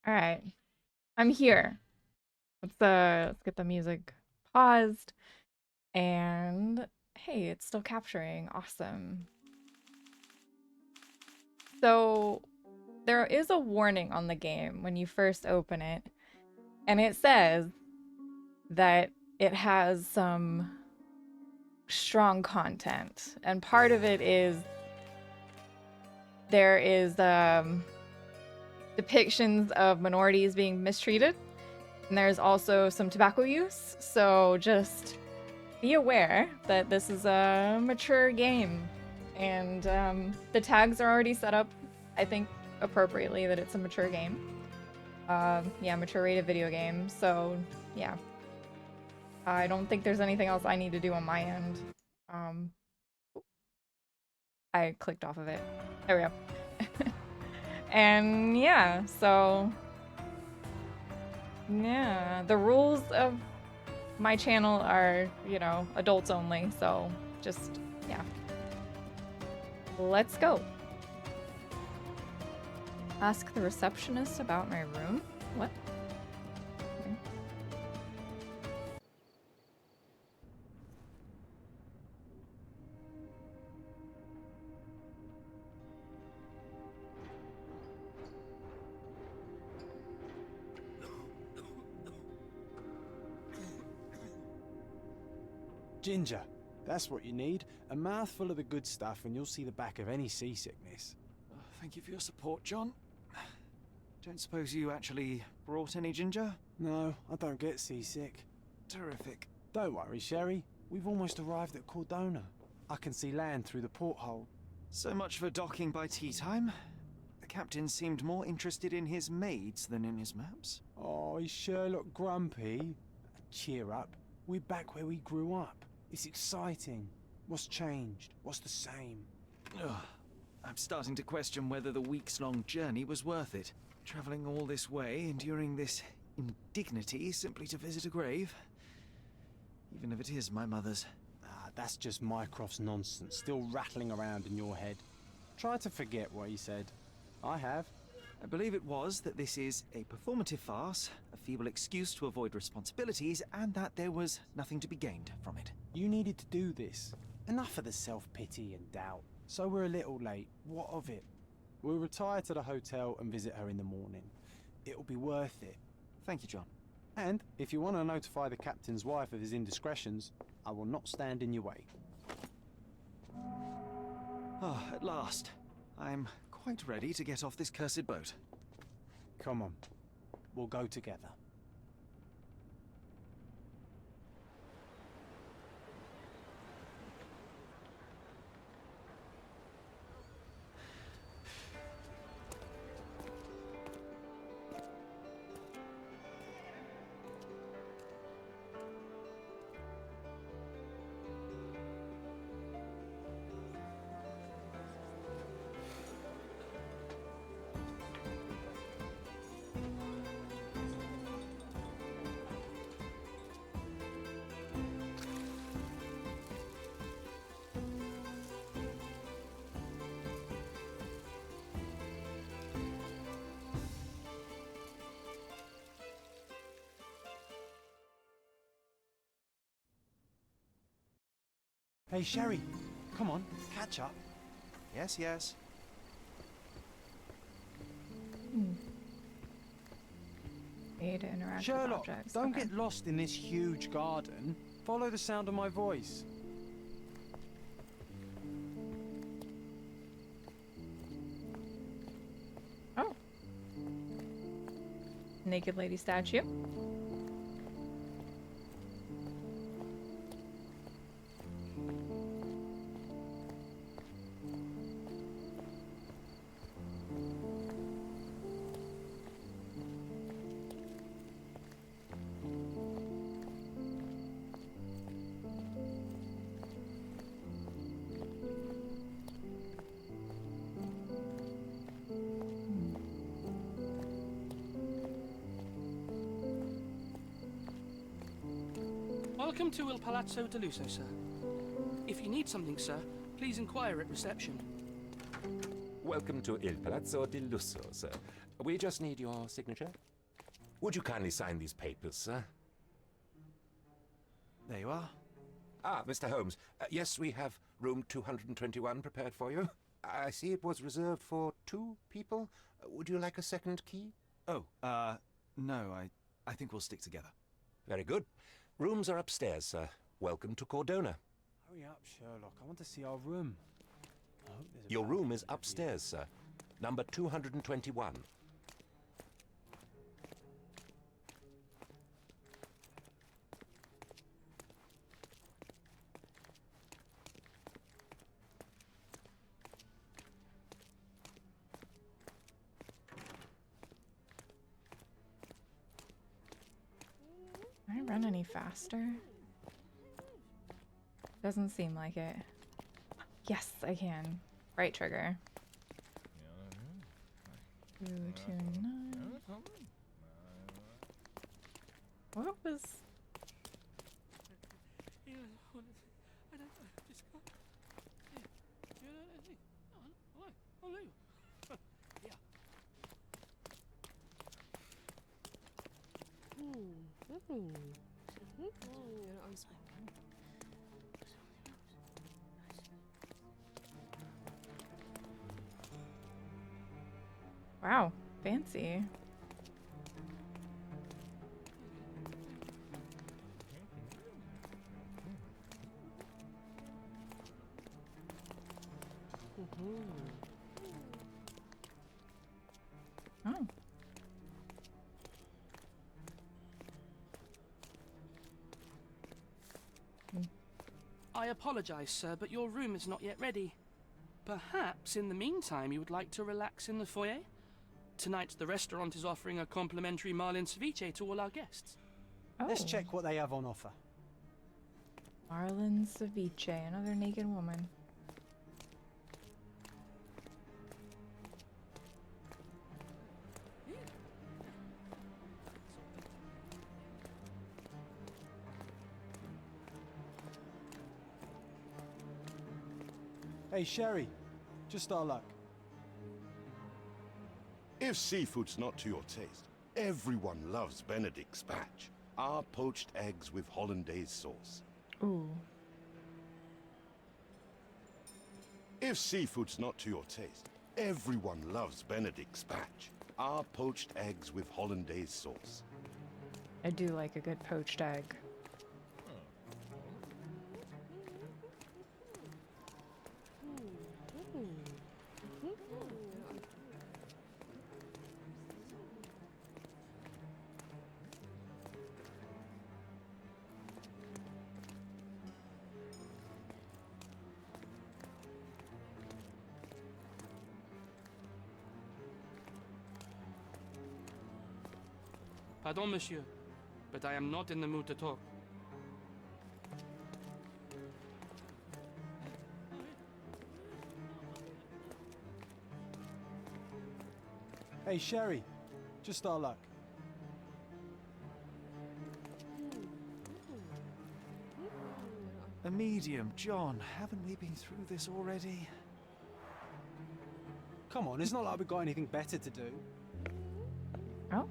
All right, I'm here. Let's get the music paused. And hey, it's still capturing. Awesome. So there is a warning on the game when you first open it, and it says that it has some strong content. And part of it is there is depictions of minorities being mistreated, and there's also some tobacco use. So just be aware that this is a mature game, and the tags are already set up, I think, appropriately that it's a mature game. Yeah, mature rated video game. So yeah, I don't think there's anything else I need to do on my end. Um, I clicked off of it. There we go. And yeah, so yeah, the rules of my channel are, adults only. So just yeah, let's go. Ask the receptionist about my room? What? Okay. Ginger, that's what you need. A mouthful of the good stuff and you'll see the back of any seasickness. Thank you for your support, John. Don't suppose you actually brought any ginger? No, I don't get seasick. Terrific. Don't worry, Sherry. We've almost arrived at Cordona. I can see land through the porthole. So much for docking by tea time. The captain seemed more interested in his maids than in his maps. Oh, is Sherlock grumpy? Cheer up. We're back where we grew up. It's exciting. What's changed? What's the same? Ugh. I'm starting to question whether the weeks-long journey was worth it. Traveling all this way, enduring this indignity simply to visit a grave. Even if it is my mother's. Ah, that's just Mycroft's nonsense, still rattling around in your head. Try to forget what he said. I have. I believe it was that this is a performative farce, a feeble excuse to avoid responsibilities, and that there was nothing to be gained from it. You needed to do this. Enough of the self-pity and doubt. So we're a little late. What of it? We'll retire to the hotel and visit her in the morning. It'll be worth it. Thank you, John. And if you want to notify the captain's wife of his indiscretions, I will not stand in your way. Ah, at last. I'm quite ready to get off this cursed boat. Come on. We'll go together. Hey, Sherry. Come on, catch up. Yes, yes. Need to interact with Sherlock, objects. don't Okay. get lost in this huge garden. Follow the sound of my voice. Oh. Naked lady statue. Welcome to Il Palazzo de Lusso, sir. If you need something, sir, please inquire at reception. Welcome to Il Palazzo di Lusso, sir. We just need your signature. Would you kindly sign these papers, sir? There you are. Ah, Mr. Holmes. Yes, we have room 221 prepared for you. I see it was reserved for 2 people. Would you like a second key? Oh, no, I think we'll stick together. Very good. Rooms are upstairs, sir. Welcome to Cordona. Hurry up, Sherlock. I want to see our room. I hope there's a Your room balcony is over here. upstairs, sir. Number 221. Can I run any faster? Doesn't seem like it. Yes, I can. Right trigger. 229. What was... Wow, fancy. Oh. I apologize, sir, but your room is not yet ready. Perhaps in the meantime you would like to relax in the foyer? Tonight the restaurant is offering a complimentary marlin ceviche to all our guests. Oh. Let's check what they have on offer. Marlin ceviche, another naked woman. Hey, Sherry. Just our luck. If seafood's not to your taste, everyone loves Benedict's batch. Our poached eggs with hollandaise sauce. Ooh. If seafood's not to your taste, everyone loves Benedict's batch. Our poached eggs with hollandaise sauce. I do like a good poached egg. Pardon, monsieur, but I am not in the mood to talk. Hey, Sherry. Just our luck. A medium, John. Haven't we been through this already? Come on, it's not like we've got anything better to do. Oh.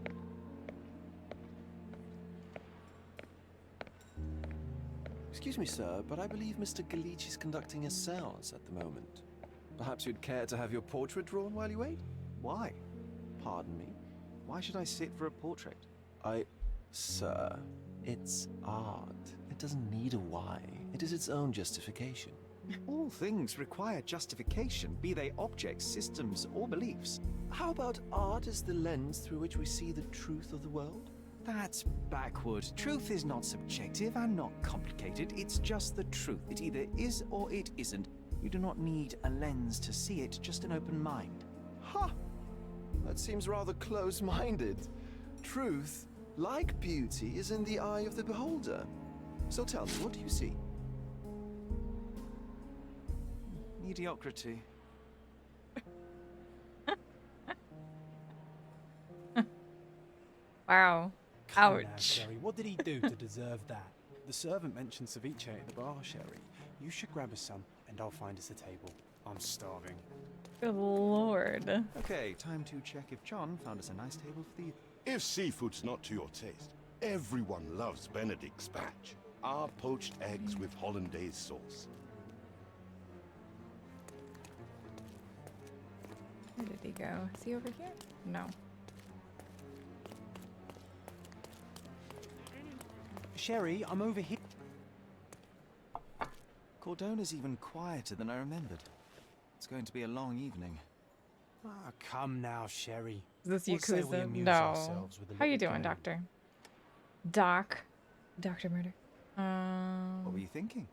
Excuse me, sir, but I believe Mr. Galich is conducting a séance at the moment. Perhaps you'd care to have your portrait drawn while you wait? Why? Pardon me? Why should I sit for a portrait? Sir, it's art. It doesn't need a why. It is its own justification. All things require justification, be they objects, systems, or beliefs. How about art as the lens through which we see the truth of the world? That's backward. Truth is not subjective and not complicated. It's just the truth. It either is or it isn't. You do not need a lens to see it, just an open mind. Ha! That seems rather close-minded. Truth, like beauty, is in the eye of the beholder. So tell me, what do you see? Mediocrity. Wow. Come now, Ouch. Sherry. What did he do to deserve that? The servant mentioned ceviche at the bar, Sherry. You should grab us some, and I'll find us a table. I'm starving. Good lord. Okay, time to check if John found us a nice table for the... If seafood's not to your taste, everyone loves Benedict spatch. Our poached eggs with hollandaise sauce. Where did he go? Is he over here? No. Sherry, I'm over here. Cordona's even quieter than I remembered. It's going to be a long evening. Ah, come now, Sherry. Is this What say we Yakuza? amuse No. ourselves with a How you little doing, game? Doctor? Doc. Dr. Murder. What were you thinking?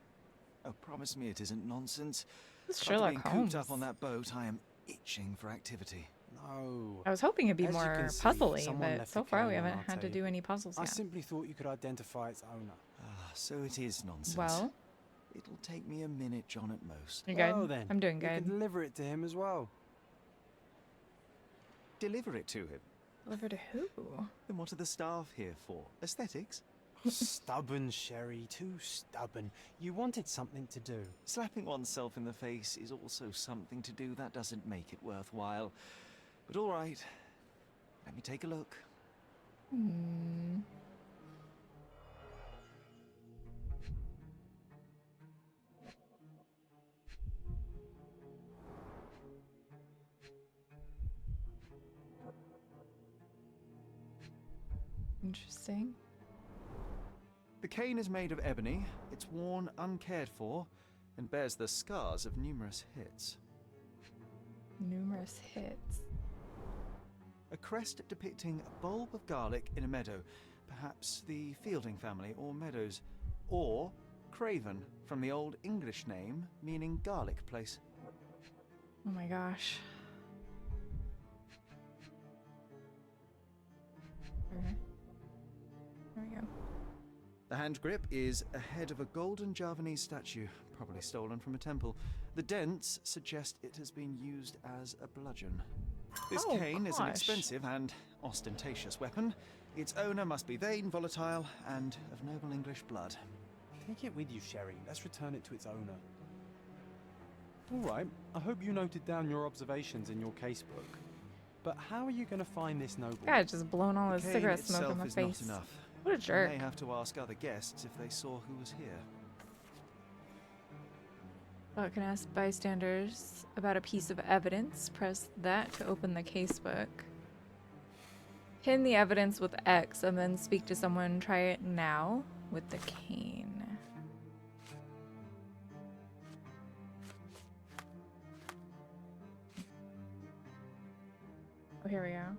Oh, promise me it isn't nonsense. This is After Sherlock being Holmes. cooped up on that boat, I am itching for activity. No. I was hoping it'd be As you more can see, puzzly, someone but left so the far we cane on haven't our had to do table. any puzzles I yet. simply thought you could identify its owner. Ah, so it is nonsense. Well, It'll take me a minute, John, at most. you're good. Well then, I'm doing you good. can deliver it to him as well. Deliver it to him. Deliver to who? Then what are the staff here for? Aesthetics? Stubborn, Sherry, too stubborn. You wanted something to do. Slapping oneself in the face is also something to do. That doesn't make it worthwhile. But all right, let me take a look. Hmm. Interesting. The cane is made of ebony, it's worn uncared for, and bears the scars of numerous hits. Numerous hits. A crest depicting a bulb of garlic in a meadow, perhaps the Fielding family or Meadows, or Craven, from the Old English name meaning garlic place. Oh my gosh. Okay. There we go. The hand grip is a head of a golden Javanese statue, probably stolen from a temple. The dents suggest it has been used as a bludgeon. This Oh, cane is an gosh. expensive and ostentatious weapon. Its owner must be vain, volatile, and of noble English blood. Take it with you, Sherry. Let's return it to its owner. All right. I hope you noted down your observations in your casebook. But how are you going to find this noble? Guy just blown all his The cane cigarette smoke in itself my is face. not enough. What a I jerk. may have to ask other guests if they saw who was here. Well, can ask bystanders about a piece of evidence. Press that to open the casebook. Pin the evidence with X and then speak to someone. Try it now with the cane. Oh, here we go.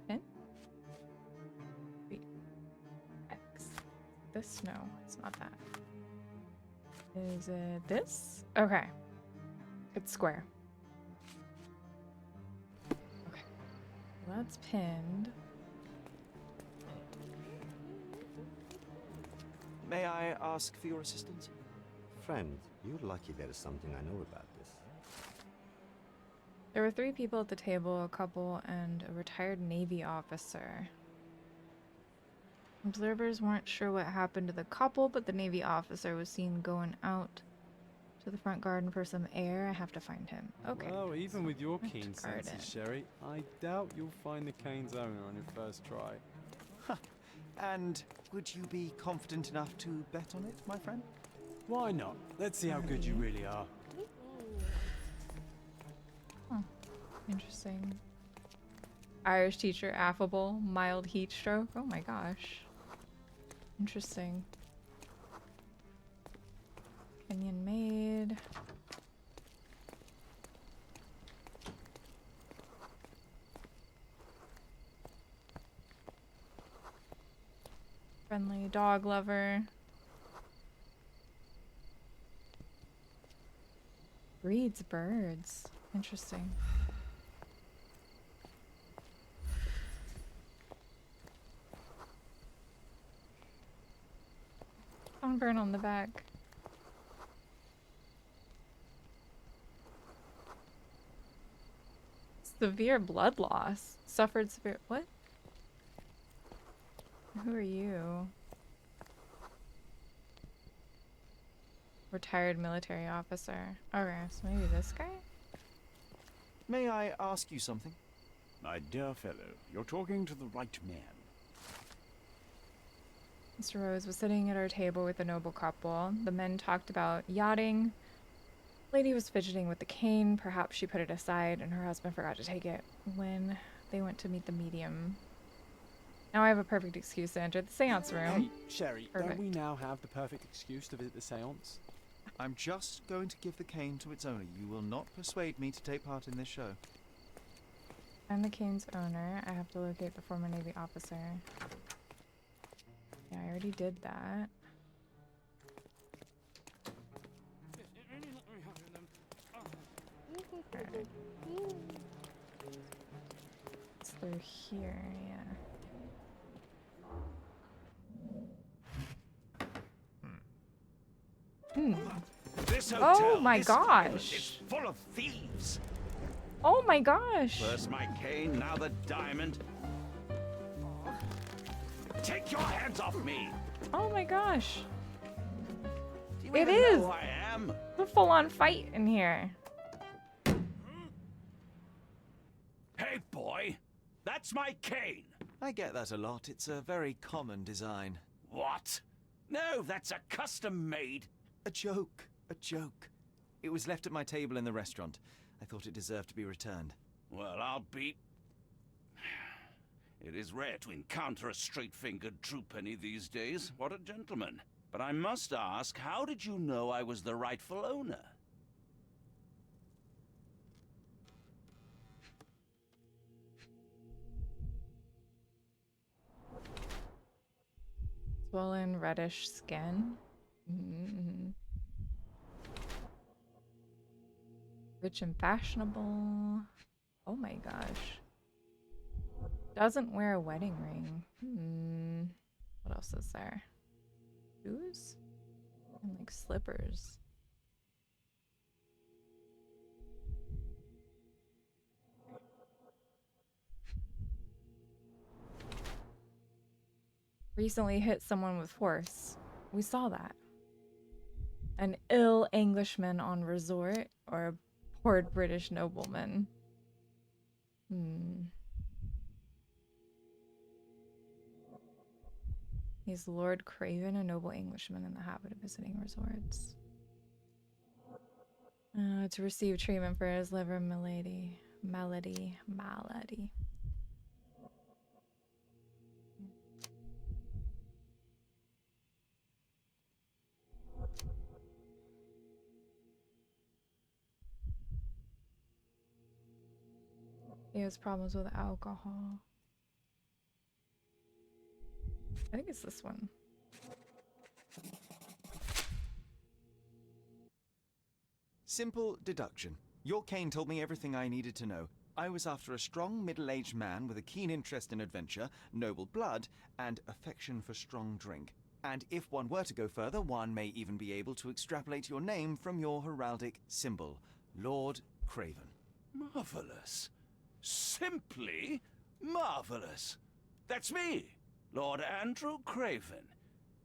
Pin? Wait. X. This? No, it's not that. Is it this? Okay. It's square. Okay. That's pinned. May I ask for your assistance? Friend, you're lucky there is something I know about this. There were 3 people at the table, a couple and a retired Navy officer. Observers weren't sure what happened to the couple, but the Navy officer was seen going out to the front garden for some air. I have to find him. Okay. Well, even with your Front keen garden. senses, Sherry, I doubt you'll find the cane's owner on your first try. And would you be confident enough to bet on it, my friend? Why not? Let's see how good you really are. Interesting. Irish teacher, affable, mild heat stroke. Oh my gosh. Interesting. Kenyan maid. Friendly dog lover. Breeds birds. Interesting. Sunburn on the back. Severe blood loss. Suffered severe. What? Who are you? Retired military officer. Okay, so maybe this guy? May I ask you something? My dear fellow, you're talking to the right man. Mr. Rose was sitting at our table with a noble couple. The men talked about yachting. Lady was fidgeting with the cane. Perhaps she put it aside and her husband forgot to take it when they went to meet the medium. Now I have a perfect excuse to enter the seance room. Hey, Sherry, Perfect. don't we now have the perfect excuse to visit the seance? I'm just going to give the cane to its owner. You will not persuade me to take part in this show. I'm the cane's owner. I have to locate the former Navy officer. Yeah, I already did that. Alright. It's through here, yeah. This Oh my gosh. is full of thieves. Oh my gosh! First my cane, now the diamond. Take your hands off me! Oh my gosh! Do you It even is. know who I am? A full-on fight in here. Hey, boy, that's my cane. I get that a lot. It's a very common design. What? No, that's a custom-made. A joke. A joke. It was left at my table in the restaurant. I thought it deserved to be returned. Well, I'll be... It is rare to encounter a straight-fingered true penny these days. What a gentleman. But I must ask, how did you know I was the rightful owner? Swollen reddish skin. Mm-hmm. Rich and fashionable. Oh my gosh. Doesn't wear a wedding ring. What else is there? Shoes? And like slippers. Recently hit someone with force. We saw that. An ill Englishman on resort or a poor British nobleman. He's Lord Craven, a noble Englishman in the habit of visiting resorts. To receive treatment for his liver malady. He has problems with alcohol. I think it's this one. Simple deduction. Your cane told me everything I needed to know. I was after a strong, middle-aged man with a keen interest in adventure, noble blood, and affection for strong drink. And if one were to go further, one may even be able to extrapolate your name from your heraldic symbol, Lord Craven. Marvelous. Simply marvelous. That's me, Lord Andrew Craven.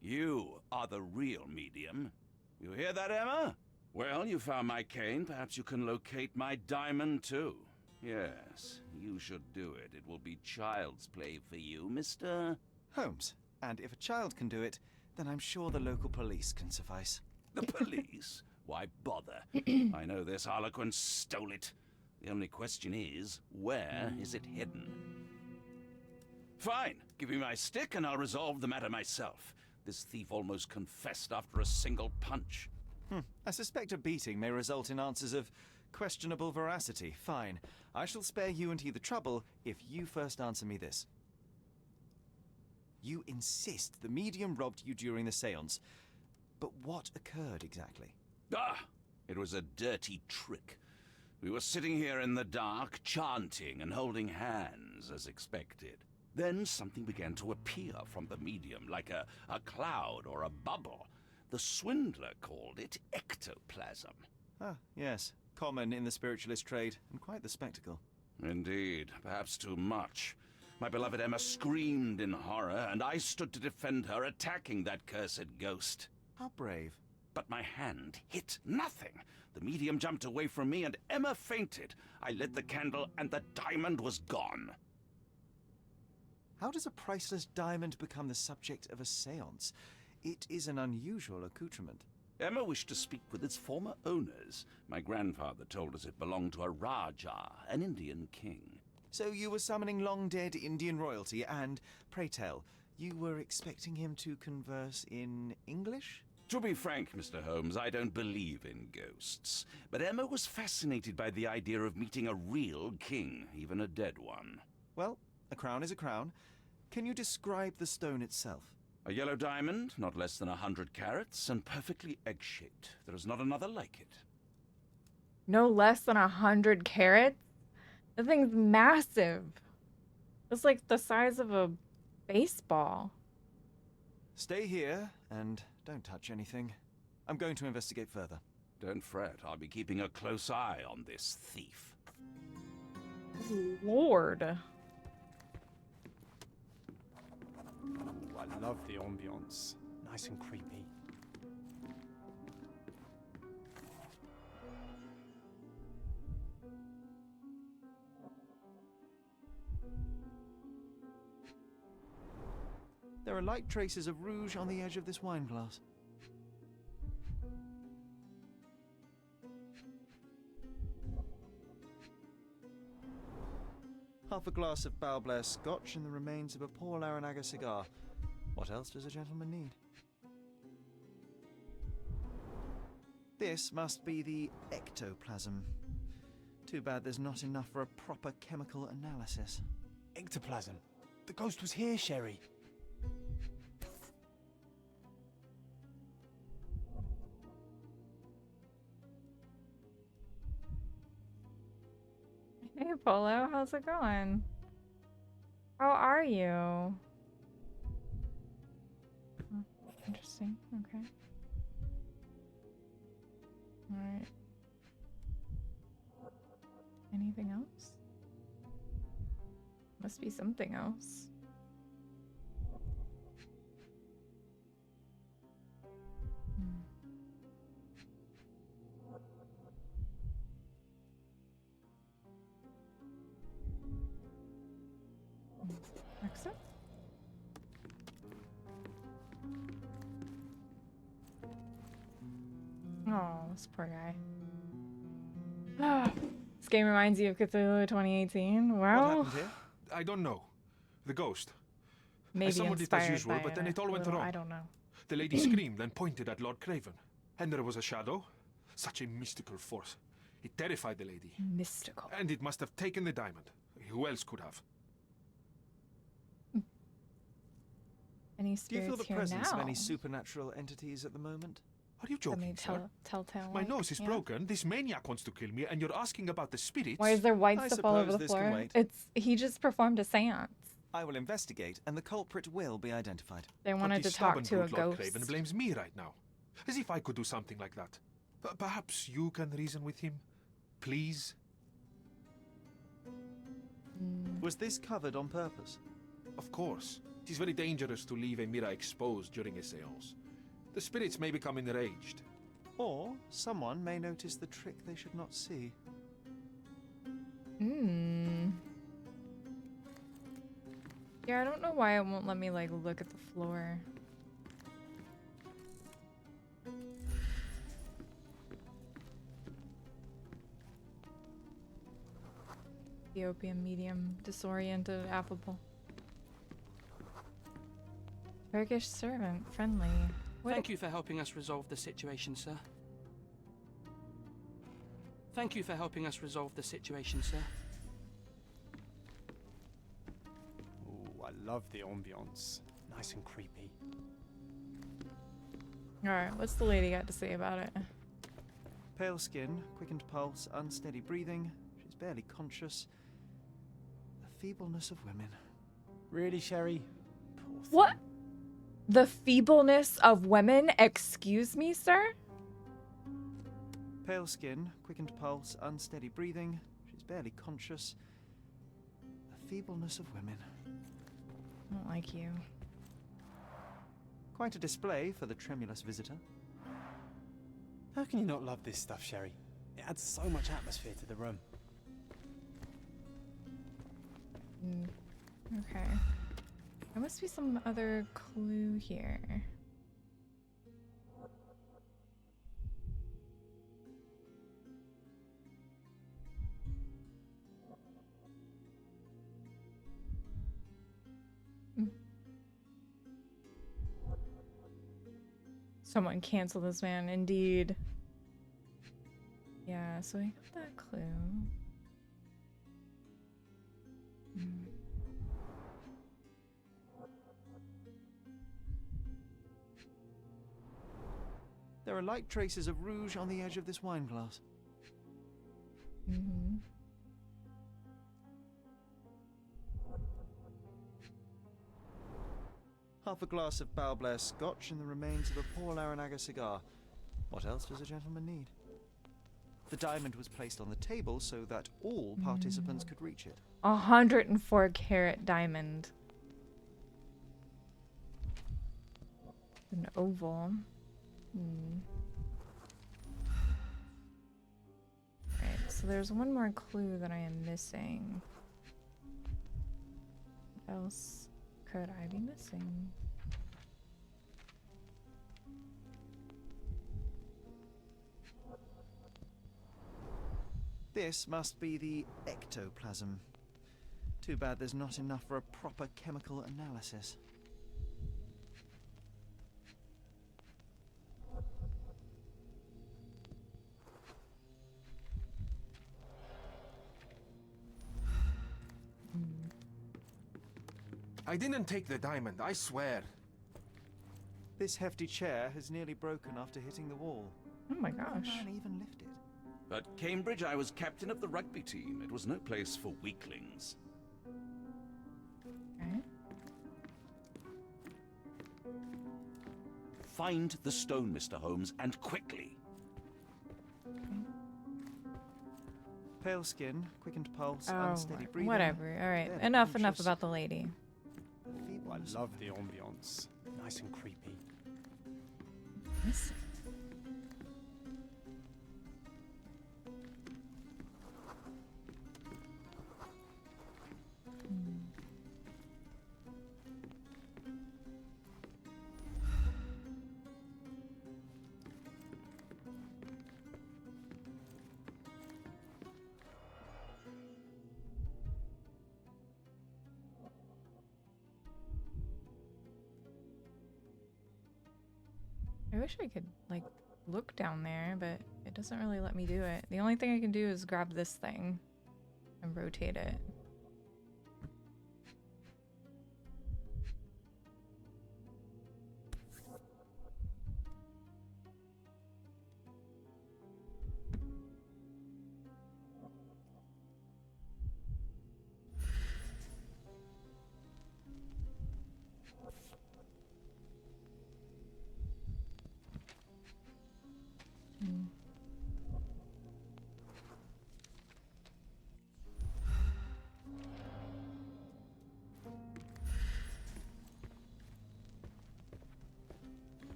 You are the real medium. You hear that, Emma? Well, you found my cane. Perhaps you can locate my diamond, too. Yes, you should do it. It will be child's play for you, Mr. Holmes. And if a child can do it, then I'm sure the local police can suffice. The police? Why bother? I know this harlequin stole it. The only question is, where is it hidden? Fine. Give me my stick and I'll resolve the matter myself. This thief almost confessed after a single punch. I suspect a beating may result in answers of questionable veracity. Fine. I shall spare you and he the trouble if you first answer me this. You insist the medium robbed you during the seance. But what occurred exactly? It was a dirty trick. We were sitting here in the dark, chanting and holding hands as expected. Then something began to appear from the medium, like a cloud or a bubble. The swindler called it ectoplasm. Ah, yes. Common in the spiritualist trade, and quite the spectacle. Indeed, perhaps too much. My beloved Emma screamed in horror, and I stood to defend her, attacking that cursed ghost. How brave. But my hand hit nothing. The medium jumped away from me and Emma fainted. I lit the candle and the diamond was gone. How does a priceless diamond become the subject of a séance? It is an unusual accoutrement. Emma wished to speak with its former owners. My grandfather told us it belonged to a Rajah, an Indian king. So you were summoning long-dead Indian royalty, and, pray tell, you were expecting him to converse in English? To be frank, Mr. Holmes, I don't believe in ghosts. But Emma was fascinated by the idea of meeting a real king, even a dead one. Well, a crown is a crown. Can you describe the stone itself? A yellow diamond, not less than 100 carats, and perfectly egg-shaped. There is not another like it. No less than 100 carats? The thing's massive. It's like the size of a baseball. Stay here, and don't touch anything. I'm going to investigate further. Don't fret, I'll be keeping a close eye on this thief. Lord. Ooh, I love the ambience. Nice and creepy. There are light traces of rouge on the edge of this wine glass. Half a glass of Balblair Scotch and the remains of a Paul Aranaga cigar. What else does a gentleman need? This must be the ectoplasm. Too bad there's not enough for a proper chemical analysis. Ectoplasm. The ghost was here, Sherry. Hey, Polo, how's it going? How are you? Oh, interesting. Okay. Alright. Anything else? Must be something else. Exit? Oh, this poor guy. This game reminds you of Cthulhu 2018. Well, What happened here? I don't know. The ghost. maybe I summoned it as inspired usual, by but then it all went Cthulhu, wrong. I don't know. The lady screamed and pointed at Lord Craven. And there was a shadow. Such a mystical force. It terrified the lady. Mystical. And it must have taken the diamond. Who else could have? Any Do you spirits feel the here presence now? of any supernatural entities at the moment? Are you Any joking, sir? telltale. My like, nose is yeah. broken. This maniac wants to kill me, and you're asking about the spirits? Why is there white I stuff all over suppose the this can floor? wait. He just performed a seance. I will investigate, and the culprit will be identified. They But wanted the to talk stubborn to a brute Lord ghost. Craven blames me right now. As if I could do something like that. Perhaps you can reason with him? Please? Was this covered on purpose? Of course. It is very dangerous to leave a mirror exposed during a seance. The spirits may become enraged. Or someone may notice the trick they should not see. Yeah, I don't know why it won't let me like look at the floor. Ethiopian medium, disoriented, affable. Turkish servant, friendly. Thank you for helping us resolve the situation, sir. Thank you for helping us resolve the situation, sir. Ooh, I love the ambience. Nice and creepy. Alright, what's the lady got to say about it? Pale skin, quickened pulse, unsteady breathing. She's barely conscious. The feebleness of women. Really, Sherry? Poor thing. What? The feebleness of women? Excuse me, sir? Pale skin, quickened pulse, unsteady breathing. She's barely conscious. The feebleness of women. I don't like you. Quite a display for the tremulous visitor. How can you not love this stuff, Sherry? It adds so much atmosphere to the room. Okay. There must be some other clue here. Someone cancel this man, indeed. Yeah, so we got that clue. There are light traces of rouge on the edge of this wine glass. Mm-hmm. Half a glass of Balblair Scotch and the remains of a Paul Aranaga cigar. What else does a gentleman need? The diamond was placed on the table so that all participants could reach it. 104 carat diamond. An oval. Alright, so there's one more clue that I am missing. What else could I be missing? This must be the ectoplasm. Too bad there's not enough for a proper chemical analysis. I didn't take the diamond, I swear. This hefty chair has nearly broken after hitting the wall. Oh my Can gosh. a man even lift it? At Cambridge, I was captain of the rugby team. It was no place for weaklings. Okay. Find the stone, Mr. Holmes, and quickly. Pale skin, quickened pulse, Oh, unsteady breathing. whatever. Alright, Then enough anxious. about the lady. Oh, I love the ambience. Nice and creepy. Yes. I wish I could, like, look down there, but it doesn't really let me do it. The only thing I can do is grab this thing and rotate it.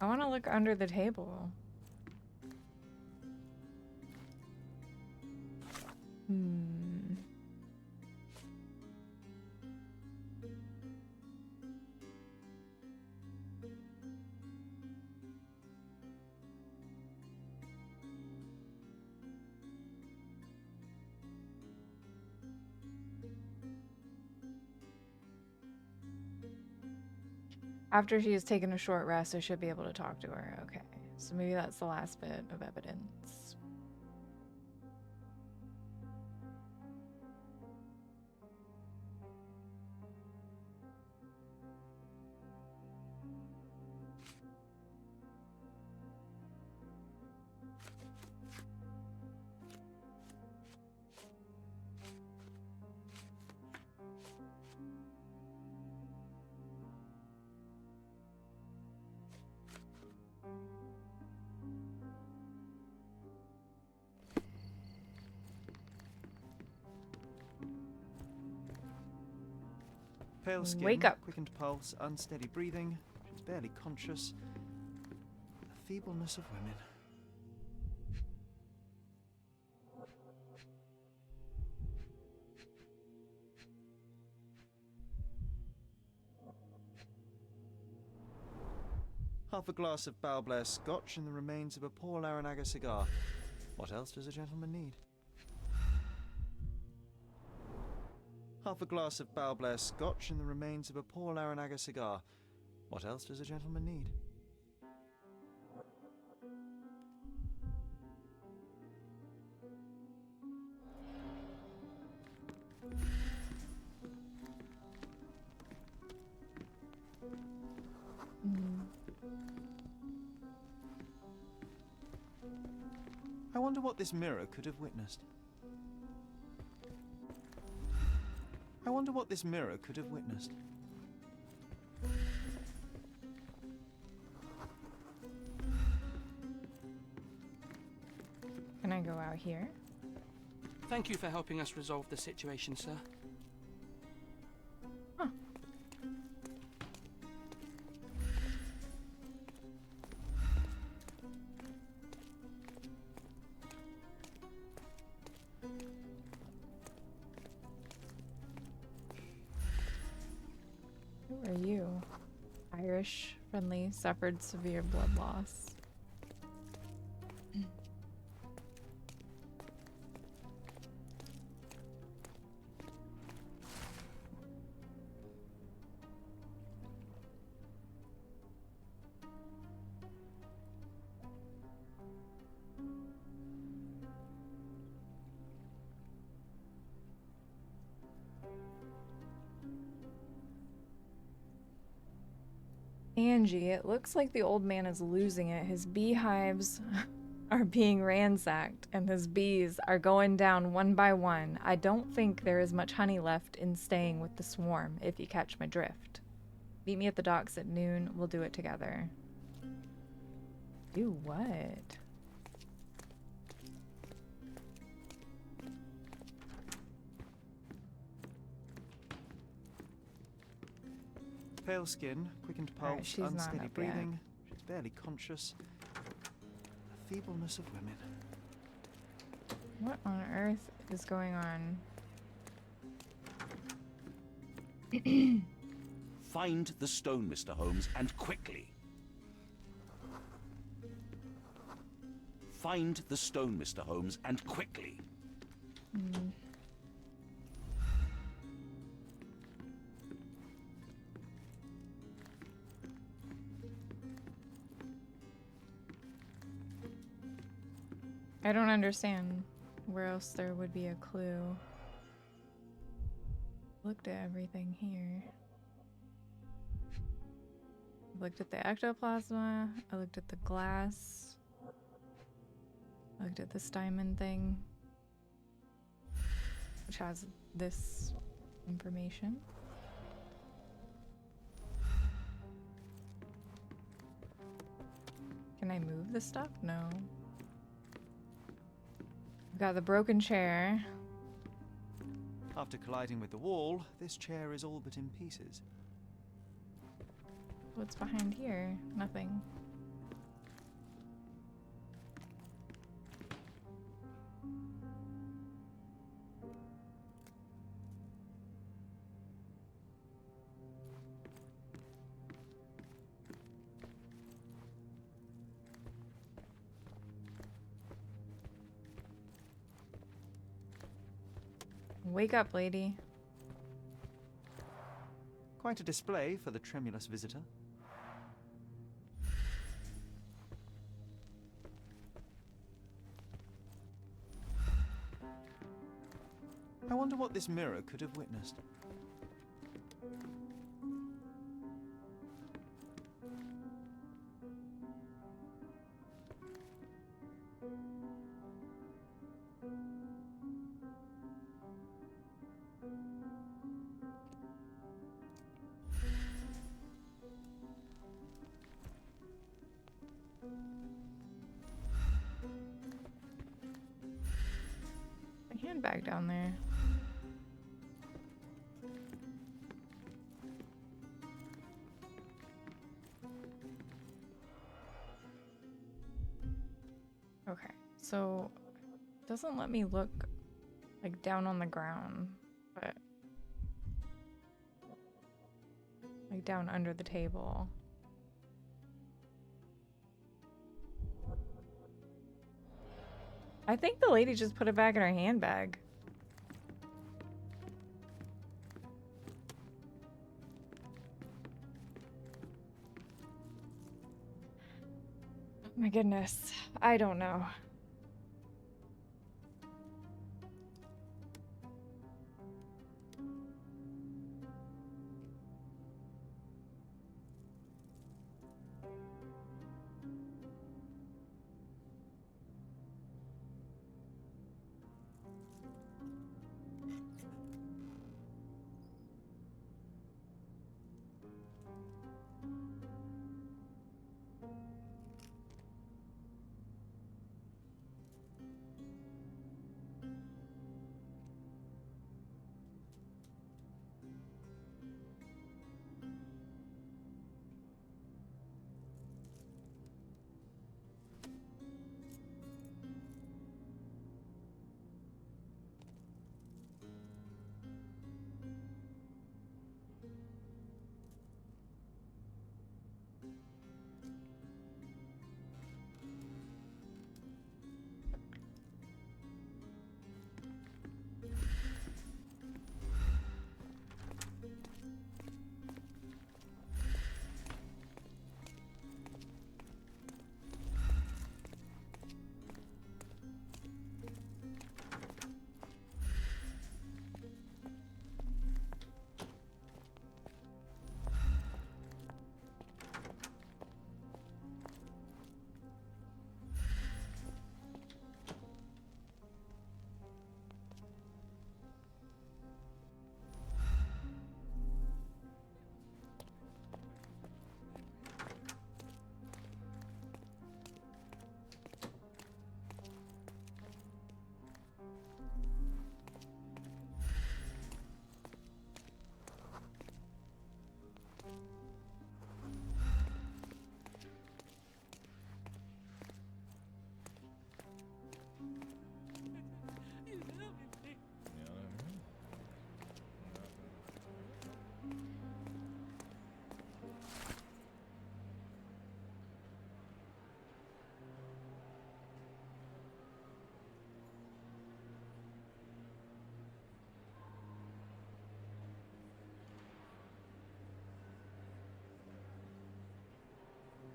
I want to look under the table. After she has taken a short rest, I should be able to talk to her. Okay, so maybe that's the last bit of evidence. Pale skin, Wake up. quickened pulse, unsteady breathing. She's barely conscious. The feebleness of women. Half a glass of Balblair Scotch and the remains of a poor Laranaga cigar. What else does a gentleman need? Half a glass of Balblair Scotch and the remains of a poor Laranaga cigar. What else does a gentleman need? I wonder what this mirror could have witnessed. I wonder what this mirror could have witnessed. Can I go out here? Thank you for helping us resolve the situation, sir. Huh. Who are you? Irish, friendly, suffered severe blood loss. Angie, it looks like the old man is losing it. His beehives are being ransacked, and his bees are going down one by one. I don't think there is much honey left in staying with the swarm, if you catch my drift. Meet me at the docks at noon. We'll do it together. Do what? Pale skin, quickened Alright, pulse, she's not unsteady up yet. breathing. She's barely conscious. The feebleness of women. What on earth is going on? Find the stone, Mr. Holmes, and quickly. Find the stone, Mr. Holmes, and quickly. I don't understand where else there would be a clue. Looked at everything here. I looked at the ectoplasma. I looked at the glass. I looked at the Steinman thing, which has this information. Can I move this stuff? No. We've got the broken chair. After colliding with the wall, this chair is all but in pieces. What's behind here? Nothing. Wake up, lady. Quite a display for the tremulous visitor. I wonder what this mirror could have witnessed. A handbag down there. Okay, so it doesn't let me look like down on the ground, but like down under the table. I think the lady just put it back in her handbag. Oh my goodness, I don't know.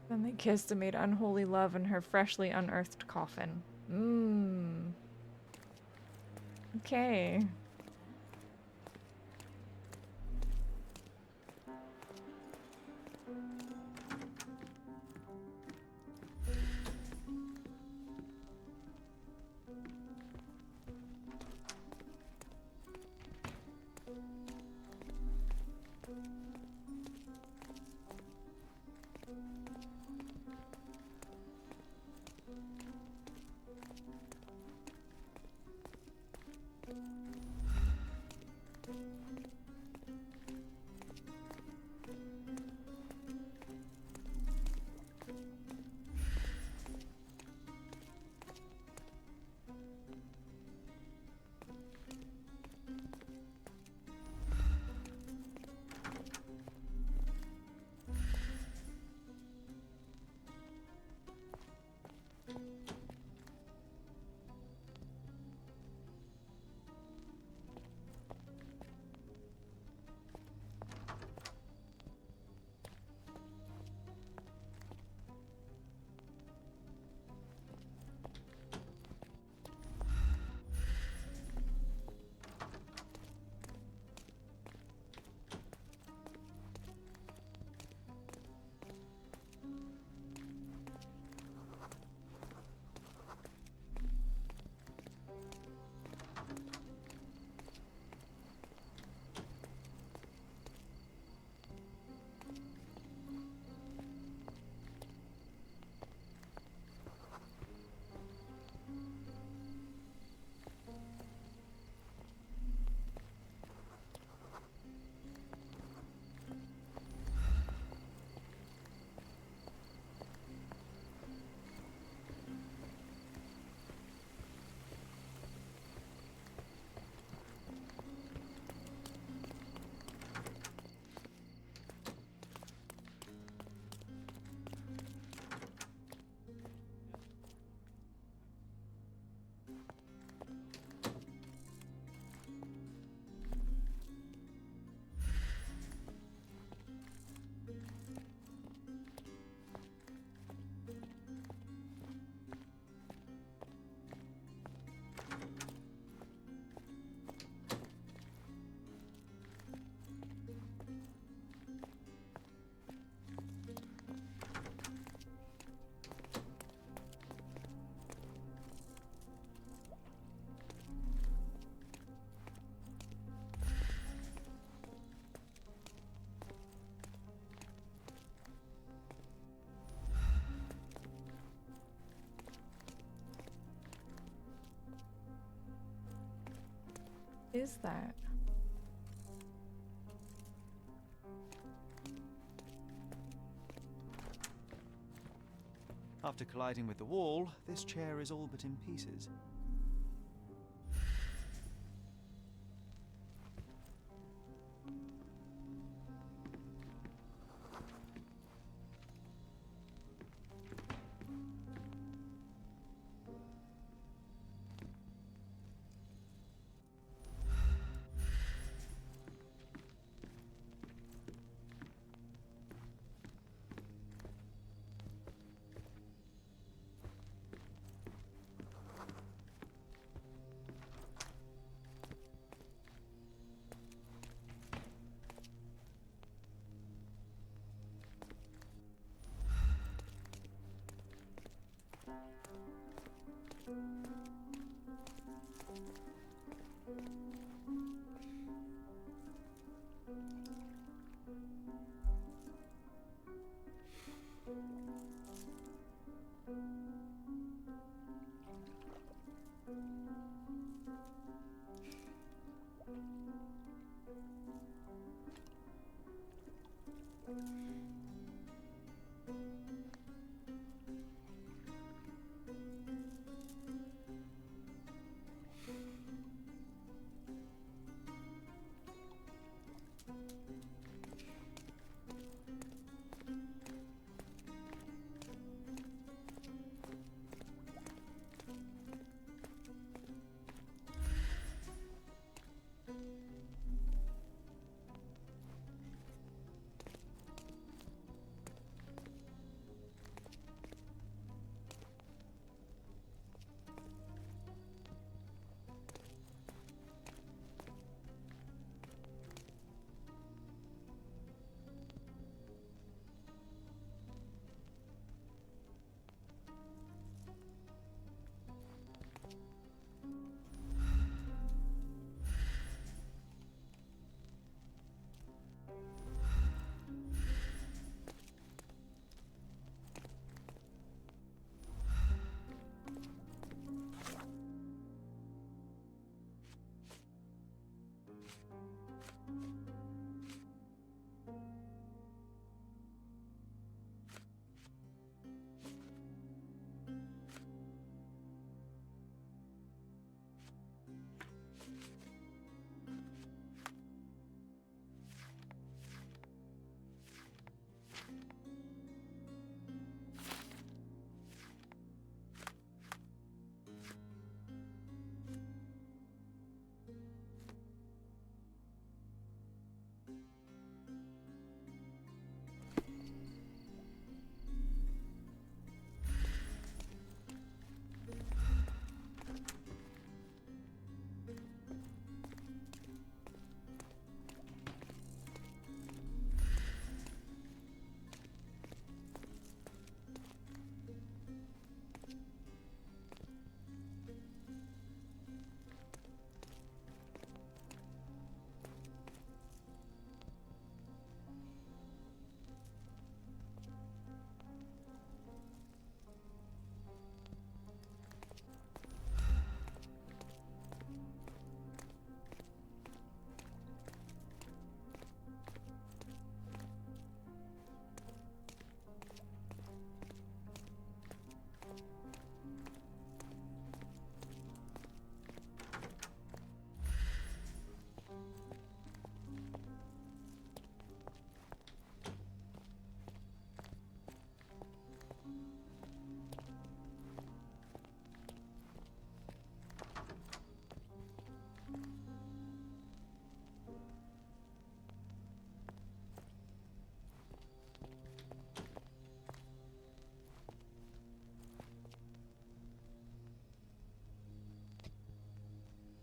Then they kissed and made unholy love in her freshly unearthed coffin. Mmm. Okay. is that? After colliding with the wall, this chair is all but in pieces.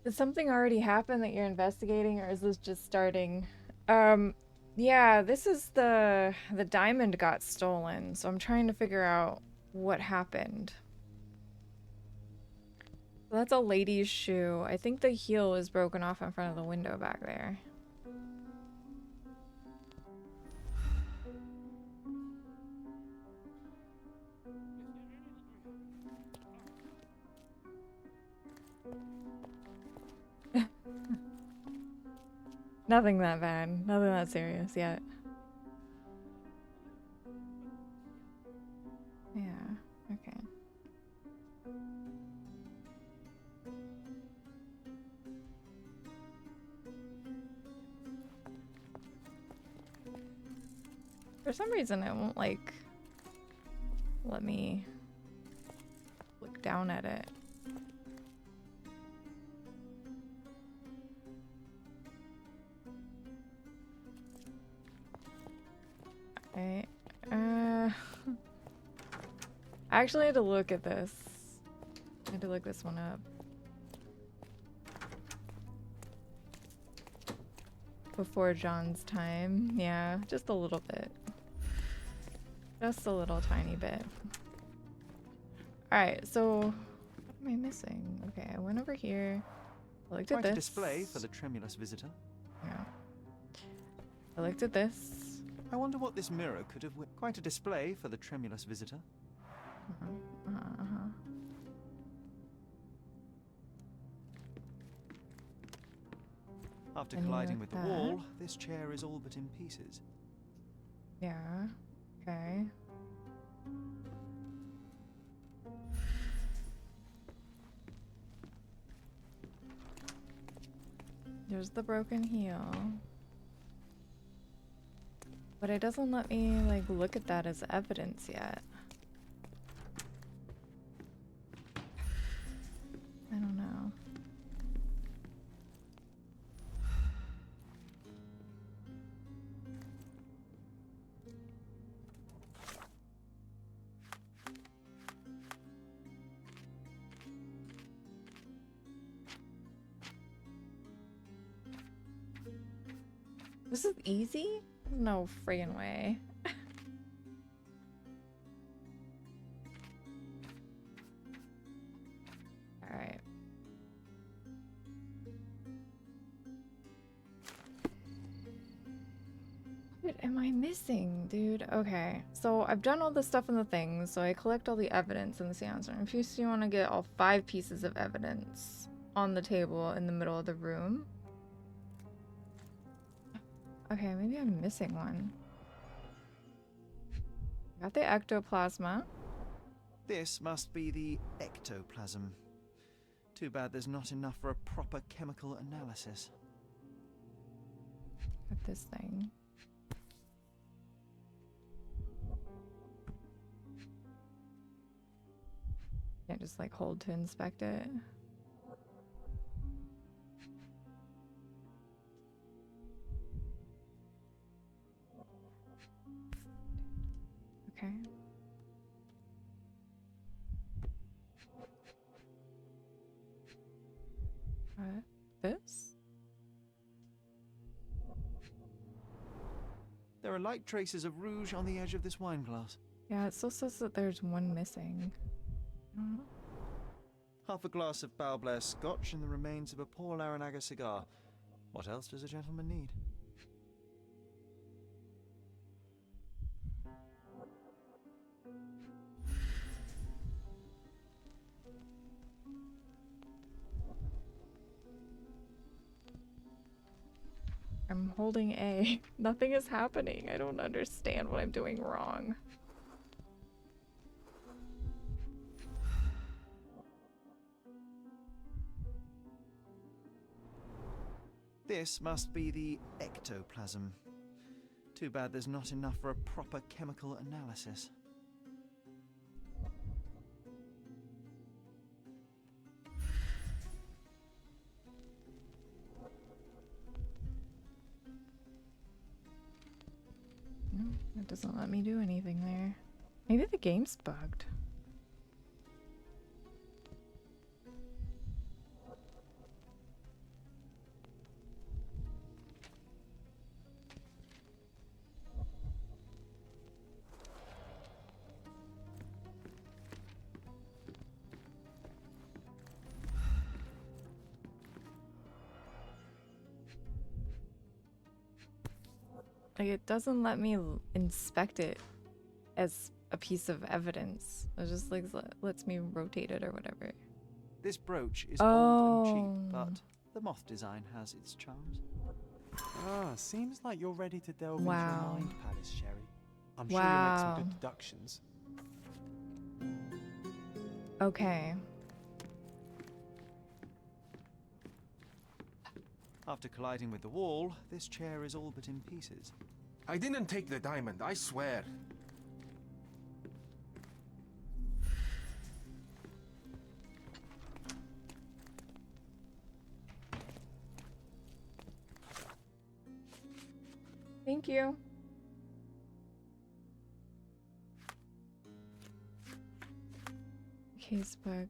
Did something already happen that you're investigating, or is this just starting? Yeah, this is the diamond got stolen, so I'm trying to figure out what happened. So that's a lady's shoe. I think the heel is broken off in front of the window back there. Nothing that bad. Nothing that serious yet. Yeah, okay. For some reason, it won't, like, let me look down at it. Okay. I actually had to look at this. I had to look this one up. Before John's time. Yeah, just a little bit. Just a little tiny bit. Alright, so what am I missing? Okay, I went over here. I looked at Quite this. a display for the tremulous visitor. Yeah. I looked at this. I wonder what this mirror could have... Quite a display for the tremulous visitor. After And you colliding like with the that? wall, this chair is all but in pieces. Yeah. Okay. There's the broken heel. But it doesn't let me, like, look at that as evidence yet. I don't know. This is easy? No friggin' way. Alright. What am I missing, dude? Okay, so I've done all the stuff in the things, so I collect all the evidence in the seance room. If you want to get all 5 pieces of evidence on the table in the middle of the room. Okay, maybe I'm missing one. Got the ectoplasma. This must be the ectoplasm. Too bad there's not enough for a proper chemical analysis. Got this thing. Can't just like hold to inspect it. Okay. This? There are light traces of rouge on the edge of this wine glass. Yeah, it still says that there's one missing. Half a glass of Balblair Scotch and the remains of a Paul Aranaga cigar. What else does a gentleman need? I'm holding A. Nothing is happening. I don't understand what I'm doing wrong. This must be the ectoplasm. Too bad there's not enough for a proper chemical analysis. No, it doesn't let me do anything there. Maybe the game's bugged. Like, it doesn't let me inspect it as a piece of evidence. It just like lets me rotate it or whatever. This brooch is old and cheap, but the moth design has its charms. Ah, seems like you're ready to delve Wow. into the Mind Palace, Sherry. I'm sure you'll make some Wow. good deductions. Okay. After colliding with the wall, this chair is all but in pieces. I didn't take the diamond, I swear. Thank you. Casebook.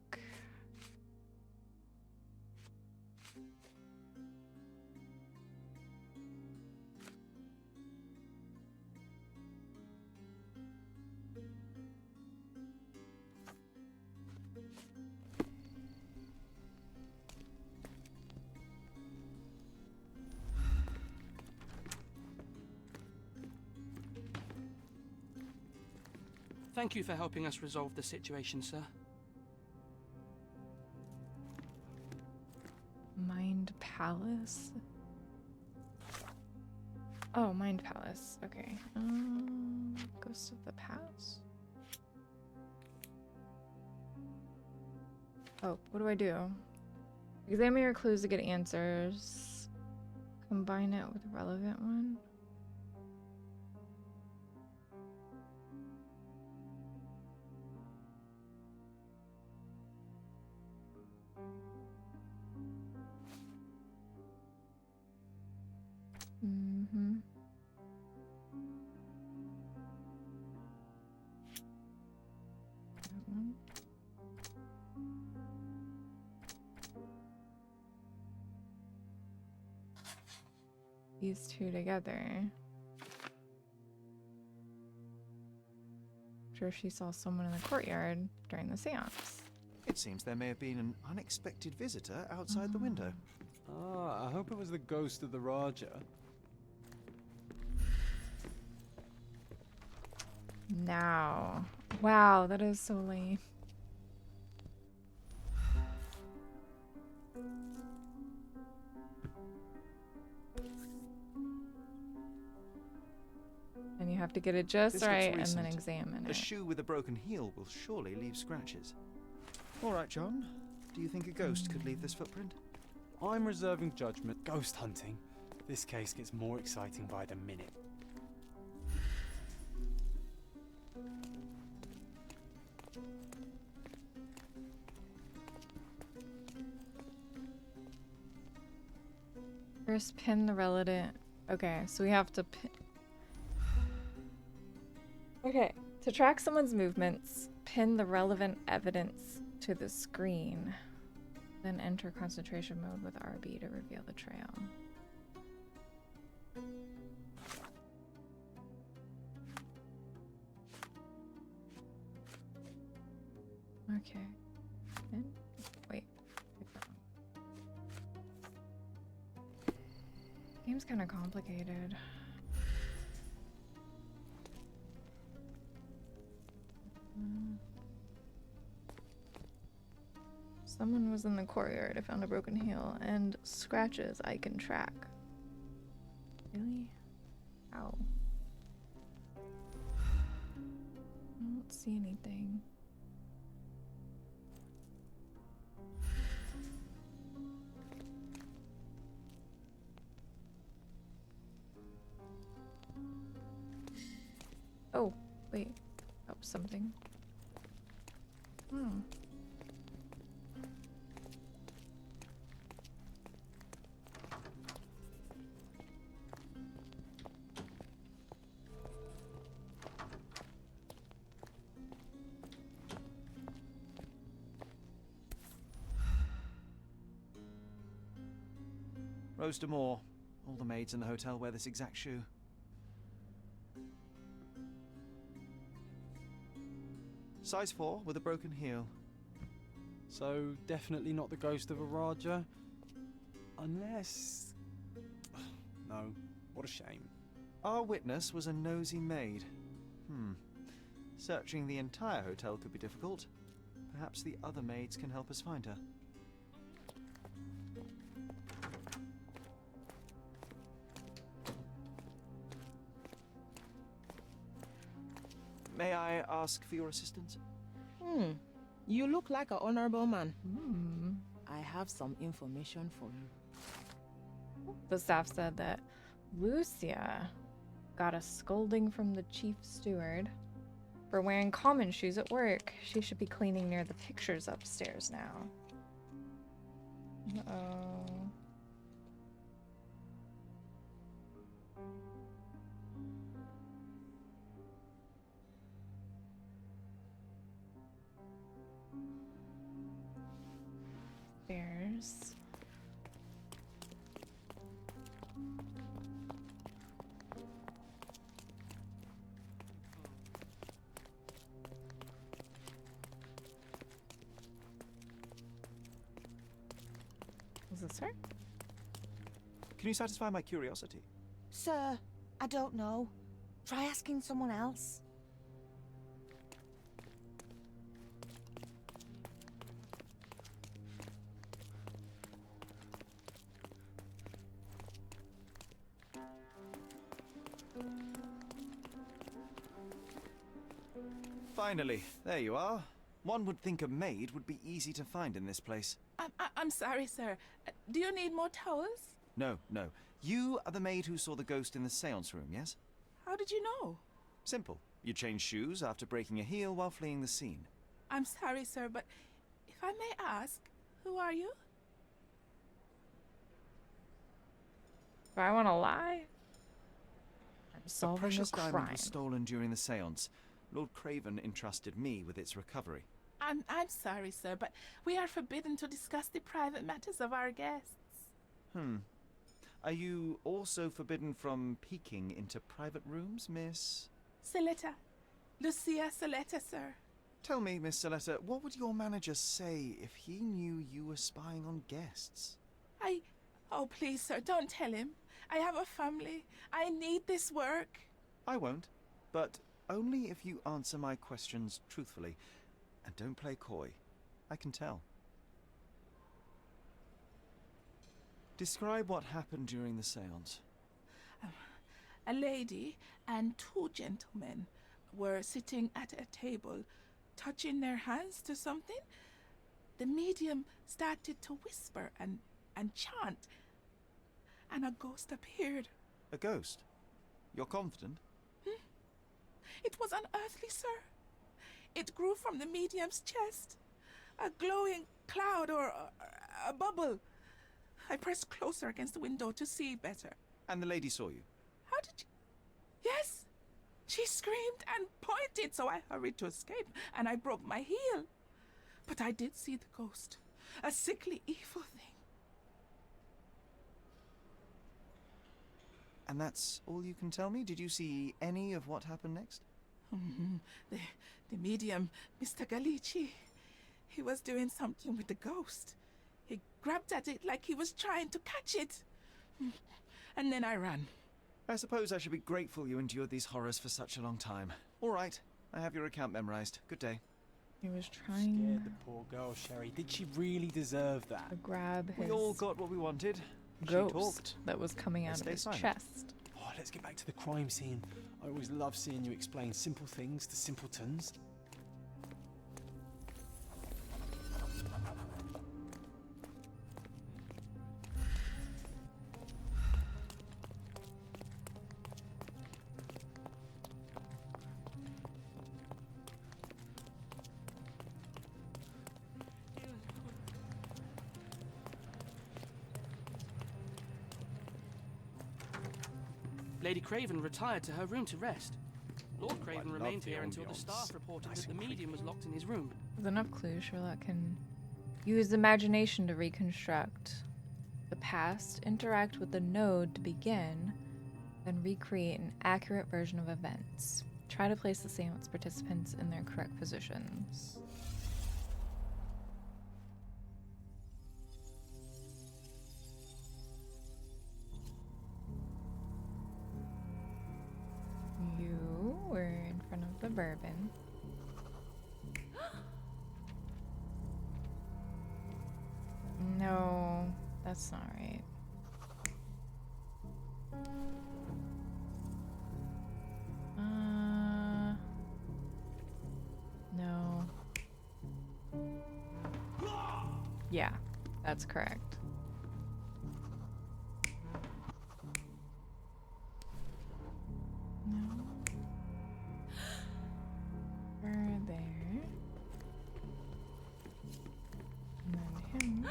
Thank you for helping us resolve the situation, sir. Mind Palace. Oh, Mind Palace. Okay. Ghost of the Past. Oh, what do I do? Examine your clues to get answers. Combine it with a relevant one. Mm-hmm. That one. These two together. Sure, she saw someone in the courtyard during the seance. It seems there may have been an unexpected visitor outside the window. Ah, I hope it was the ghost of the Raja. Now. Wow, that is so lame. And you have to get it just This looks right and then recent. examine A it. shoe with a broken heel will surely leave scratches. All right, John. Do you think a ghost could leave this footprint? I'm reserving judgment. Ghost hunting. This case gets more exciting by the minute. First, pin the relevant. Okay, so we have to pin. Okay, to track someone's movements, pin the relevant evidence to the screen. Then enter concentration mode with RB to reveal the trail. Okay. Pin? Wait. Pick that one. Game's kind of complicated. Someone was in the courtyard. I found a broken heel and scratches I can track. Really? Ow. I don't see anything. Oh, wait. Oh, something. Hmm. Rose Moore. All the maids in the hotel wear this exact shoe. Size 4 with a broken heel. So, definitely not the ghost of a Raja? Unless... No, what a shame. Our witness was a nosy maid. Searching the entire hotel could be difficult. Perhaps the other maids can help us find her. May I ask for your assistance? You look like an honorable man. Hmm. I have some information for you. The staff said that Lucia got a scolding from the chief steward for wearing common shoes at work. She should be cleaning near the pictures upstairs now. Uh-oh. Stairs. Is this her? Can you satisfy my curiosity? Sir, I don't know. Try asking someone else. Finally, there you are. One would think a maid would be easy to find in this place. I'm sorry, sir. Do you need more towels? No, no. You are the maid who saw the ghost in the seance room, yes? How did you know? Simple. You changed shoes after breaking a heel while fleeing the scene. I'm sorry, sir, but if I may ask, who are you? Do I want to lie? I'm The solving precious a diamond crime. was stolen during the seance. Lord Craven entrusted me with its recovery. I'm sorry, sir, but we are forbidden to discuss the private matters of our guests. Are you also forbidden from peeking into private rooms, Miss? Saletta. Lucia Saletta, sir. Tell me, Miss Saletta, what would your manager say if he knew you were spying on guests? Oh, please, sir, don't tell him. I have a family. I need this work. I won't, but only if you answer my questions truthfully. And don't play coy. I can tell. Describe what happened during the seance. A lady and two gentlemen were sitting at a table, touching their hands to something. The medium started to whisper and chant, and a ghost appeared. A ghost? You're confident? It was unearthly, sir. It grew from the medium's chest. A glowing cloud or a bubble. I pressed closer against the window to see better. And the lady saw you? How did you... Yes! She screamed and pointed, so I hurried to escape, and I broke my heel. But I did see the ghost. A sickly, evil thing. And that's all you can tell me? Did you see any of what happened next? The medium, Mr. Galici, he was doing something with the ghost. He grabbed at it like he was trying to catch it. And then I ran. I suppose I should be grateful you endured these horrors for such a long time. All right, I have your account memorized. Good day. He was trying Scared the poor girl, Sherry. Did she really deserve that? to grab his We all got what we wanted. She ghost talked. that was coming out of Stay his silent. chest. Oh, let's get back to the crime scene. I always love seeing you explain simple things to simpletons. Lady Craven retired to her room to rest. Lord Craven love remained the here until the ambience. staff reported Nice that the and medium was creepy. locked in his room. With enough clues, Sherlock can use imagination to reconstruct the past, interact with the node to begin, then recreate an accurate version of events. Try to place the seance participants in their correct positions. You were in front of the bourbon. No, that's not right. No. Yeah, that's correct. No. Her there. And then him.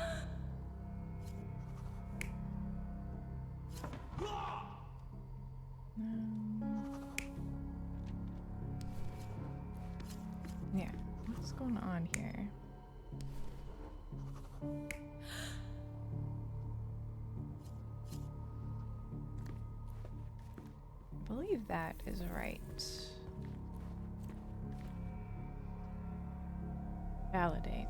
Yeah, what's going on here? I believe that is right. Validate.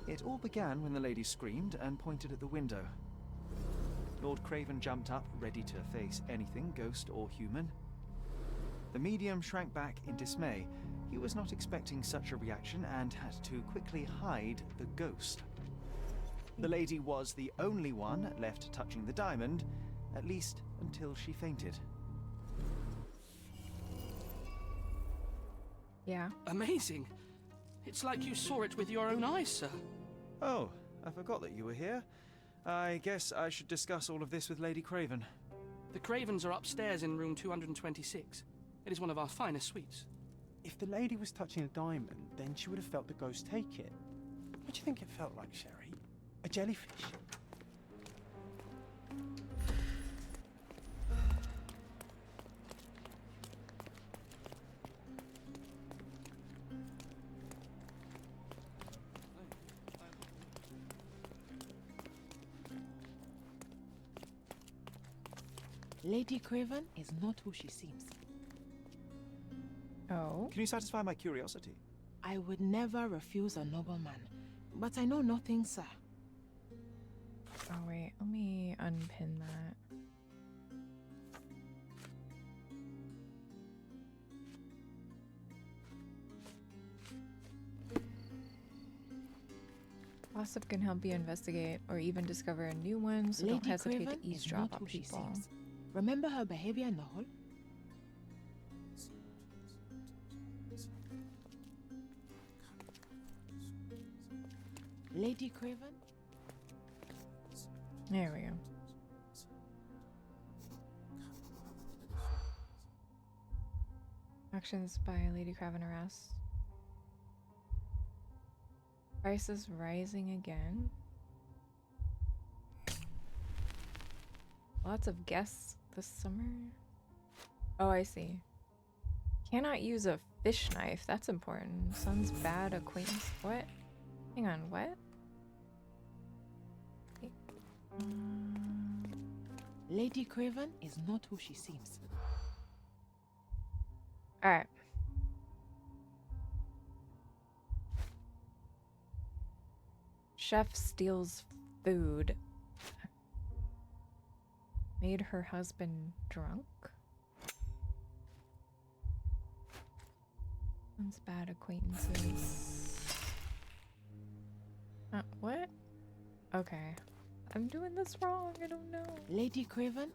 It all began when the lady screamed and pointed at the window. Lord Craven jumped up, ready to face anything, ghost or human. The medium shrank back in dismay. He was not expecting such a reaction and had to quickly hide the ghost. The lady was the only one left touching the diamond, at least until she fainted. Yeah. Amazing. It's like you saw it with your own eyes, sir. Oh, I forgot that you were here. I guess I should discuss all of this with Lady Craven. The Cravens are upstairs in room 226. It is one of our finest suites. If the lady was touching a diamond, then she would have felt the ghost take it. What do you think it felt like, Sherry? A jellyfish? Lady Craven is not who she seems. Oh? Can you satisfy my curiosity? I would never refuse a nobleman, but I know nothing, sir. Oh wait, let me unpin that. Gossip can help you investigate or even discover a new one, so don't Lady hesitate Craven to is eavesdrop not on who she people. seems. Remember her behavior in the hall? Lady Craven? There we go. Actions by Lady Craven arrest. Prices rising again. Lots of guests this summer. Oh, I see. Cannot use a fish knife. That's important. Son's bad acquaintance. What? Hang on, what? Lady Craven is not who she seems. Alright. Chef steals food. Made her husband drunk? One's bad acquaintances. What? Okay. I'm doing this wrong. I don't know. Lady Craven?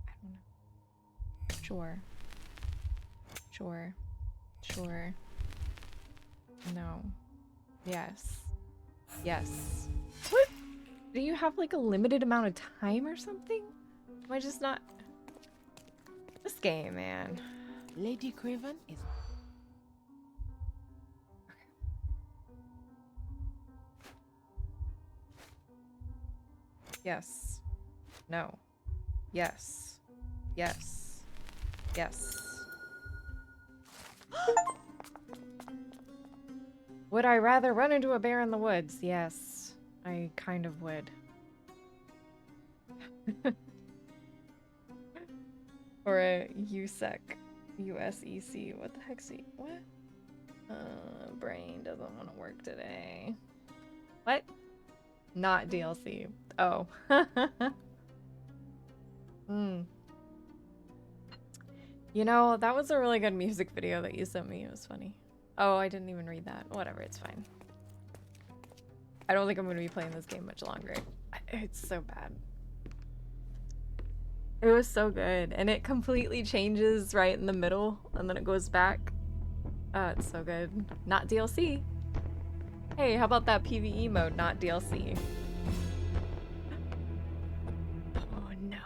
I don't know. Sure. Sure. Sure. No. Yes. Yes. What? Do you have like a limited amount of time or something? Am I just not... This game, man. Lady Craven is... Yes. No. Yes. Yes. Yes. Would I rather run into a bear in the woods? Yes. I kind of would. Or a USEC. USEC. What the heck's he? What? Brain doesn't want to work today. What? Not DLC. Oh. Hmm. You know, that was a really good music video that you sent me. It was funny. Oh, I didn't even read that. Whatever, it's fine. I don't think I'm going to be playing this game much longer. It's so bad. It was so good, and it completely changes right in the middle, and then it goes back. It's so good. Not DLC. Hey, how about that PvE mode, not DLC? Oh no.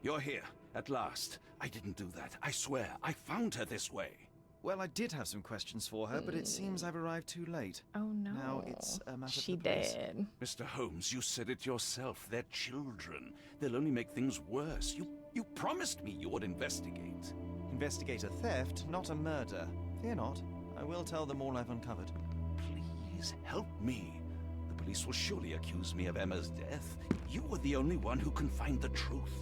You're here, at last. I didn't do that. I swear, I found her this way. Well, I did have some questions for her, but it seems I've arrived too late. Oh no. Now it's a matter She of the police. did. Mr. Holmes, you said it yourself. They're children. They'll only make things worse. You promised me you would investigate. Investigate a theft, not a murder. Fear not. I will tell them all I've uncovered. Please help me. The police will surely accuse me of Emma's death. You were the only one who can find the truth.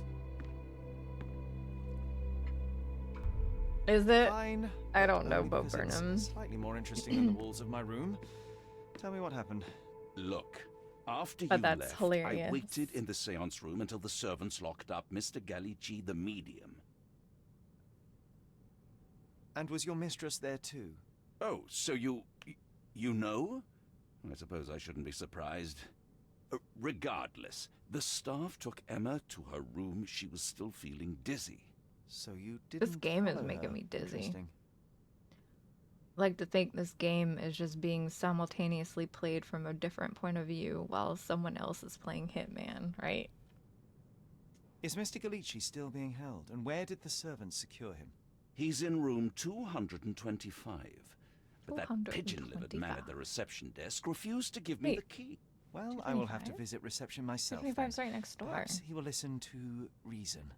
Is it? Fine. I don't know, Only Bo because it's Burnham. Slightly more interesting than the walls of my room. Tell me what happened. Look, after But you that's left, hilarious. I waited in the seance room until the servants locked up Mr. Gallici, the medium. And was your mistress there too? Oh, so you know? I suppose I shouldn't be surprised. Regardless, the staff took Emma to her room. She was still feeling dizzy. So you didn't This game is follow making her. me dizzy. Interesting. I like to think this game is just being simultaneously played from a different point of view while someone else is playing Hitman, right? Is Mr. Gallici still being held? And where did the servants secure him? He's in room 225. But that pigeon-livered man at the reception desk refused to give me the key. Well, I will have to visit reception myself. 225's right next door. Perhaps he will listen to reason.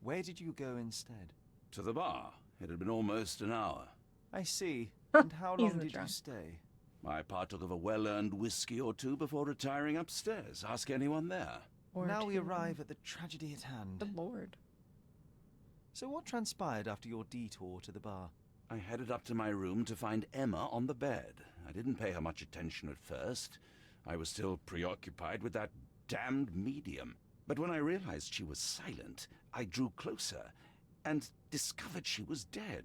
Where did you go instead? To the bar. It had been almost an hour. I see. And how He's long the did drunk. you stay? I partook of a well-earned whiskey or two before retiring upstairs. Ask anyone there. Now we arrive at the tragedy at hand. The Lord. So what transpired after your detour to the bar? I headed up to my room to find Emma on the bed. I didn't pay her much attention at first. I was still preoccupied with that damned medium. But when I realized she was silent, I drew closer and discovered she was dead.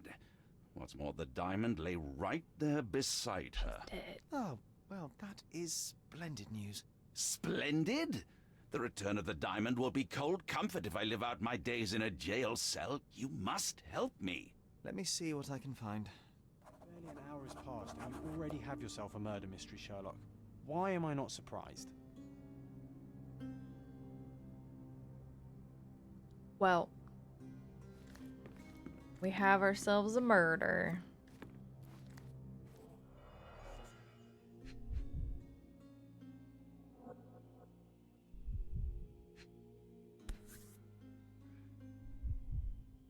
What's more, the diamond lay right there beside her. Oh, well, that is splendid news. Splendid? The return of the diamond will be cold comfort if I live out my days in a jail cell. You must help me. Let me see what I can find. Barely an hour has passed and you already have yourself a murder mystery, Sherlock. Why am I not surprised? Well, we have ourselves a murder.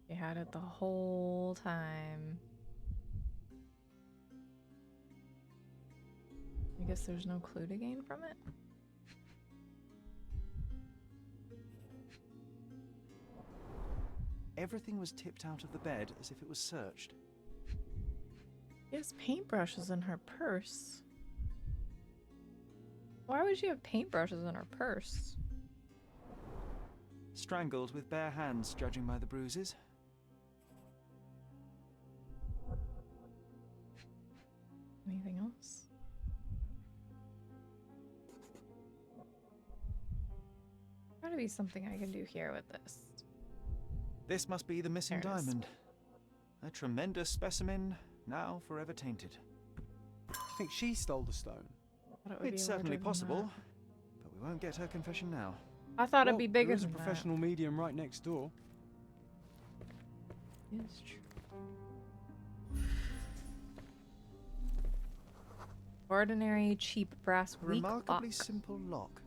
You had it the whole time. I guess there's no clue to gain from it. Everything was tipped out of the bed as if it was searched. She has paintbrushes in her purse. Why would she have paintbrushes in her purse? Strangled with bare hands, judging by the bruises. Anything else? Gotta be something I can do here with this. This must be the missing There it is. diamond. A tremendous specimen, now forever tainted. I think she stole the stone. Thought it would be It's larger certainly than possible, but we won't get her confession now. that. I thought Well, it'd be bigger there is a than professional medium right next door. that. It's true. Ordinary cheap brass weak Remarkably lock. simple lock.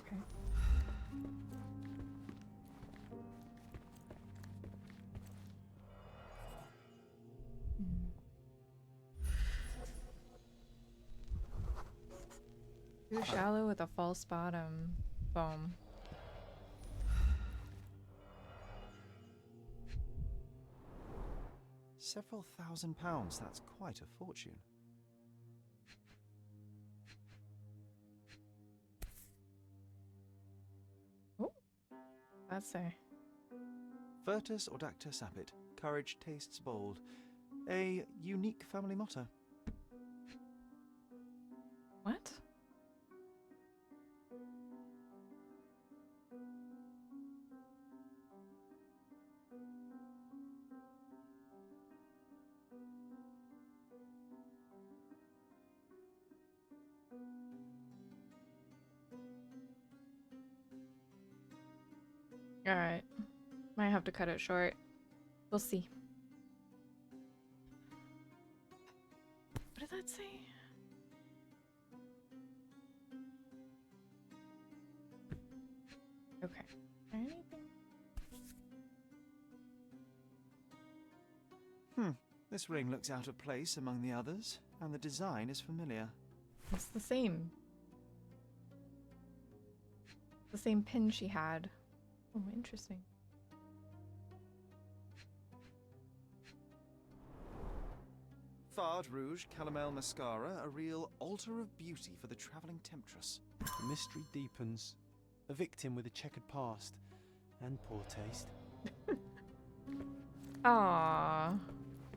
Okay. Too shallow with a false bottom. Foam. Several £1,000s, that's quite a fortune. That's a Virtus audacta sapit, courage tastes bold. A unique family motto. what? Alright. Might have to cut it short. We'll see. What did that say? Okay. Anything? This ring looks out of place among the others, and the design is familiar. It's the same. The same pin she had. Oh, interesting. Fard Rouge Calomel Mascara, a real altar of beauty for the travelling temptress. The mystery deepens. A victim with a checkered past and poor taste. Aww.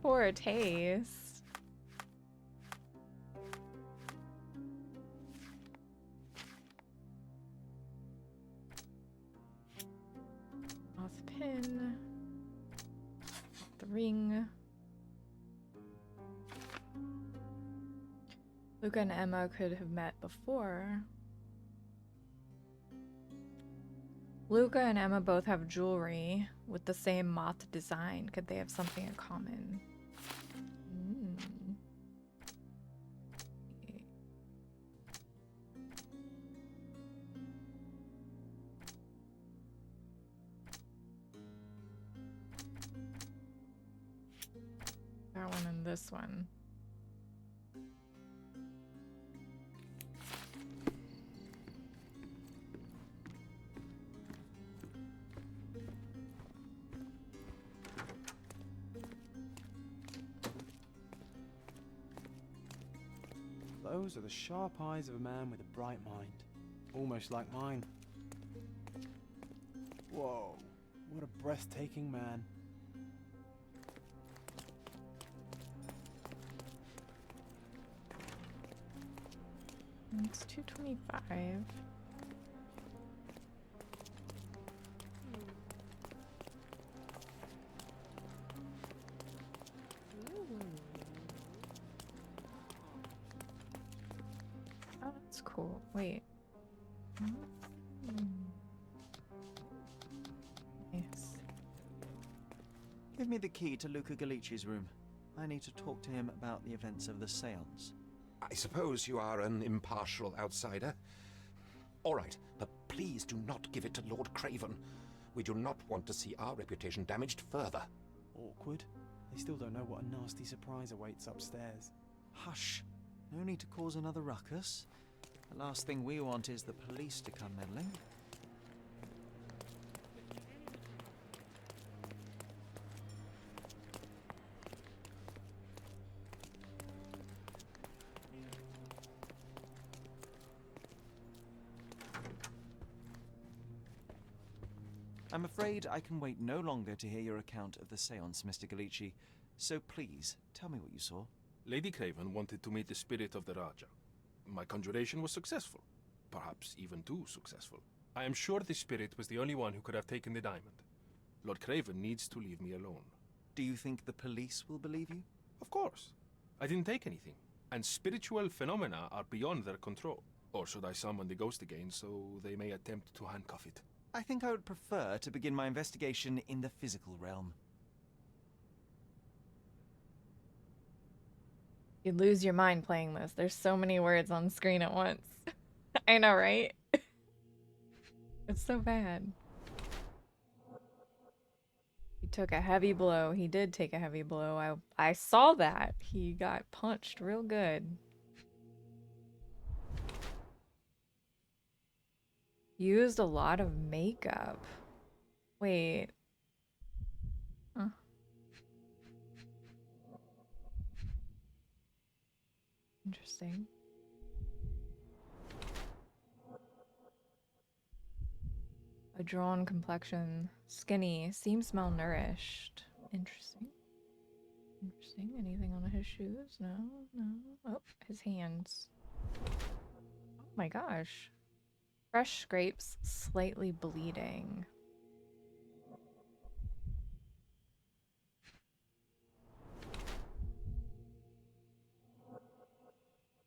Poor taste. Lost pin. The ring. Luca and Emma could have met before. Luca and Emma both have jewelry with the same moth design. Could they have something in common? That one and this one. Those are the sharp eyes of a man with a bright mind. Almost like mine. Whoa, what a breathtaking man. It's 225. Oh, that's cool. Wait. Nice. Give me the key to Luca Galici's room. I need to talk to him about the events of the séance. I suppose you are an impartial outsider. All right, but please do not give it to Lord Craven. We do not want to see our reputation damaged further. Awkward. They still don't know what a nasty surprise awaits upstairs. Hush. No need to cause another ruckus. The last thing we want is the police to come meddling. I'm afraid I can wait no longer to hear your account of the séance, Mr. Galici. So please, tell me what you saw. Lady Craven wanted to meet the spirit of the Raja. My conjuration was successful. Perhaps even too successful. I am sure the spirit was the only one who could have taken the diamond. Lord Craven needs to leave me alone. Do you think the police will believe you? Of course. I didn't take anything. And spiritual phenomena are beyond their control. Or should I summon the ghost again so they may attempt to handcuff it? I think I would prefer to begin my investigation in the physical realm. You'd lose your mind playing this. There's so many words on screen at once. I know, right? It's so bad. He took a heavy blow. He did take a heavy blow. I saw that. He got punched real good. Used a lot of makeup. Wait. Huh. Interesting. A drawn complexion. Skinny. Seems malnourished. Interesting. Interesting. Anything on his shoes? No, no. Oh, his hands. Oh my gosh. Fresh scrapes, slightly bleeding.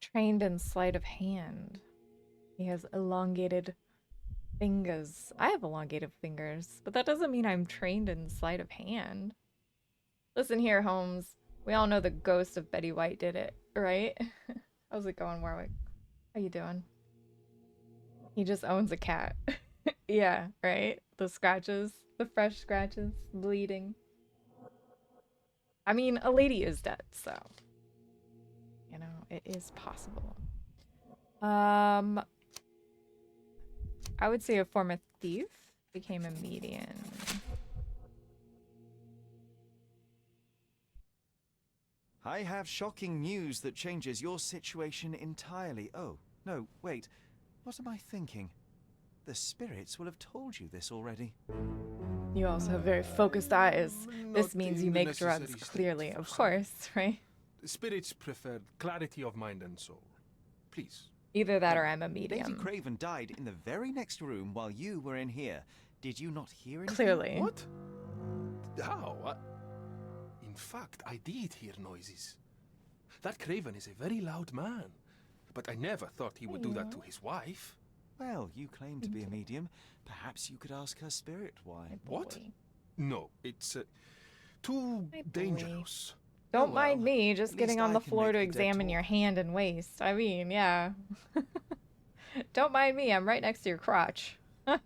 Trained in sleight of hand. He has elongated Fingers. I have elongated fingers, but that doesn't mean I'm trained in sleight of hand. Listen here, Holmes. We all know the ghost of Betty White did it, right? How's it going, Warwick? How you doing? He just owns a cat. Yeah, right? The scratches, the fresh scratches, bleeding. I mean, a lady is dead, so you know, it is possible. I would say a former thief became a median. I have shocking news that changes your situation entirely. Oh, no, wait. What am I thinking? The spirits will have told you this already. You also have very focused eyes. This means in you the make necessary drugs state clearly, for of some. course, right? Spirits prefer clarity of mind and soul. Please. Either that or I'm a medium. Lady Craven died in the very next room while you were in here. Did you not hear anything? Clearly. What? How? In fact, I did hear noises. That Craven is a very loud man. But I never thought he would do that to his wife. Well, you claim to be a medium. Perhaps you could ask her spirit why. What? No, it's too dangerous. Don't mind me just at getting least on I the can floor make to the dead examine talk. your hand and waist. I mean, yeah. Don't mind me, I'm right next to your crotch. I'll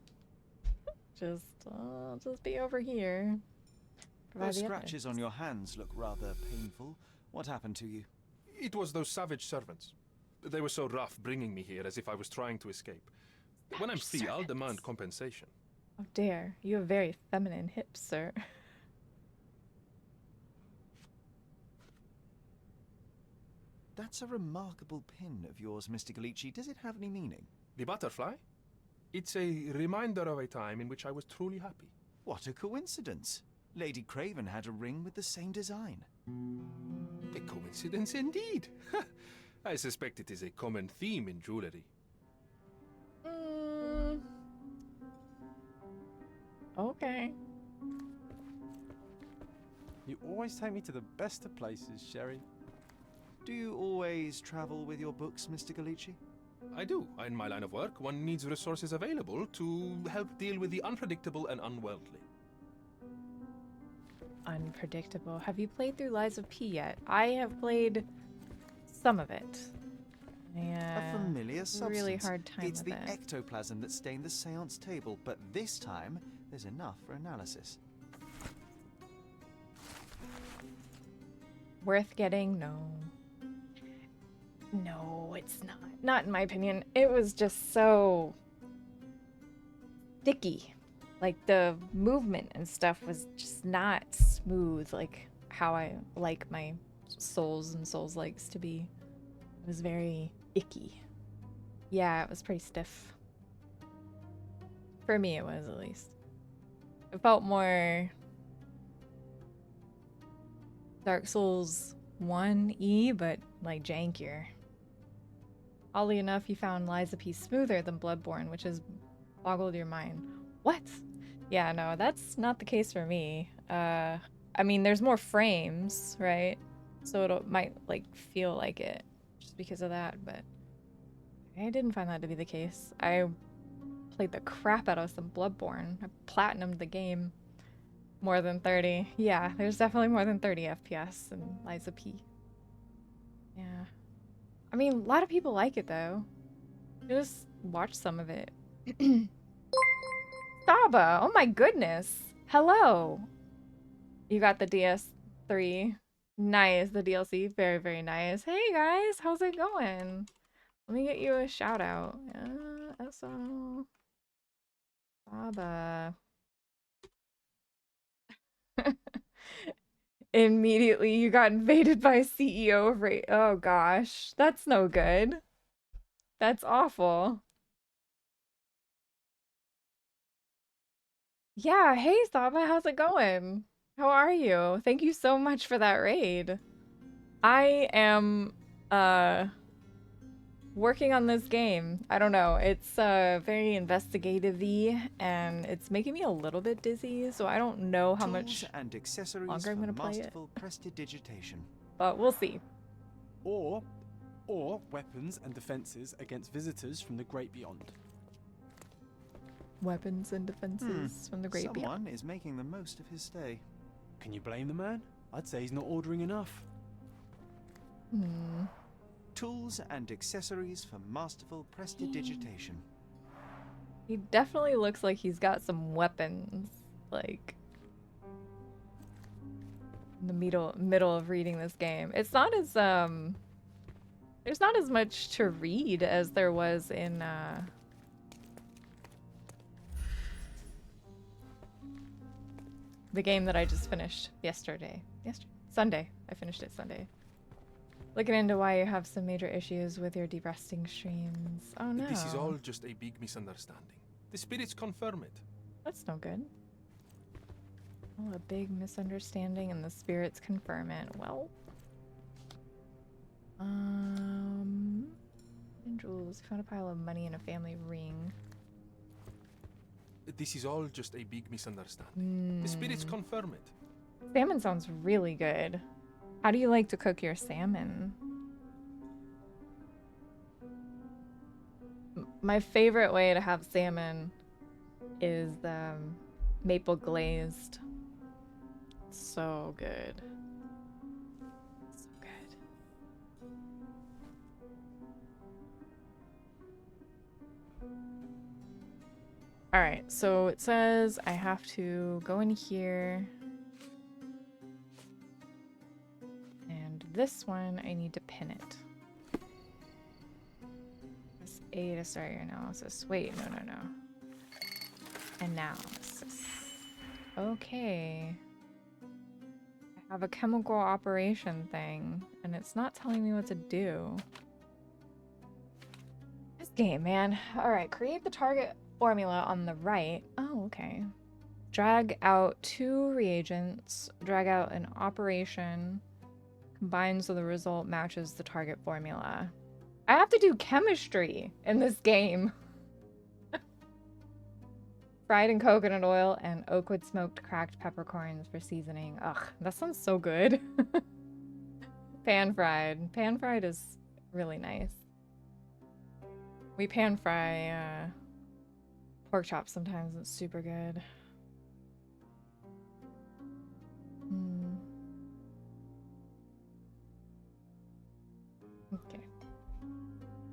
just be over here. Provide Those the scratches on your hands look rather painful. What happened to you? It was those savage servants. They were so rough bringing me here as if I was trying to escape. When I'm free, I'll demand compensation. How dare. You have very feminine hips, sir. That's a remarkable pin of yours, Mr. Galici. Does it have any meaning? The butterfly? It's a reminder of a time in which I was truly happy. What a coincidence. Lady Craven had a ring with the same design. A coincidence indeed. I suspect it is a common theme in jewelry. Okay. You always take me to the best of places, Sherry. Do you always travel with your books, Mr. Galici? I do. In my line of work, one needs resources available to help deal with the unpredictable and unworldly. Unpredictable. Have you played through Lies of P yet? I have played some of it. Yeah. A familiar substance. Really hard time It's with the it. ectoplasm that stained the seance table, but this time there's enough for analysis. Worth getting? No. No, it's not. Not in my opinion. It was just so sticky. Like the movement and stuff was just not smooth like how I like my Souls and Souls likes to be. It was very icky. Yeah, it was pretty stiff. For me it was, at least. It felt more Dark Souls 1E, but like jankier. Oddly enough, you found Lies of P smoother than Bloodborne, which has boggled your mind. What? Yeah, no, that's not the case for me. I mean, there's more frames, right? So it might like feel like it just because of that, but I didn't find that to be the case. I played the crap out of some Bloodborne. I platinumed the game. More than 30. Yeah, there's definitely more than 30 FPS in Lies of P. Yeah. I mean, a lot of people like it, though. Just watch some of it. Saba! Oh my goodness! Hello! You got the DS3. Nice, the DLC. Very, very nice. Hey guys, how's it going? Let me get you a shout out. SO. Saba. Immediately you got invaded by CEO of oh gosh, that's no good. That's awful. Yeah, hey Saba, how's it going? How are you? Thank you so much for that raid. I am working on this game. I don't know, it's very investigative-y and it's making me a little bit dizzy, so I don't know how much and accessories longer I'm for gonna play it. masterful prestidigitation. But we'll see. Or weapons and defenses against visitors from the great beyond. weapons and defenses from the great Someone is making the most of his stay. Can you blame the man? I'd say he's not ordering enough. Tools and accessories for masterful prestidigitation. He definitely looks like he's got some weapons, like in the middle of reading this game. It's not as there's not as much to read as there was in the game that I just finished Sunday. I finished it Sunday. Looking into why you have some major issues with your deep resting streams. Oh no. This is all just a big misunderstanding. The spirits confirm it. That's no good. Oh, a big misunderstanding and the spirits confirm it. Well. And jewels. Found a pile of money in a family ring. This is all just a big misunderstanding. The spirits confirm it. Salmon sounds really good. How do you like to cook your salmon? My favorite way to have salmon is maple glazed. So good. So good. Alright, so it says I have to go in here. And this one, I need to pin it. Press A to start your analysis. Wait, no. Analysis. Okay. I have a chemical operation thing, and it's not telling me what to do. This game, man. Alright, create the target formula on the right. Oh, okay. Drag out 2 reagents. Drag out an operation. Combine so the result matches the target formula. I have to do chemistry in this game. Fried in coconut oil and oakwood smoked cracked peppercorns for seasoning. Ugh, that sounds so good. Pan fried. Pan fried is really nice. We pan fry pork chops sometimes. It's super good. Okay.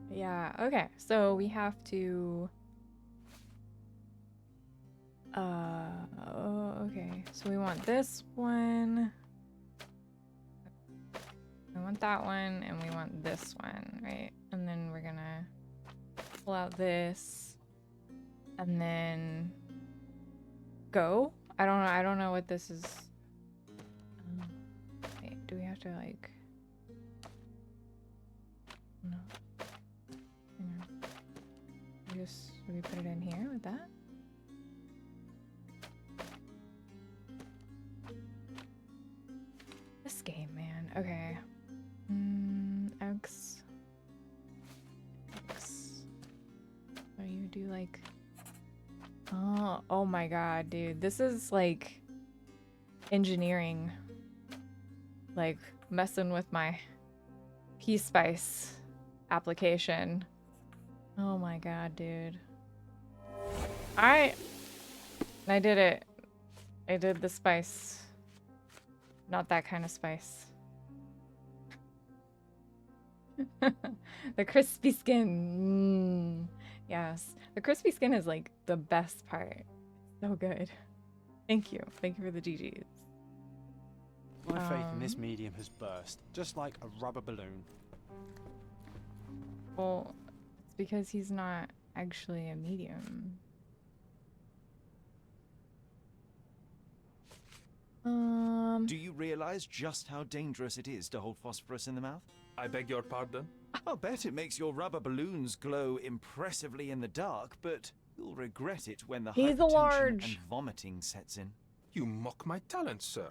Yeah, okay. So we have to okay. So we want this one. We want that one and we want this one, right? And then we're gonna pull out this and then go. I don't know what this is. Wait, do we have to like no. Hang on. Do we put it in here with that? This game, man. Okay. X. So you do like... Oh my god, dude. This is like engineering. Like messing with my P-Spice application. Oh my god, dude. Alright. I did it. I did the spice. Not that kind of spice. The crispy skin. Yes. The crispy skin is like the best part. So good. Thank you. Thank you for the GGs. My faith in this medium has burst, just like a rubber balloon. Well, it's because he's not actually a medium. Do you realize just how dangerous it is to hold phosphorus in the mouth? I beg your pardon? I'll bet it makes your rubber balloons glow impressively in the dark, but you'll regret it when the hypertension and vomiting sets in. You mock my talents, sir.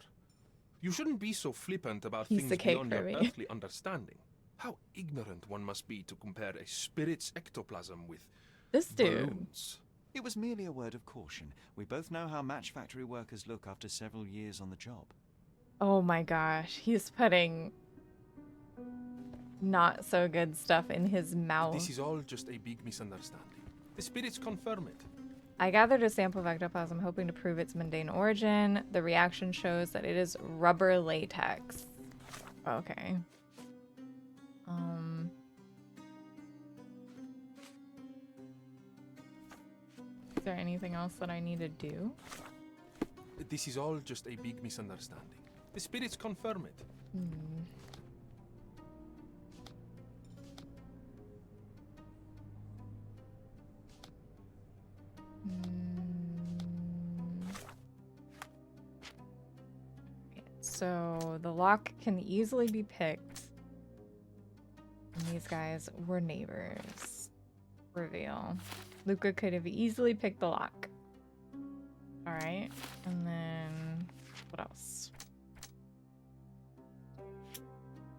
You shouldn't be so flippant about things beyond your earthly understanding. How ignorant one must be to compare a spirit's ectoplasm with this dude. Balloons. It was merely a word of caution. We both know how match factory workers look after several years on the job. Oh my gosh, he's putting not so good stuff in his mouth. This is all just a big misunderstanding. The spirits confirm it. I gathered a sample of ectoplasm hoping to prove its mundane origin. The reaction shows that it is rubber latex. Okay. Is there anything else that I need to do? This is all just a big misunderstanding. The spirits confirm it. So the lock can easily be picked. And these guys were neighbors. Reveal. Luca could have easily picked the lock. Alright. And then what else?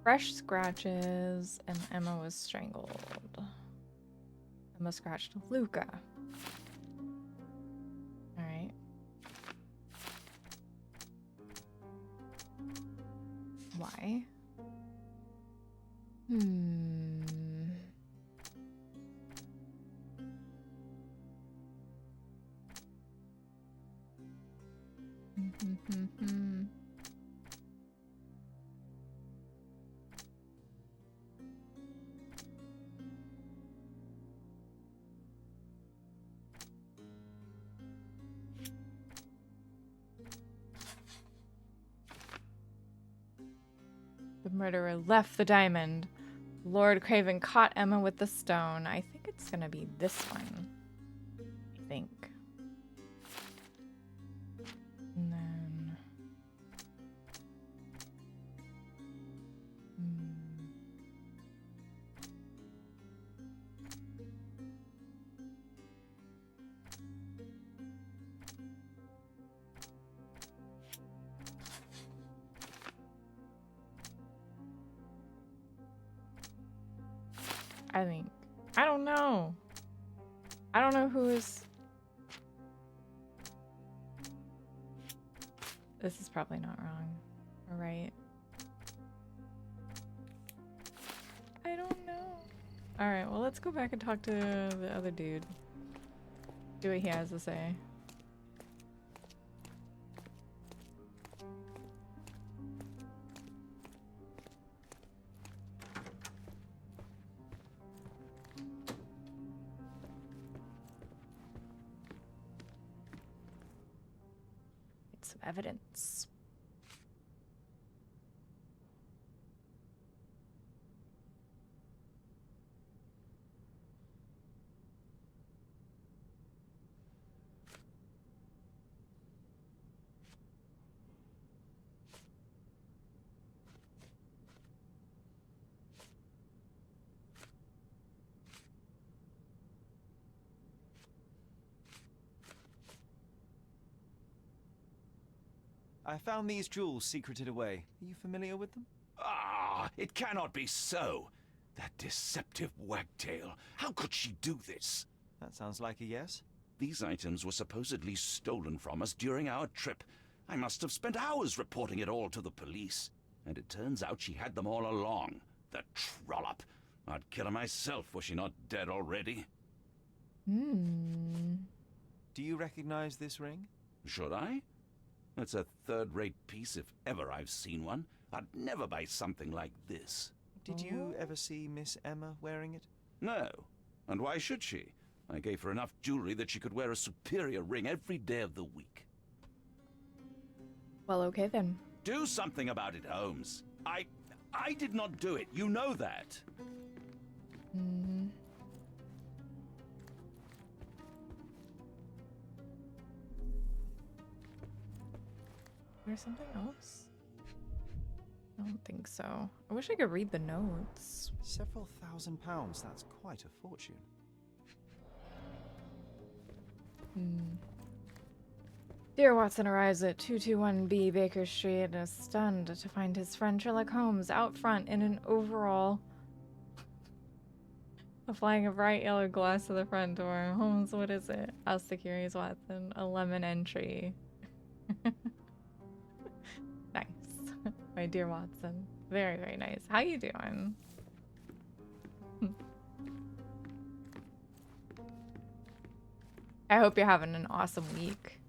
Fresh scratches and Emma was strangled. Emma scratched Luca. Alright. Why? The murderer left the diamond. Lord Craven caught Emma with the stone. I think it's gonna be this one. I think. And then... I think. I don't know. I don't know who is... This is probably not wrong. Right? I don't know. Alright, well let's go back and talk to the other dude. See what he has to say. Some evidence. I found these jewels secreted away. Are you familiar with them? Ah, it cannot be so. That deceptive wagtail. How could she do this? That sounds like a yes. These items were supposedly stolen from us during our trip. I must have spent hours reporting it all to the police. And it turns out she had them all along. The trollop. I'd kill her myself, was she not dead already? Do you recognize this ring? Should I? It's a third-rate piece if ever I've seen one. I'd never buy something like this. Did you ever see Miss Emma wearing it? No. And why should she? I gave her enough jewelry that she could wear a superior ring every day of the week. Well, okay then. Do something about it, Holmes. I did not do it. You know that. There's something else? I don't think so. I wish I could read the notes. Several £1,000s. That's quite a fortune. Dear Watson arrives at 221B Baker Street and is stunned to find his friend Sherlock Holmes out front in an overall, applying a bright yellow gloss to the front door. Holmes, what is it? I'll stick curious, Watson. A lemon entry. Nice. My dear Watson. Very, very nice. How you doing? I hope you're having an awesome week.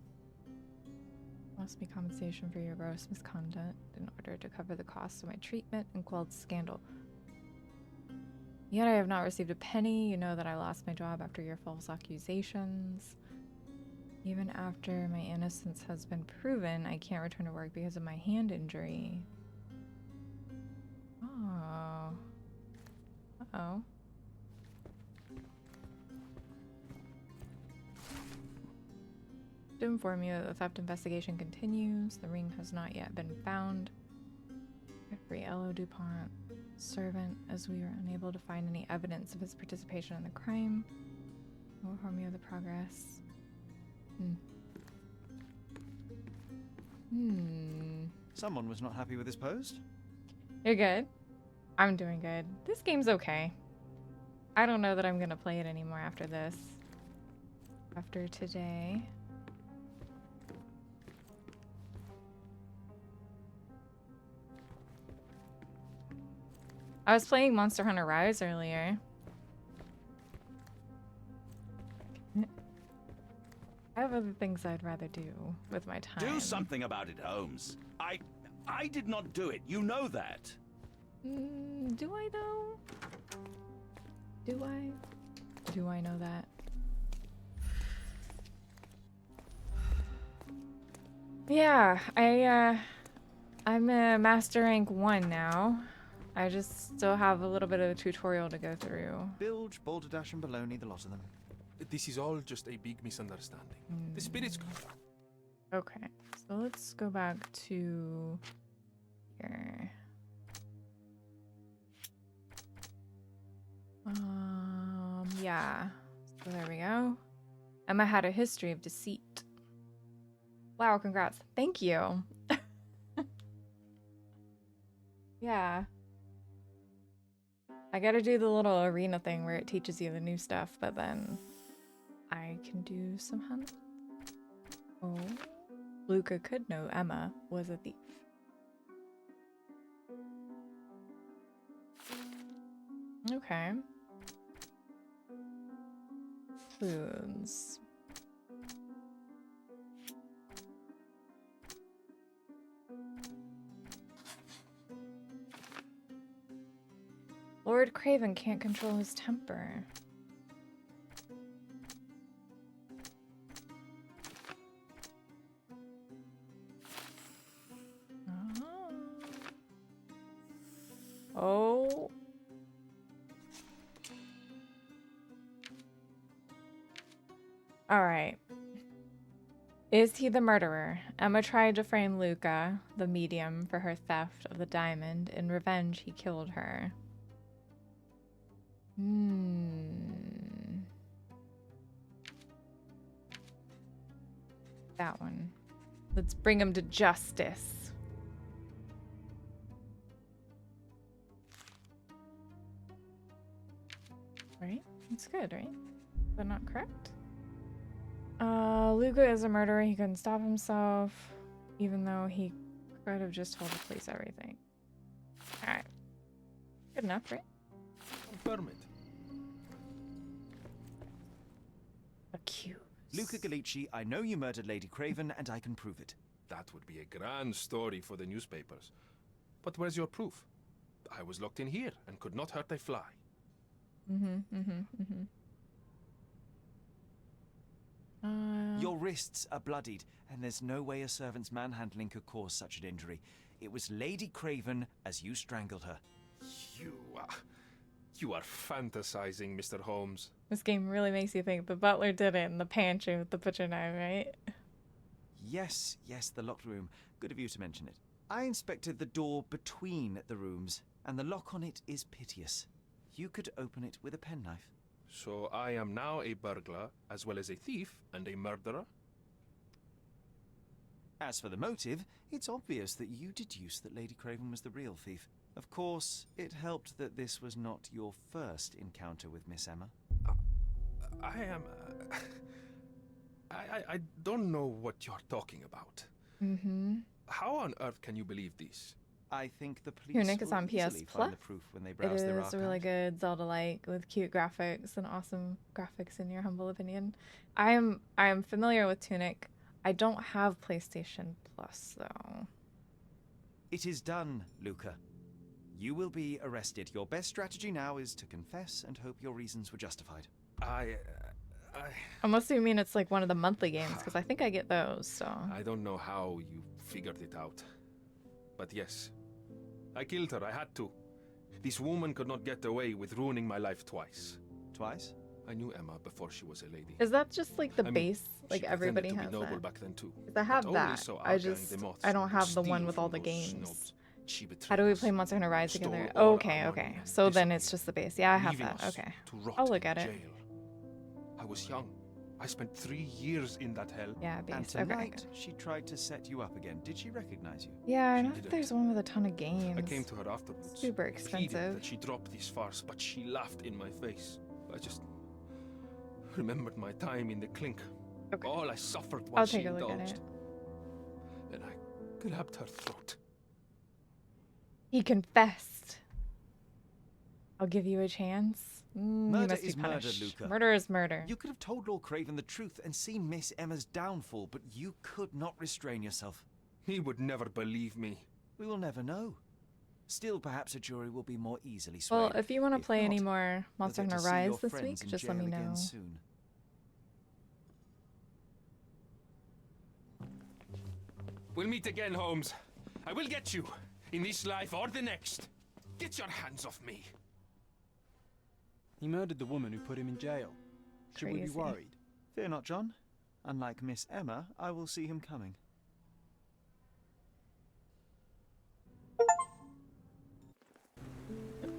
Must be compensation for your gross misconduct in order to cover the cost of my treatment and quell the scandal. Yet I have not received a penny. You know that I lost my job after your false accusations. Even after my innocence has been proven, I can't return to work because of my hand injury. Oh. Uh-oh. To inform you that the theft investigation continues. The ring has not yet been found. Free Elo DuPont servant, as we were unable to find any evidence of his participation in the crime. Will inform you of the progress. Someone was not happy with his post. You're good. I'm doing good. This game's okay. I don't know that I'm gonna play it anymore after this. After today. I was playing Monster Hunter Rise earlier. I have other things I'd rather do with my time. Do something about it, Holmes. I did not do it. You know that. Do I though? Do I? Do I know that? Yeah, I'm a Master Rank 1 now. I just still have a little bit of a tutorial to go through. Bilge, Balderdash, and Baloney, the lot of them. This is all just a big misunderstanding. The spirits... Okay, so let's go back to here. Yeah. So there we go. Emma had a history of deceit. Wow, congrats. Thank you. Yeah. I gotta do the little arena thing where it teaches you the new stuff, but then I can do some hunts. Oh. Luca could know Emma was a thief. Okay. Foods. Lord Craven can't control his temper. Oh. All right. Is he the murderer? Emma tried to frame Luca, the medium, for her theft of the diamond. In revenge, he killed her. That one. Let's bring him to justice. Right? That's good, right? But not correct? Luca is a murderer. He couldn't stop himself, even though he could have just told the police everything. Alright. Good enough, right? Confirm it. Accused. Luca Gallici, I know you murdered Lady Craven, and I can prove it. That would be a grand story for the newspapers. But where's your proof? I was locked in here and could not hurt a fly. Your wrists are bloodied, and there's no way a servant's manhandling could cause such an injury. It was Lady Craven as you strangled her. You are fantasizing, Mr. Holmes. This game really makes you think the butler did it in the pantry with the butcher knife, right? Yes, the locked room. Good of you to mention it. I inspected the door between the rooms, and the lock on it is piteous. You could open it with a penknife. So I am now a burglar, as well as a thief and a murderer? As for the motive, it's obvious that you deduced that Lady Craven was the real thief. Of course, it helped that this was not your first encounter with Miss Emma. I am... I don't know what you're talking about. How on earth can you believe this? I think the police Tunic is will on PS easily Plus. find the proof when they It browse their is really archive. good Zelda-like with cute graphics and awesome graphics in your humble opinion. I am familiar with Tunic. I don't have PlayStation Plus though. It is done, Luca. You will be arrested. Your best strategy now is to confess and hope your reasons were justified. Unless you mean it's like one of the monthly games, because I think I get those, so. I don't know how you figured it out. But yes, I killed her. I had to. This woman could not get away with ruining my life twice. Twice? I knew Emma before she was a lady. Is that just like the I mean, base? Like she everybody pretended has to be noble that. back then too. 'Cause I have but only that. so I outgang just the moths I don't who have the steal one with all from the those games. snobs. She How do we betrayed play us, Monster Hunter Rise stole together? all our Okay, money, okay. So then it's disappeared, just the base. Yeah, I have leaving that. us Okay. to rot I'll look in at it. jail. I was young. I spent 3 years in that hell. Yeah, And base. Okay. tonight, she tried to set you up again. Did she recognize you? Yeah, I She know that didn't. there's one with a ton of games. I came to her afterwards. Super pleaded expensive. that she drop this farce, but she laughed in my face. I just remembered my time in the clink. Okay. All I suffered I'll while she take a look at indulged. it. Then I grabbed her throat. He confessed. I'll give you a chance. You Murder must be is murder, punished. Luca. Murder is murder. You could have told Lord Craven the truth and seen Miss Emma's downfall, but you could not restrain yourself. He would never believe me. We will never know. Still, perhaps a jury will be more easily swayed. Well, if you want to If play any not, more you'll Monster get to Hunter see your Rise this friends week, in just let jail me again know. soon. We'll meet again, Holmes. I will get you, in this life or the next. Get your hands off me. He murdered the woman who put him in jail. Should we be Crazy. worried? Fear not, John. Unlike Miss Emma, I will see him coming.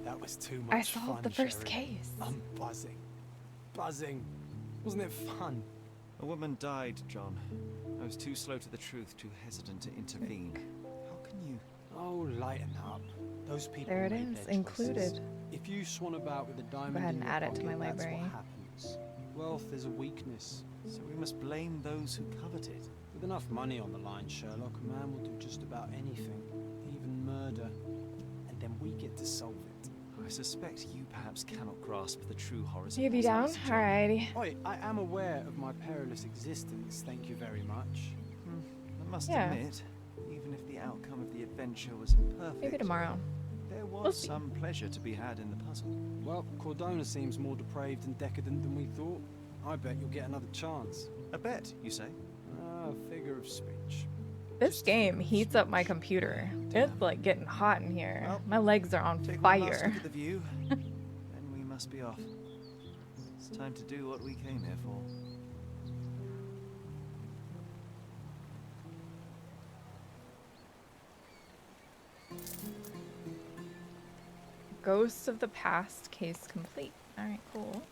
That was too I much solved fun, the first Sherry. case. I'm buzzing. Buzzing. Wasn't it fun? A woman died, John. I was too slow to the truth, too hesitant to intervene. How can you? Oh, lighten up. Those people There it made is, their included. choices. If you swan about with a diamond ahead in and your add it to pocket, my that's library. what happens. Wealth is a weakness. So we must blame those who covet it. With enough money on the line, Sherlock, a man will do just about anything, even murder. And then we get to solve it. I suspect you perhaps cannot grasp the true horrors You of be down? mortality, John. Alrighty. Oi, I am aware of my perilous existence, thank you very much. I must Yeah. admit, even if the outcome of the adventure was imperfect, Maybe tomorrow. there was We'll see. some pleasure to be had in the puzzle. Well, Cordona seems more depraved and decadent than we thought. I bet you'll get another chance. A bet, you say? Ah, figure of speech. This game heats up my computer. It's like getting hot in here. Well, My legs are on Take one last fire. look at the view, then we must be off. It's time to do what we came here for. Ghosts of the Past case complete. Alright, cool.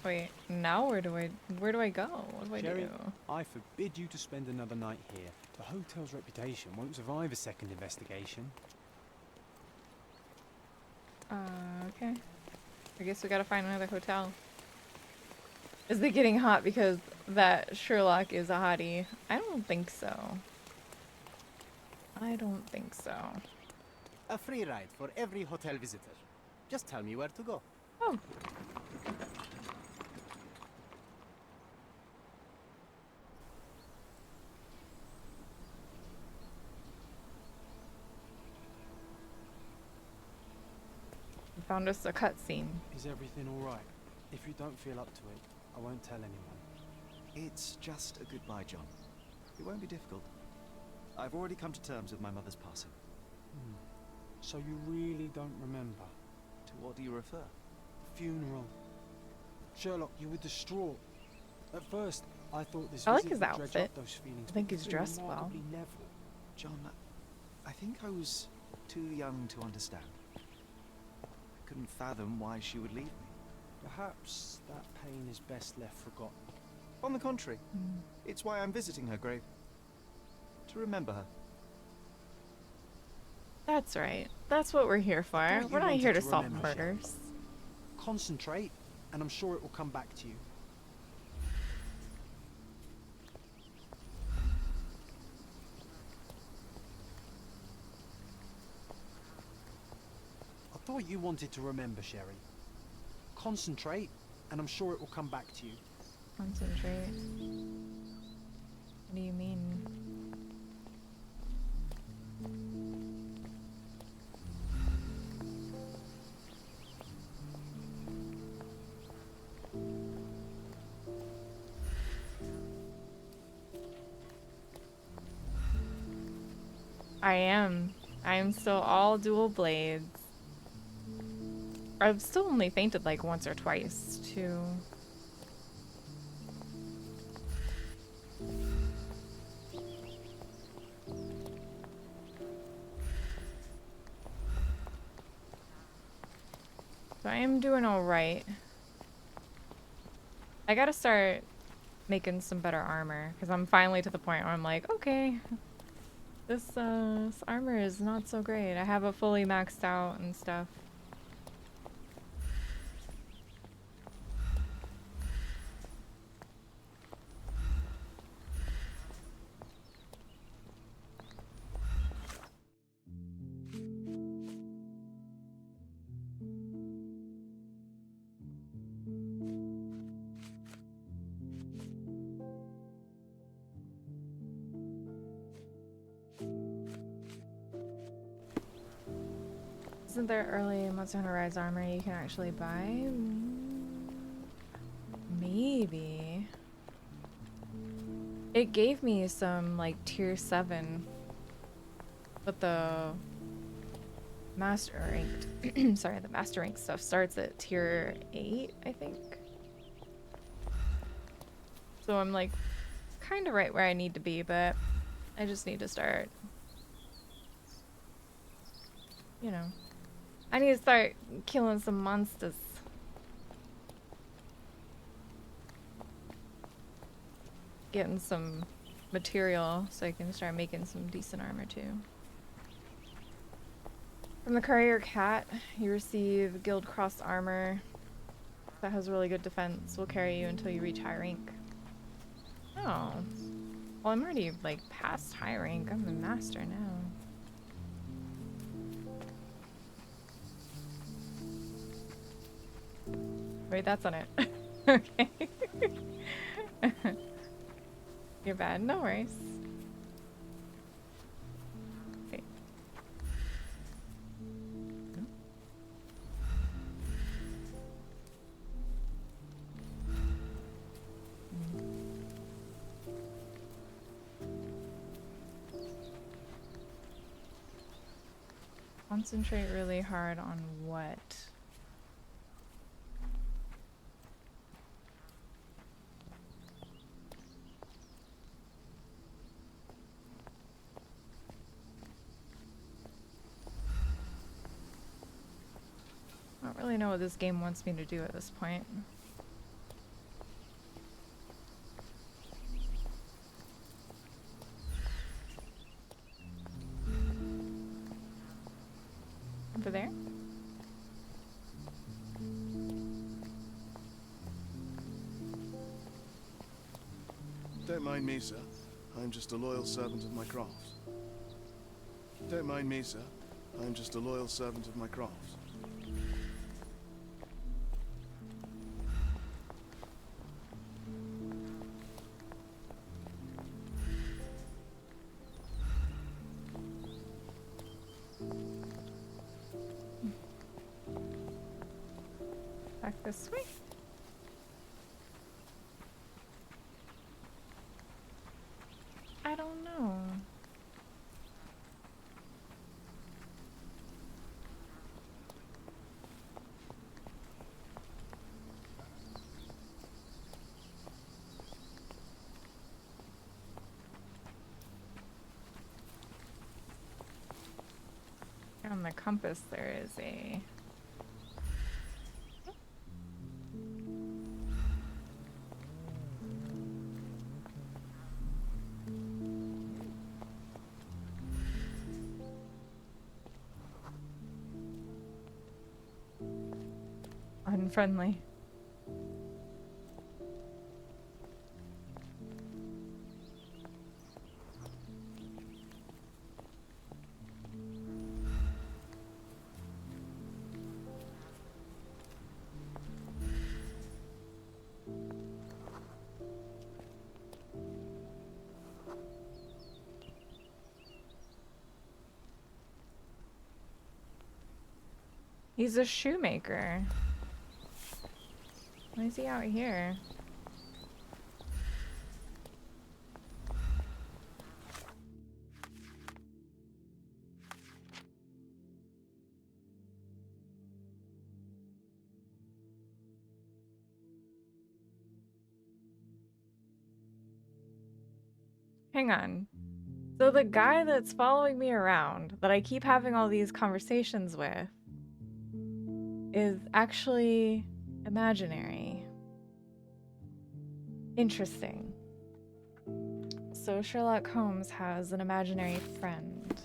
Wait, now where do I go? What do I Sherry, do? I forbid you to spend another night here. The hotel's reputation won't survive a second investigation. Okay. I guess we gotta find another hotel. Is it getting hot because that Sherlock is a hottie? I don't think so. I don't think so. A free ride for every hotel visitor. Just tell me where to go. Oh. We found us a cutscene. Is everything alright? If you don't feel up to it, I won't tell anyone. It's just a goodbye, John. It won't be difficult. I've already come to terms with my mother's passing. So you really don't remember? To what do you refer? Funeral. Sherlock, you were distraught. At first, I thought this I like visit his would dredge outfit. up those feelings, I think but he's it's been dressed well. remarkably level. John, I think I was too young to understand. I couldn't fathom why she would leave me. Perhaps that pain is best left forgotten. On the contrary, it's why I'm visiting her grave. To remember her. That's right. That's what we're here for. thought you We're not wanted here to to solve remember, Sherry. murders. Concentrate, and I'm sure it will come back to you. thought you wanted to remember, Sherry. Concentrate, and I'm sure it will come back to you. Concentrate. What do you mean? I am still all dual blades. I've still only fainted like once or twice, too. So I am doing alright. I gotta start making some better armor, because I'm finally to the point where I'm like, okay, this armor is not so great. I have it fully maxed out and stuff. Isn't there early Monster Hunter Rise armor you can actually buy? Maybe. It gave me some like tier 7, but the master ranked sorry, the master rank stuff starts at tier 8, I think. So I'm like kind of right where I need to be, but I just need to start, you know. I need to start killing some monsters. Getting some material so I can start making some decent armor too. From the Courier Cat, you receive Guild Cross armor that has really good defense. Will carry you until you reach high rank. Oh. Well, I'm already like past high rank. I'm a master now. Wait, that's on it. Okay. You're bad. No worries. Okay. Concentrate really hard on what? I don't really know what this game wants me to do at this point. Over there? Don't mind me, sir. I'm just a loyal servant of my crafts. Don't mind me, sir. I'm just a loyal servant of my crafts. Back this way. I don't know. On the compass there is a unfriendly. He's a shoemaker. Why is he out here? Hang on. So the guy that's following me around, that I keep having all these conversations with, is actually imaginary. Interesting. So Sherlock Holmes has an imaginary friend.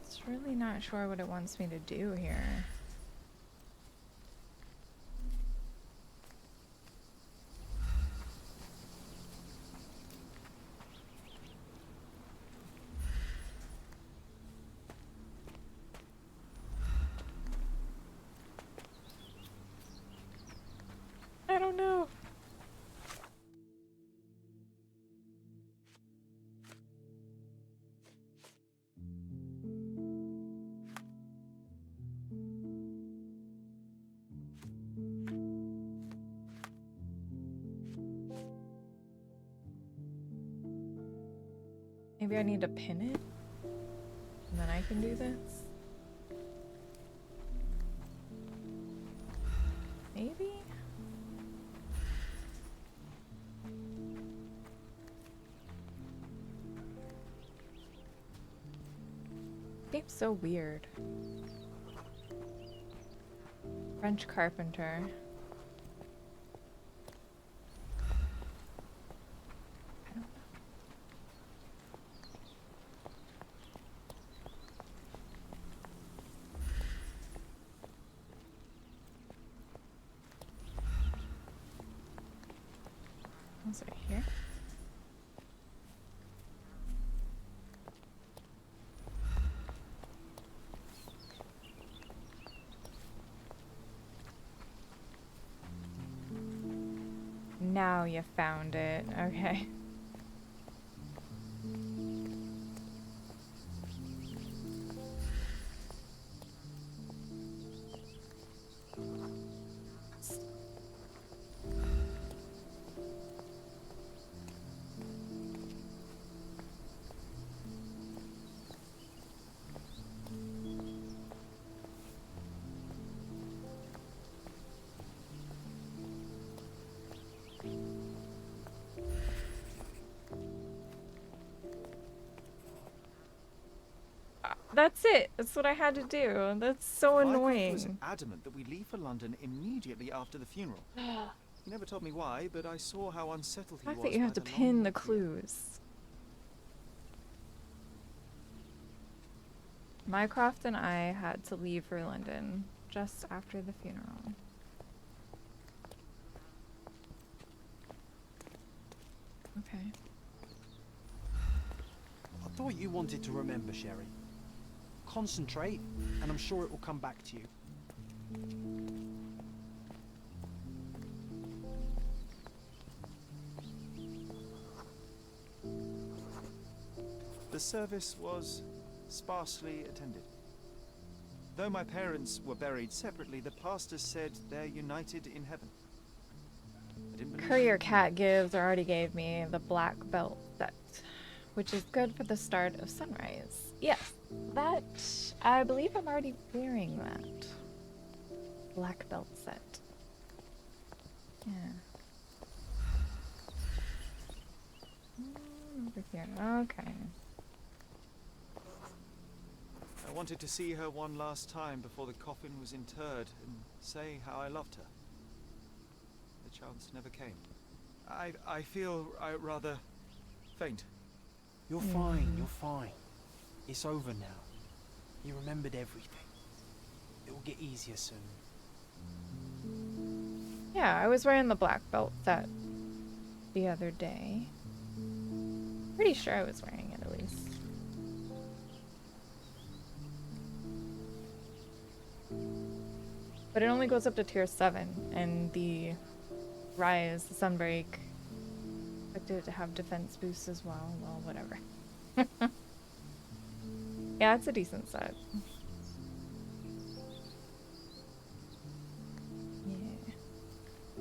It's really not sure what it wants me to do here. I don't know. Maybe I need to pin it, and then I can do this? Maybe? Game's so weird. French carpenter. Was it here? Now you found it. Okay. That's it. That's what I had to do. That's so annoying. Was adamant that we leave for London immediately after the funeral. He never told me why, but I saw how unsettled he The fact was. that you have to pin the clues. Mycroft and I had to leave for London just after the funeral. Okay. I thought you wanted to remember, Sherry. Concentrate, and I'm sure it will come back to you. The service was sparsely attended. Though my parents were buried separately, the pastor said they're united in heaven. I didn't believe Courier Cat gives, or already gave me, the black belt set, which is good for the start of sunrise. Yes, that, I believe I'm already wearing that. Black belt set. Yeah. Over here, okay. I wanted to see her one last time before the coffin was interred and say how I loved her. The chance never came. I feel rather faint. You're fine, you're fine. It's over now. You remembered everything. It will get easier soon. Yeah, I was wearing the black belt set the other day. Pretty sure I was wearing it at least. But it only goes up to tier 7, and the Rise, the Sunbreak, expected it to have defense boosts as well. Well, whatever. Yeah, it's a decent set.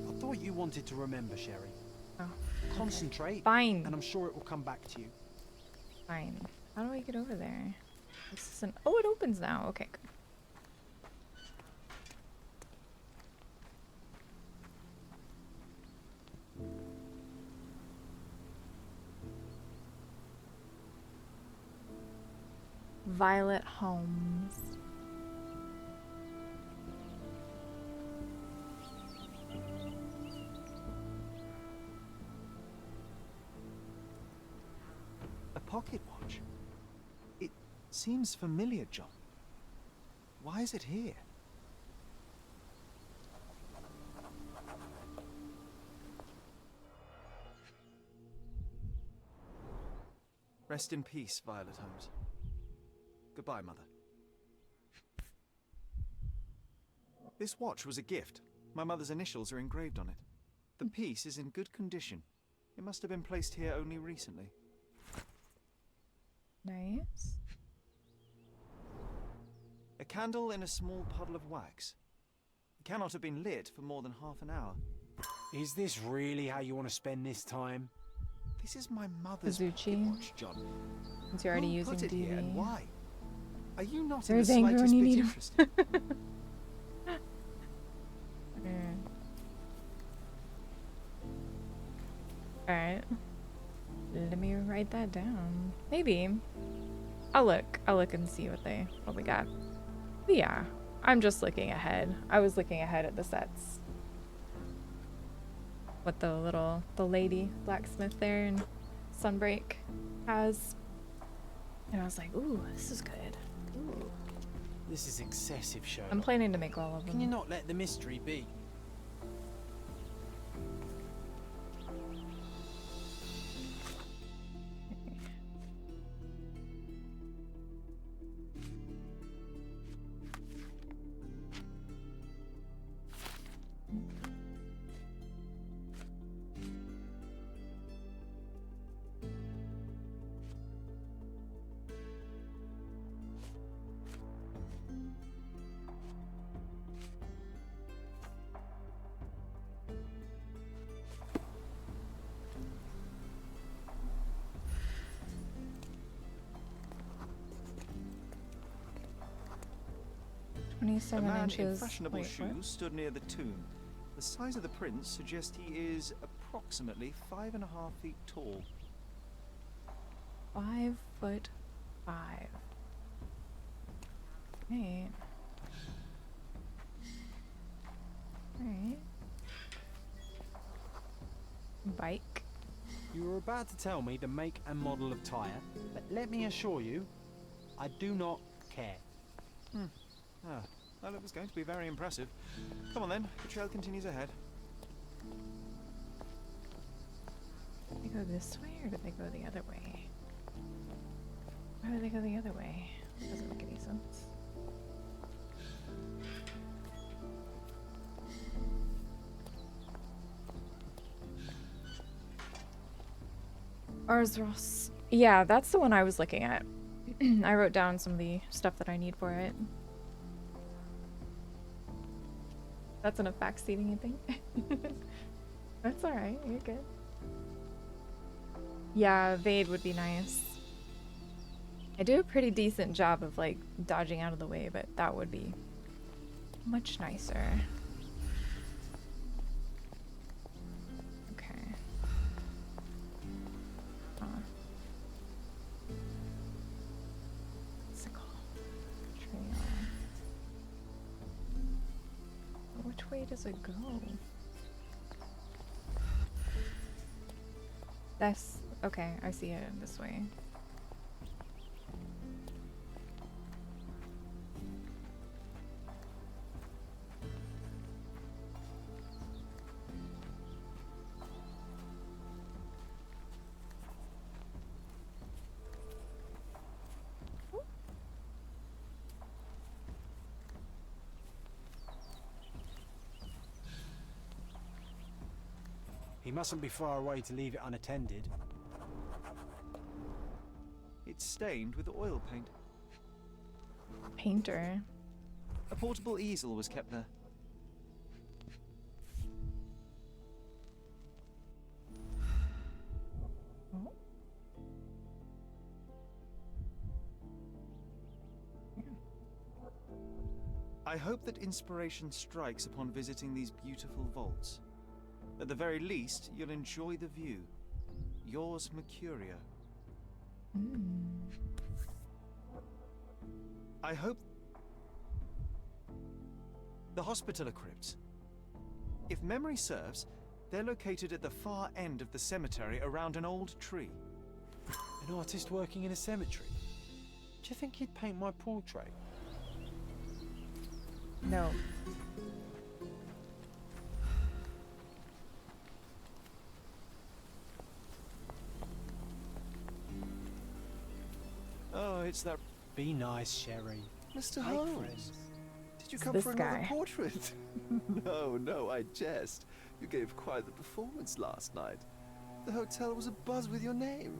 I thought you wanted to remember, Sherry. Oh. Concentrate. Fine. And I'm sure it will come back to you. Fine. How do I get over there? This isn't. Oh, it opens now. Okay, good. Violet Holmes. A pocket watch? It seems familiar, John. Why is it here? Rest in peace, Violet Holmes. Goodbye, Mother. This watch was a gift. My mother's initials are engraved on it. The piece is in good condition. It must have been placed here only recently. Nice. A candle in a small puddle of wax. It cannot have been lit for more than half an hour. Is this really how you want to spend this time? This is my mother's Kazuchi. watch, John. Since you're already Who using put it DV. here and why? Are you not There's in the anger slightest when you bit need him. interested? Alright. Let me write that down. Maybe. I'll look and see what we got. But yeah, I'm just looking ahead. I was looking ahead at the sets. What the lady blacksmith there in Sunbreak has. And I was like, ooh, this is good. Ooh. This is excessive, Sherlock. I'm planning to make all of them. Can you not let the mystery be? A 27 man in inches. fashionable Wait, shoes what? stood near the tomb. The size of the prints suggests he is approximately 5.5 feet tall. 5'5". Right. Alright. Bike. You were about to tell me the make and model of tyre, but let me assure you, I do not care. Ah, well, it was going to be very impressive. Come on then, the trail continues ahead. Did they go this way or did they go the other way? Why did they go the other way? Doesn't make any sense. Arzros. Yeah, that's the one I was looking at. I wrote down some of the stuff that I need for it. That's enough backseating, you think? That's alright, you're good. Yeah, Vade would be nice. I do a pretty decent job of, like, dodging out of the way, but that would be much nicer. Okay. Sickle. Trail. Which way does it go? That's okay, I see it this way. mustn't be far away to leave it unattended. It's stained with oil paint. Painter. A portable easel was kept there. I hope that inspiration strikes upon visiting these beautiful vaults. At the very least, you'll enjoy the view. Yours, Mercurio. I hope... The Hospitaller Crypts. If memory serves, they're located at the far end of the cemetery around an old tree. An artist working in a cemetery? Do you think he'd paint my portrait? No. Oh, it's that... Be nice, Sherry. Mr. Make Holmes, friends. did you It's come this for another guy. portrait? No, I jest. You gave quite the performance last night. The hotel was abuzz with your name.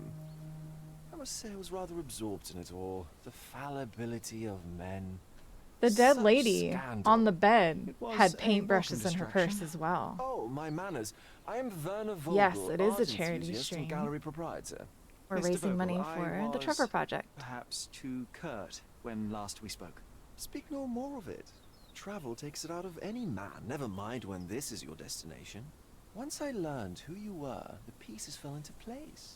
I must say I was rather absorbed in it all. The fallibility of men. The dead Such lady scandal. on the bed It was had a paintbrushes welcome in her purse distraction. as well. Oh, my manners. I am Werner Vogel, Yes, it is a art charity enthusiast and stream. gallery proprietor. We're Mr. raising money Vogel, for I the Trevor was Project. Perhaps too curt when last we spoke. Speak no more of it. Travel takes it out of any man, never mind when this is your destination. Once I learned who you were, the pieces fell into place.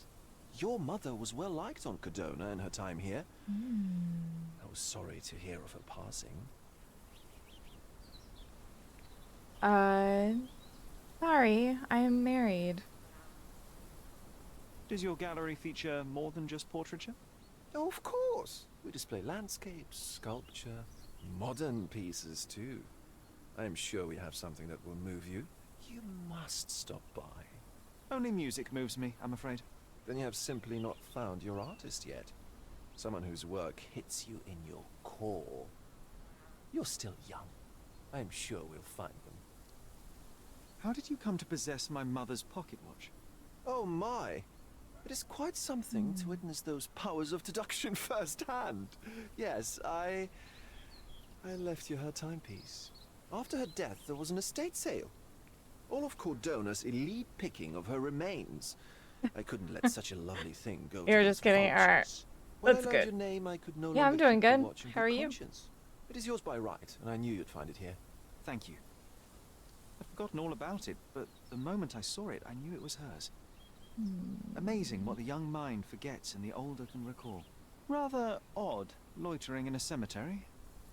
Your mother was well liked on Codona in her time here. I was sorry to hear of her passing. Sorry, I am married. Does your gallery feature more than just portraiture? Oh, of course. We display landscapes, sculpture, modern pieces too. I am sure we have something that will move you. You must stop by. Only music moves me, I'm afraid. Then you have simply not found your artist yet. Someone whose work hits you in your core. You're still young. I am sure we'll find them. How did you come to possess my mother's pocket watch? Oh my! It is quite something to witness those powers of deduction firsthand. Yes, I left you her timepiece. After her death, there was an estate sale. All of Cordona's elite picking of her remains. I couldn't let such a lovely thing go. You're to just those kidding. All right. vultures. When That's I learned good. your name, I could no Yeah, I'm longer doing keep the good. watch in How good are you? conscience. It is yours by right, and I knew you'd find it here. Thank you. I'd forgotten all about it, but the moment I saw it, I knew it was hers. Amazing what the young mind forgets and the older can recall. Rather odd, loitering in a cemetery.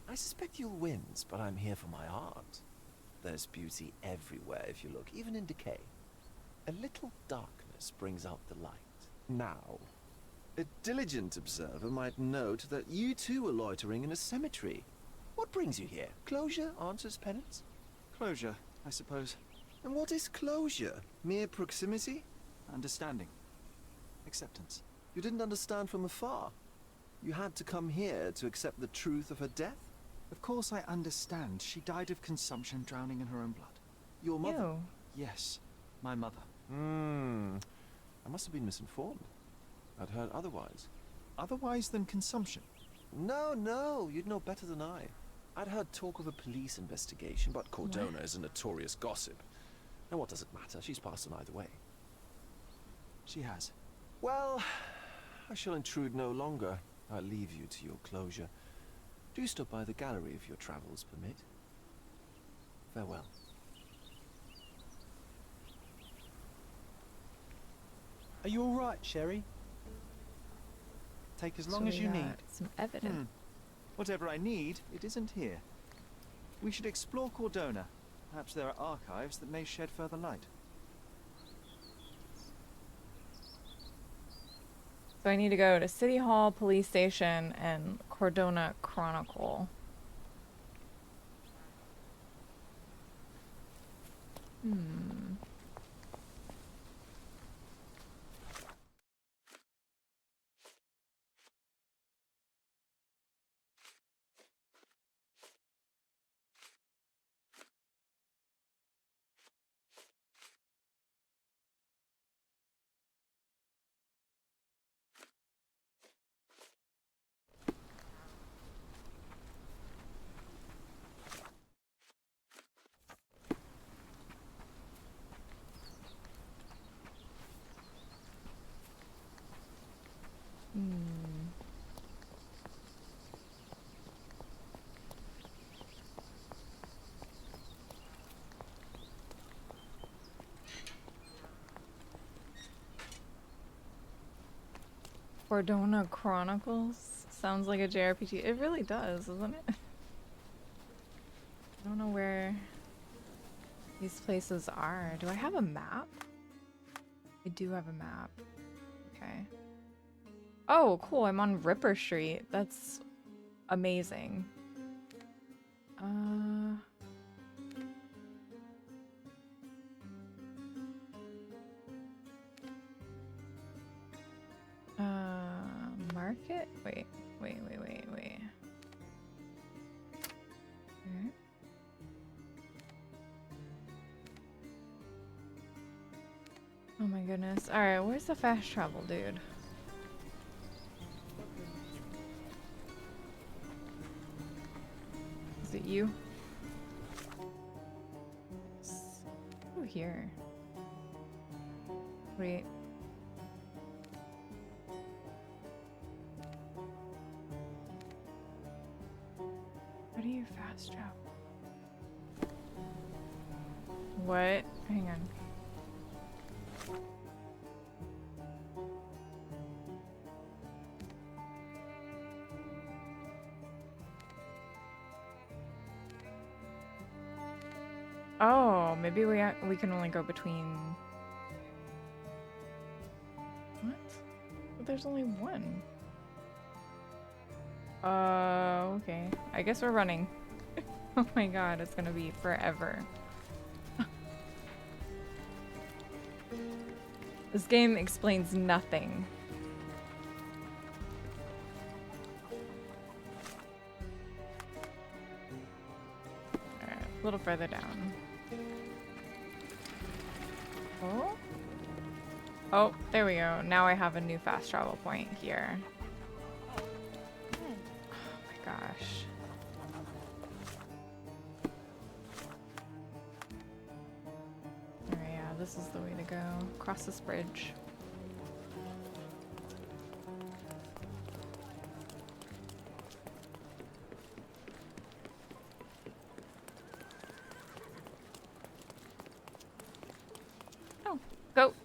I suspect you'll win, but I'm here for my art. There's beauty everywhere if you look, even in decay. A little darkness brings out the light. Now, a diligent observer might note that you too are loitering in a cemetery. What brings you here? Closure answers penance? Closure, I suppose. And what is closure? Mere proximity? Understanding. Acceptance. You didn't understand from afar. You had to come here to accept the truth of her death? Of course I understand. She died of consumption, drowning in her own blood. Your mother? Ew. Yes, my mother. I must have been misinformed. I'd heard otherwise. Otherwise than consumption? No, you'd know better than I. I'd heard talk of a police investigation, but Cordona is a notorious gossip. And what does it matter? She's passed on either way. She has. Well, I shall intrude no longer. I'll leave you to your closure. Do stop by the gallery if your travels permit. Farewell. Are you all right, Sherry? Take as So long as we you got need. some evidence. Whatever I need, it isn't here. We should explore Cordona. Perhaps there are archives that may shed further light. So I need to go to City Hall, Police Station, and Cordona Chronicle. Cordona Chronicles sounds like a JRPG. It really does, doesn't it? I don't know where these places are. Do I have a map? I do have a map. Okay. Oh, cool. I'm on Ripper Street. That's amazing. Market? Wait. Okay. Oh my goodness. Alright, where's the fast travel dude? Is it you? Oh, here. Wait. How do you fast travel? What? Hang on. Oh, maybe we can only go between. What? But there's only one. Okay. I guess we're running. Oh my god, it's gonna be forever. This game explains nothing. Alright, a little further down. Oh? Oh, there we go. Now I have a new fast travel point here. Oh my gosh. Alright, yeah, this is the way to go. Cross this bridge. Oh, goat.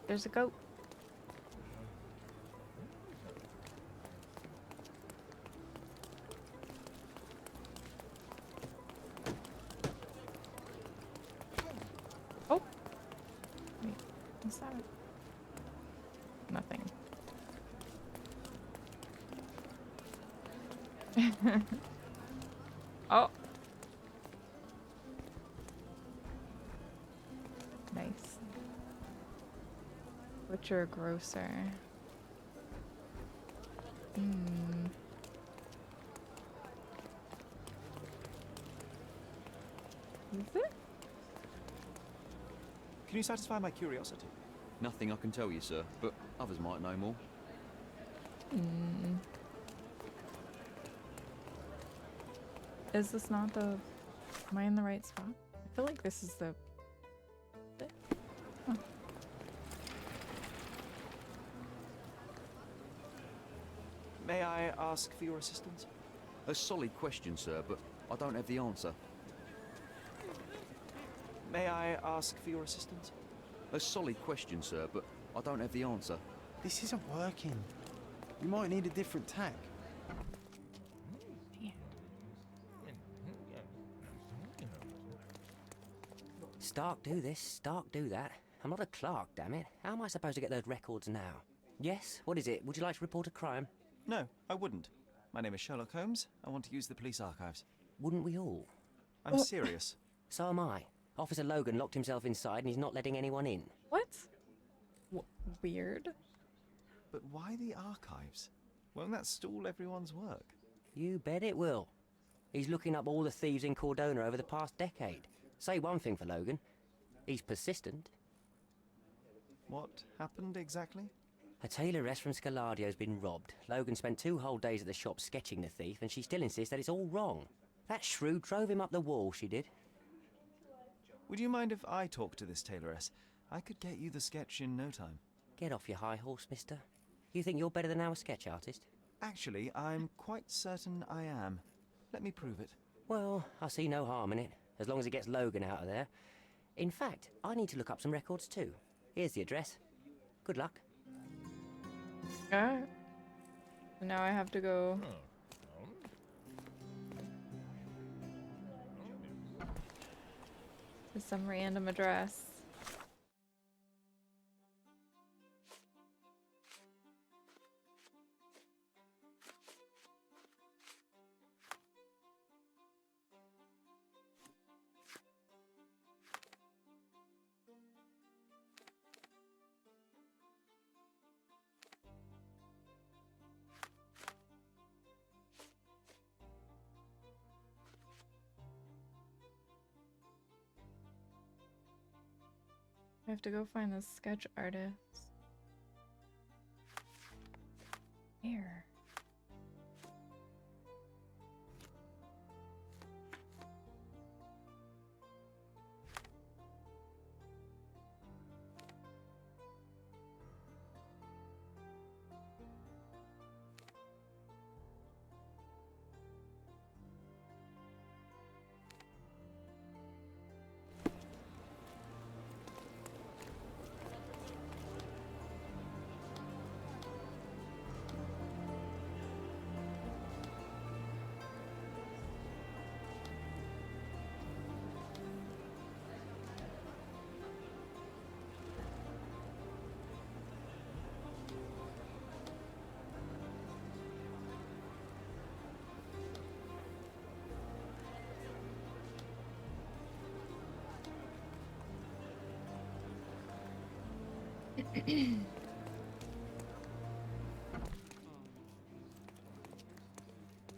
There's a goat. Oh. Wait, what's that? Nothing. Oh. Nice. Butcher, grocer. Hmm. Is it? Can you satisfy my curiosity? Nothing I can tell you, sir, but others might know more. Hmm. Is this not the... Am I in the right spot? I feel like this is the... Oh. May I ask for your assistance? A solid question, sir, but I don't have the answer. May I ask for your assistance? A solid question, sir, but I don't have the answer. This isn't working. We might need a different tack. Stark do this, Stark do that. I'm not a clerk, damn it. How am I supposed to get those records now? Yes? What is it? Would you like to report a crime? No, I wouldn't. My name is Sherlock Holmes. I want to use the police archives. Wouldn't we all? I'm serious. So am I. Officer Logan locked himself inside and he's not letting anyone in. What? Weird. But why the archives? Won't that stall everyone's work? You bet it will. He's looking up all the thieves in Cordona over the past decade. Say one thing for Logan. He's persistent. What happened exactly? A tailoress from Scaladio's been robbed. Logan spent 2 whole days at the shop sketching the thief, and she still insists that it's all wrong. That shrew drove him up the wall, she did. Would you mind if I talk to this tailoress? I could get you the sketch in no time. Get off your high horse, mister. You think you're better than our sketch artist? Actually, I'm quite certain I am. Let me prove it. Well, I see no harm in it, as long as it gets Logan out of there. In fact, I need to look up some records too. Here's the address. Good luck. Alright. So now I have to go to some random address. I have to go find the sketch artist. Where?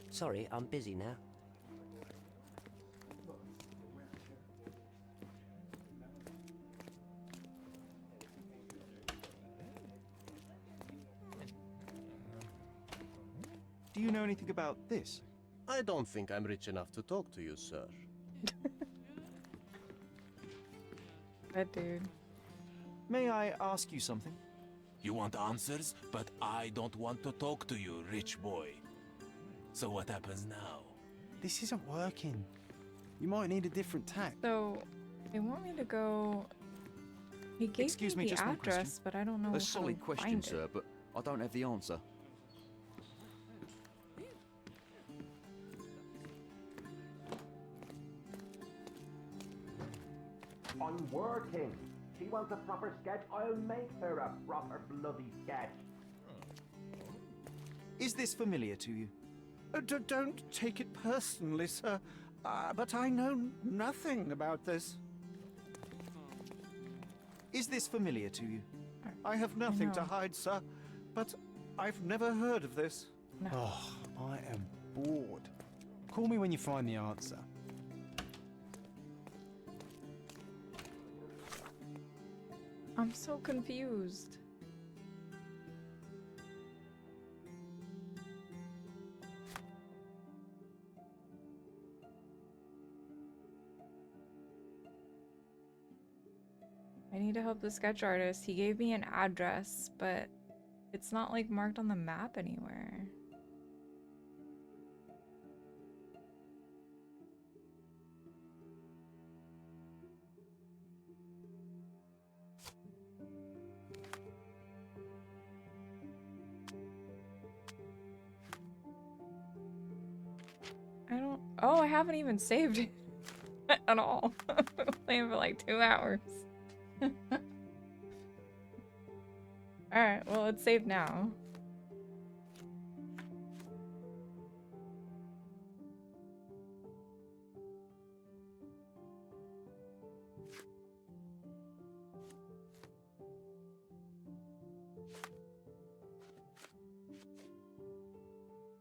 Sorry, I'm busy now. Do you know anything about this? I don't think I'm rich enough to talk to you, sir. That dude. May I ask you something? You want answers, but I don't want to talk to you, rich boy. So what happens now? This isn't working. You might need a different tack. So, they want me to go... He gave Excuse me me, the just one question. address, but I don't know A how solid to question, find sir, it. but I don't have the answer. I'm working. She wants a proper sketch, I'll make her a proper bloody sketch. Is this familiar to you? Don't take it personally, sir, but I know nothing about this. Is this familiar to you? I have nothing to know. hide, sir, but I've never heard of this. No. Oh, I am bored. Call me when you find the answer. I'm so confused. I need to help the sketch artist. He gave me an address, but it's not like marked on the map anywhere. I don't... Oh, I haven't even saved it at all. I've been playing for like 2 hours. Alright, well, it's saved now.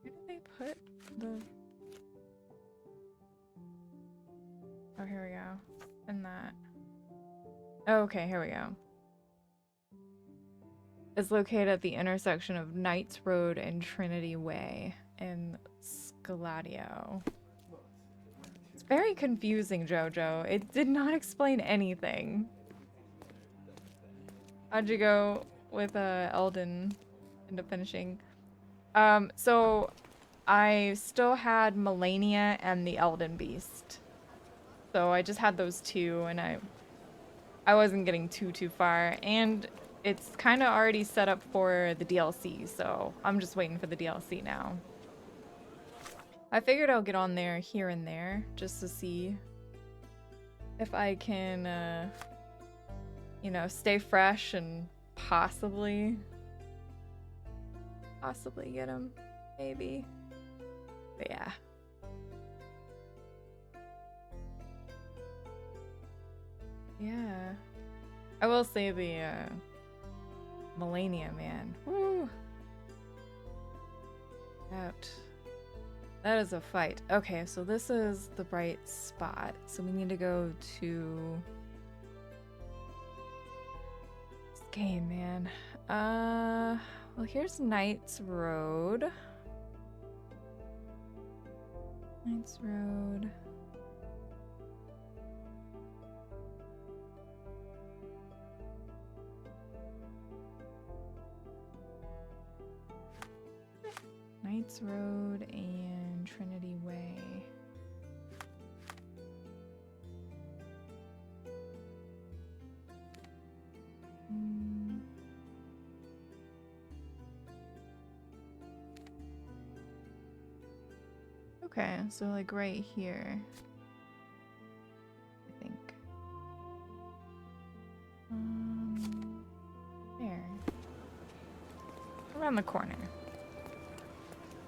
Where did they put the... Oh, here we go. And that. Oh, okay, here we go. It's located at the intersection of Knights Road and Trinity Way in Scaladio. It's very confusing, Jojo. It did not explain anything. How'd you go with Elden end up finishing? So I still had Melania and the Elden Beast. So I just had those two, and I wasn't getting too far. And it's kind of already set up for the DLC, so I'm just waiting for the DLC now. I figured I'll get on there here and there just to see if I can, you know, stay fresh and possibly get him, maybe. But yeah. Yeah. I will say the Melania, man. Woo. That is a fight. Okay, so this is the right spot. So we need to go to this game, man. Well, here's Knight's Road. Knight's Road. Knights Road and Trinity Way. Okay, so like right here, I think. There. Around the corner.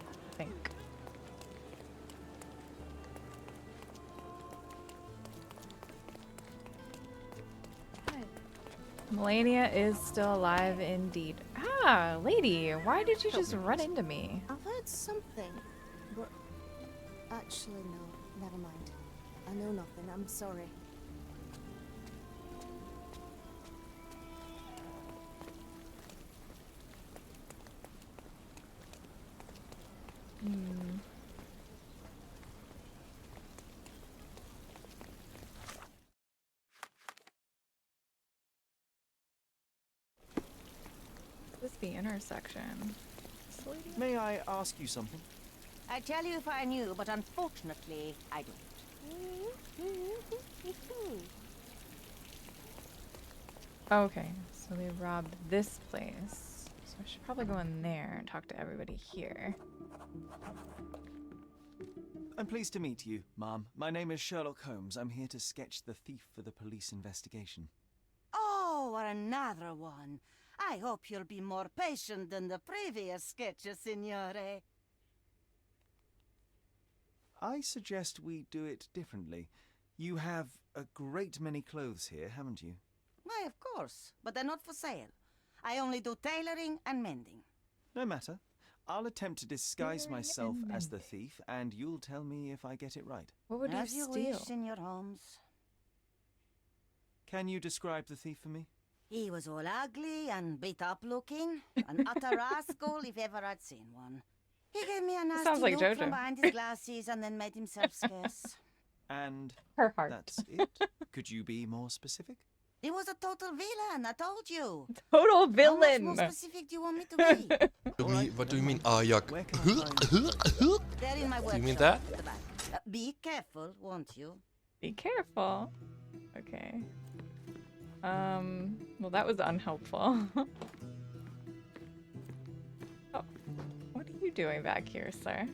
I think. Melania is still alive indeed. Ah, lady, why did you just run into me? I've heard something, but actually no, never mind. I know nothing, I'm sorry. This is the intersection. May I ask you something? I'd tell you if I knew, but unfortunately, I don't. Okay, so they robbed this place. So I should probably go in there and talk to everybody here. I'm pleased to meet you, ma'am. My name is Sherlock Holmes. I'm here to sketch the thief for the police investigation. Oh, another one. I hope you'll be more patient than the previous sketches, signore. I suggest we do it differently. You have a great many clothes here, haven't you? Why, of course, but they're not for sale. I only do tailoring and mending. No matter. I'll attempt to disguise myself as the thief, and you'll tell me if I get it right. What would As you you steal? wish, Senor Holmes. Can you describe the thief for me? He was all ugly and beat up looking, an utter rascal if ever I'd seen one. He gave me a nasty Sounds like look Jojo. from behind his glasses and then made himself scarce. And her heart. That's it? Could you be more specific? He was a total villain, I told you. Total How much villain. more specific do you want me to be? What do you mean ayak? They're in my Do you mean workshop that? at the back. Be careful, won't you? Be careful. Okay. Well, that was unhelpful. Oh, what are you doing back here, sir?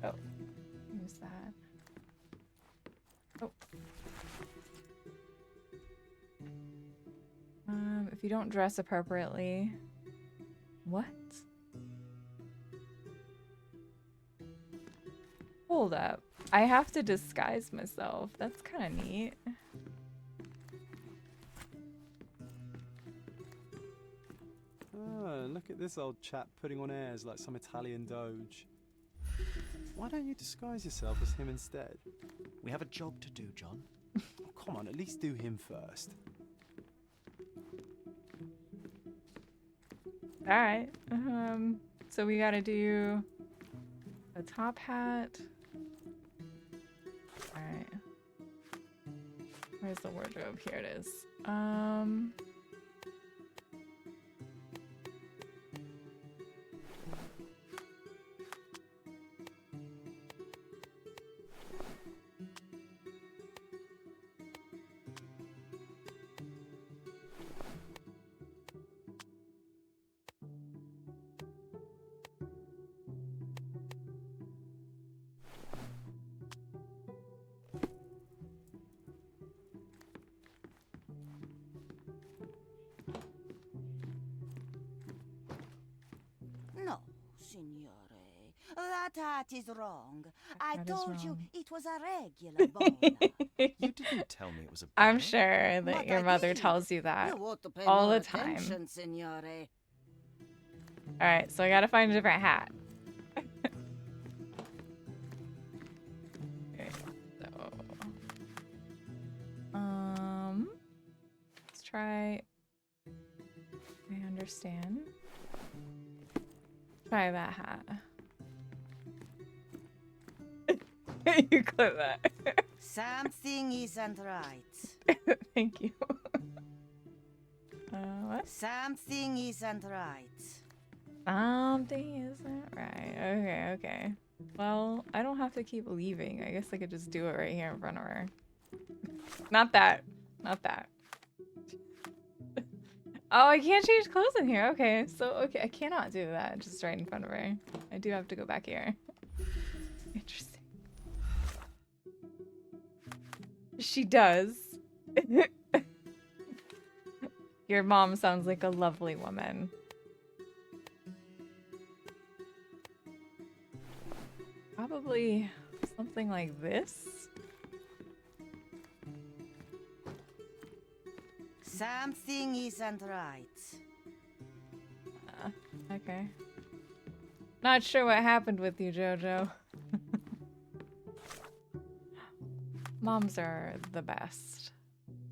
Oh, who's that? Oh. If you don't dress appropriately. What? Hold up. I have to disguise myself. That's kind of neat. Oh, look at this old chap putting on airs like some Italian doge. Why don't you disguise yourself as him instead? We have a job to do, John. Oh, come on, at least do him first. Alright. So we gotta do a top hat. Alright. Where's the wardrobe? Here it is. signore, that hat is wrong. I That is told you wrong. it was a regular bona. You didn't tell me it was a I'm bonnet. sure that But your I mother did. tells you that You ought to pay all more the time. attention, signore. All right, so I gotta find a different hat. Okay, so let's try. I understand. Try that hat. You clip that. Something isn't right. Thank you. What? Something isn't right. Something isn't right. Okay, okay. Well, I don't have to keep leaving. I guess I could just do it right here in front of her. Not that. Not that. Oh, I can't change clothes in here. Okay, so okay, I cannot do that just right in front of her. I do have to go back here. Interesting. She does. Your mom sounds like a lovely woman. Probably something like this. Something isn't right. Okay. Not sure what happened with you, Jojo. Moms are the best.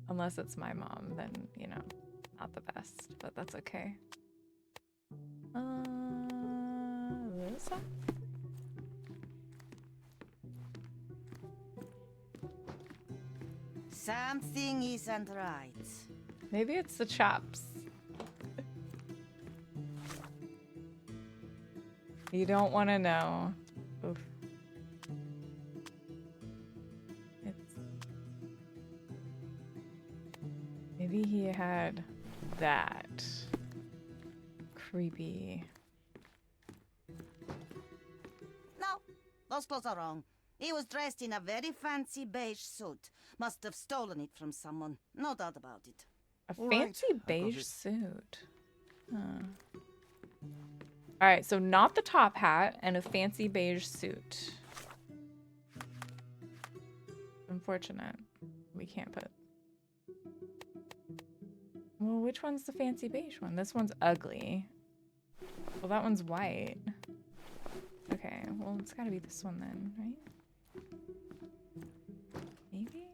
Unless it's my mom, then, you know, not the best. But that's okay. This one? Something isn't right. Maybe it's the chops. You don't want to know. Oof. Maybe he had that. Creepy. No, those clothes are wrong. He was dressed in a very fancy beige suit. Must have stolen it from someone. No doubt about it. A fancy beige suit. Huh. Alright, so not the top hat and a fancy beige suit. Unfortunate. We can't put... Well, which one's the fancy beige one? This one's ugly. Well, that one's white. Okay, well, it's gotta be this one then, right? Maybe?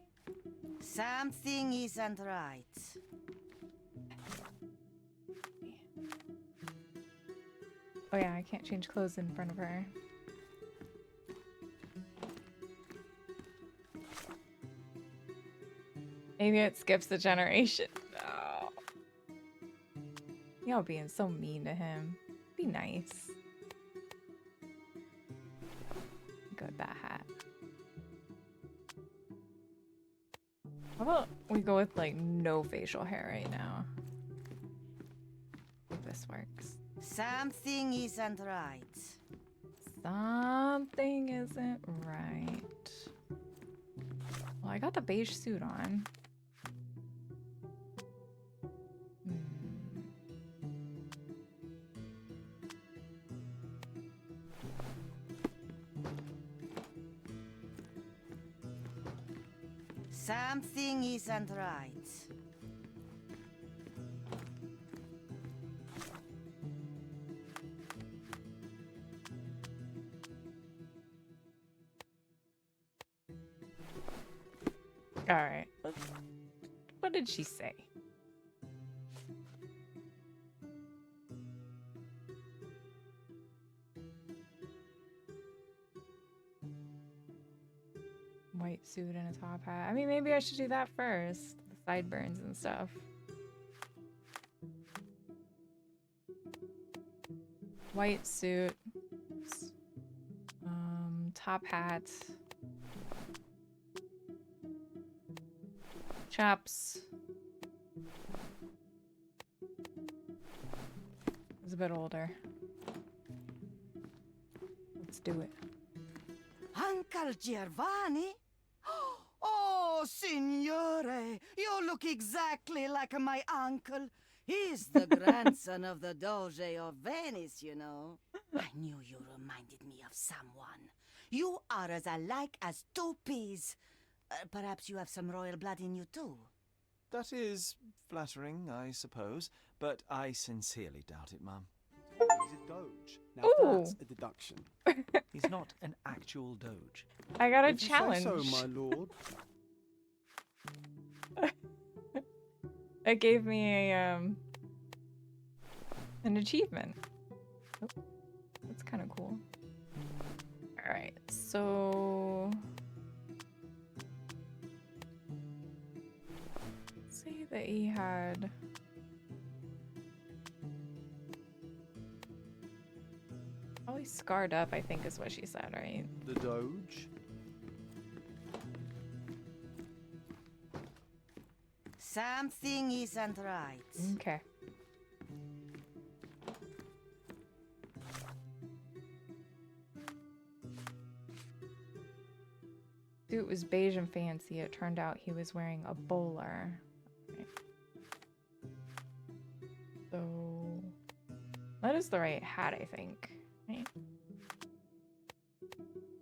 Something isn't right. Oh yeah, I can't change clothes in front of her. Maybe it skips the generation. No. Y'all being so mean to him. Be nice. Go with that hat. How about we go with like no facial hair right now? If this works. Something isn't right. Something isn't right. Well, I got the beige suit on. Something isn't right. All right. What did she say? White suit and a top hat. I mean, maybe I should do that first. The sideburns and stuff. White suit. Top hat. Chops. He's a bit older. Let's do it. Uncle Giovanni? Oh, signore, you look exactly like my uncle. He's the grandson of the Doge of Venice, you know. I knew you reminded me of someone. You are as alike as two peas. Perhaps you have some royal blood in you too. That is flattering, I suppose, but I sincerely doubt it, Mum. He's a doge. Now that's a deduction. He's not an actual doge. I got a If you say challenge. so, my lord. It gave me a an achievement. Oh, that's kind of cool. All right, so let's say that he had. Probably scarred up, I think is what she said, right? The doge. Something isn't right. Okay. Suit was beige and fancy. It turned out he was wearing a bowler. Okay. So that is the right hat, I think. Right?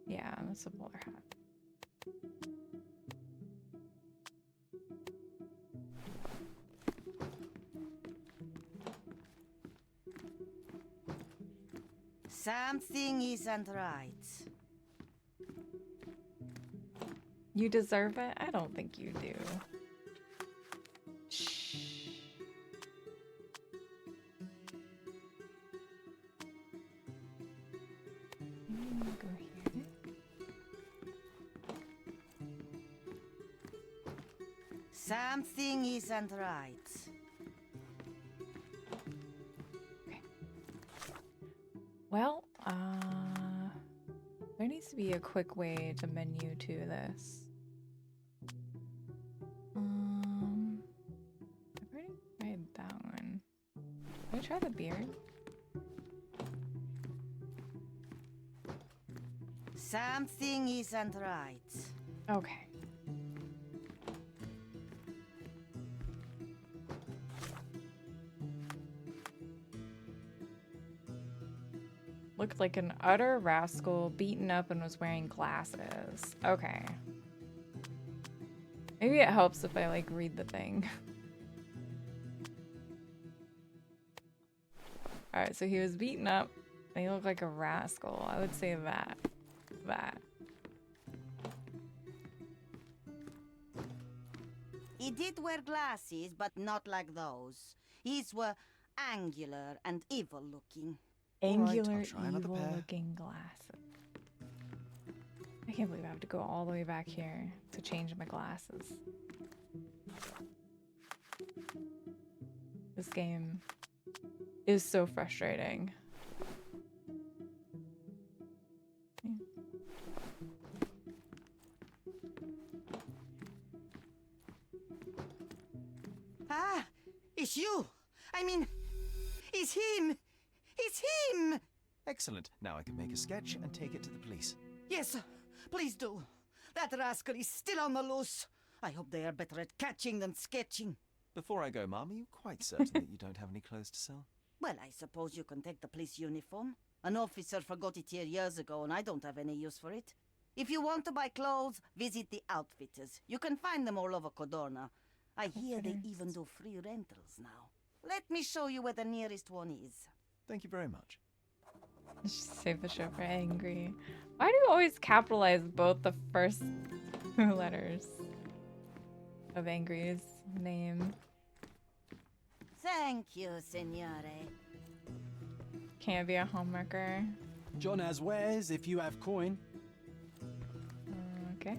Yeah, that's a bowler hat. Something isn't right. You deserve it? I don't think you do. Shh. Go here. Something isn't right. Well, there needs to be a quick way to menu to this. I've already tried that one. Can I try the beard? Something isn't right. Okay. Looked like an utter rascal, beaten up and was wearing glasses. Okay. Maybe it helps if I, like, read the thing. Alright, so he was beaten up and he looked like a rascal. I would say that. That. He did wear glasses, but not like those. His were angular and evil looking. Angular, evil-looking glasses. I can't believe I have to go all the way back here to change my glasses. This game is so frustrating. Ah, it's you. I mean, it's him. It's him! Excellent. Now I can make a sketch and take it to the police. Yes, please do. That rascal is still on the loose. I hope they are better at catching than sketching. Before I go, Mum, are you quite certain that you don't have any clothes to sell? Well, I suppose you can take the police uniform. An officer forgot it here years ago, and I don't have any use for it. If you want to buy clothes, visit the outfitters. You can find them all over Codorna. I hear they even do free rentals now. Let me show you where the nearest one is. Thank you very much. Just save the show for angry. Why do you always capitalize both the first two letters of Angry's name? Thank you, signore. Can't be a homewrecker. John has wares if you have coin. Okay.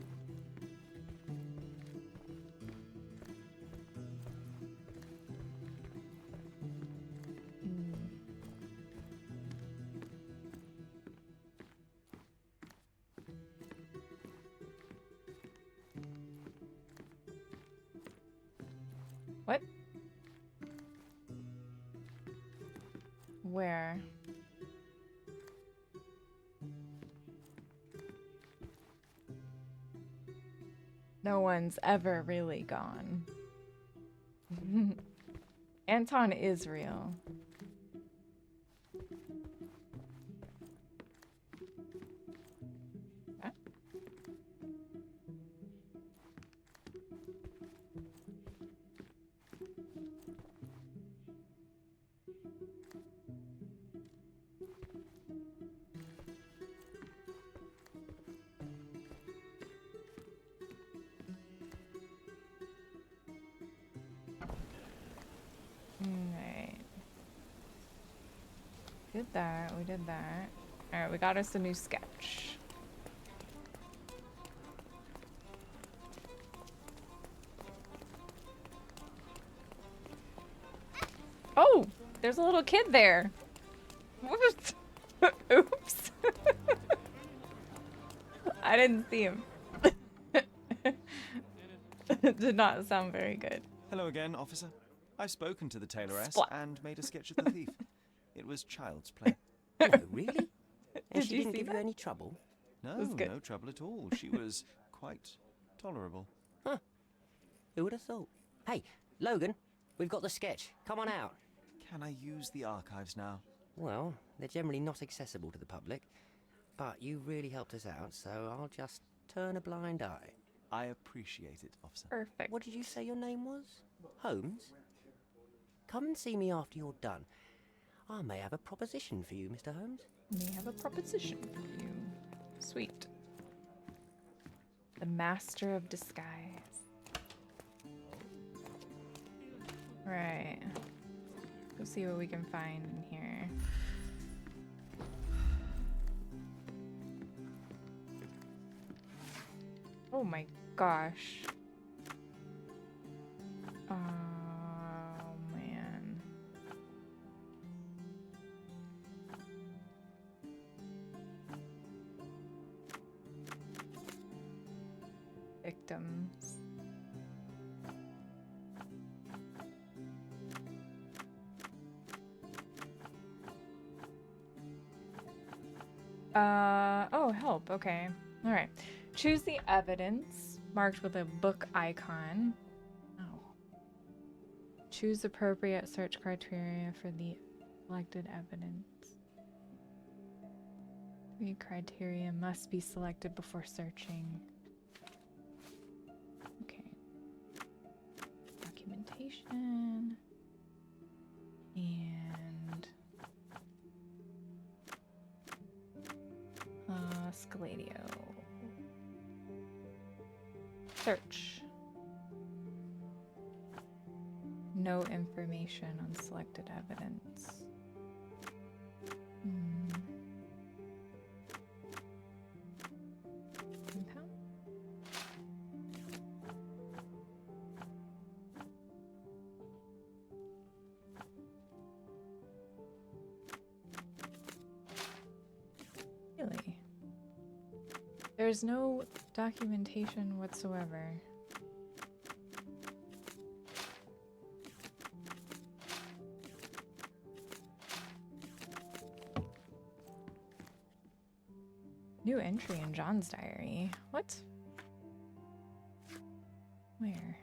What? Where? No one's ever really gone. Anton is real. Huh? Alright. Did that, we did that. Alright, we got us a new sketch. Oh! There's a little kid there! What? Oops. I didn't see him. It did not sound very good. Hello again, officer. I've spoken to the tailoress Splat. and made a sketch of the thief. It was child's play. Oh, really? And Did she you didn't see give you that? any trouble? No, was good. no trouble at all. She was quite tolerable. Huh. Who would have thought? Hey, Logan, we've got the sketch. Come on out. Can I use the archives now? Well, they're generally not accessible to the public, but you really helped us out, so I'll just turn a blind eye. I appreciate it, officer. Perfect. What did you say your name was? Holmes? Come and see me after you're done. I may have a proposition for you, Mr. Holmes. May have a proposition for you. Sweet. The master of disguise. Right. Let's see what we can find in here. Oh my gosh. Oh man. Victims. Oh, help. Okay. All right. Choose the evidence marked with a book icon. Oh. Choose appropriate search criteria for the selected evidence. 3 criteria must be selected before searching. Okay. Documentation. And Scaladio. Search. No information on selected evidence. Compound? Really? There's no documentation whatsoever. New entry in John's diary. What? Where?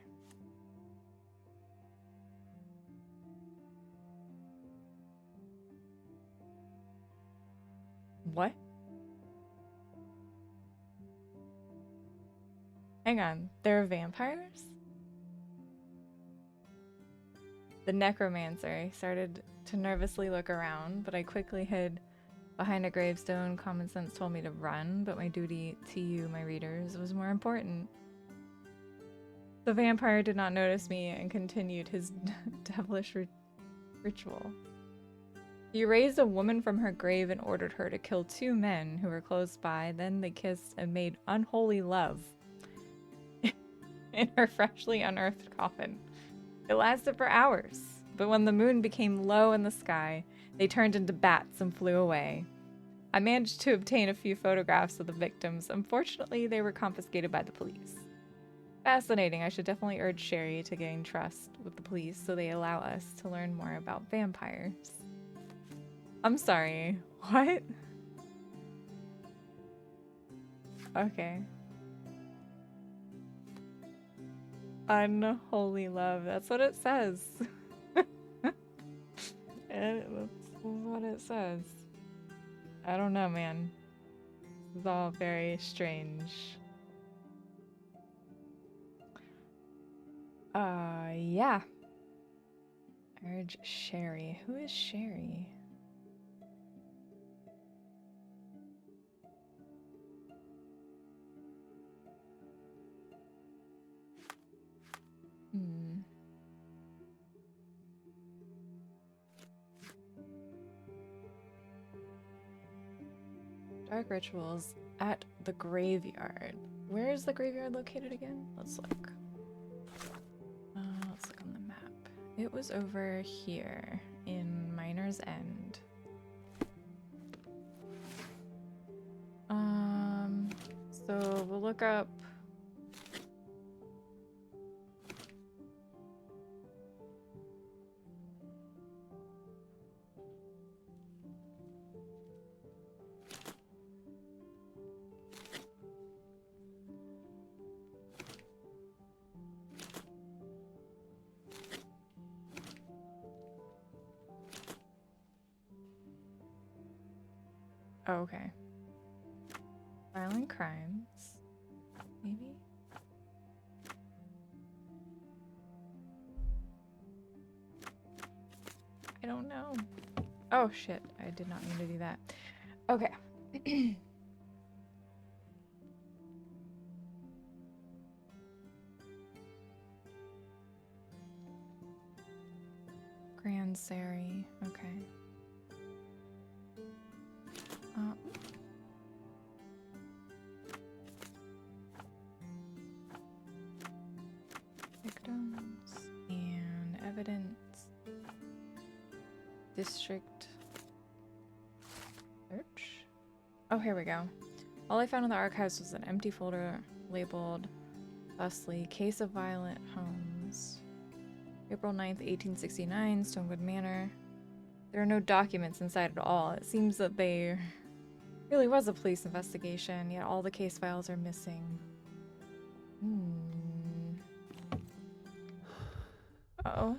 What? Hang on, there are vampires? The necromancer. I started to nervously look around, but I quickly hid behind a gravestone. Common sense told me to run, but my duty to you, my readers, was more important. The vampire did not notice me and continued his devilish ritual. He raised a woman from her grave and ordered her to kill 2 men who were close by. Then they kissed and made unholy love in her freshly unearthed coffin. It lasted for hours, but when the moon became low in the sky, they turned into bats and flew away. I managed to obtain a few photographs of the victims. Unfortunately, they were confiscated by the police. Fascinating. I should definitely urge Sherry to gain trust with the police so they allow us to learn more about vampires. I'm sorry. What? Okay. Unholy love. That's what it says. That's what it says. I don't know, man. This is all very strange. Yeah. Urge Sherry. Who is Sherry? Dark rituals at the graveyard. Where is the graveyard located again? Let's look. Let's look on the map. It was over here in Miner's End. So we'll look up. Oh, okay. Violent crimes. Maybe? I don't know. Oh shit, I did not mean to do that. Okay. Grand Sari. Okay. Victims and evidence. District search. Oh, here we go. All I found in the archives was an empty folder labeled thusly, Case of Violent Homes. April 9th, 1869, Stonewood Manor. There are no documents inside at all. It seems that there really was a police investigation, yet all the case files are missing. Uh-oh.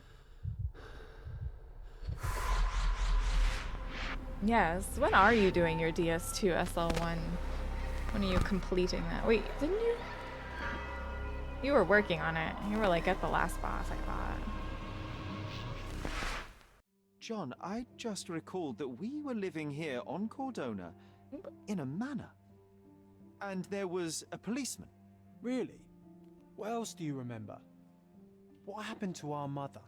Yes, when are you doing your DS2 SL1? When are you completing that? Wait, didn't you? You were working on it. You were like at the last boss, I thought. John, I just recalled that we were living here on Cordona in a manor. And there was a policeman. Really? What else do you remember? What happened to our mother?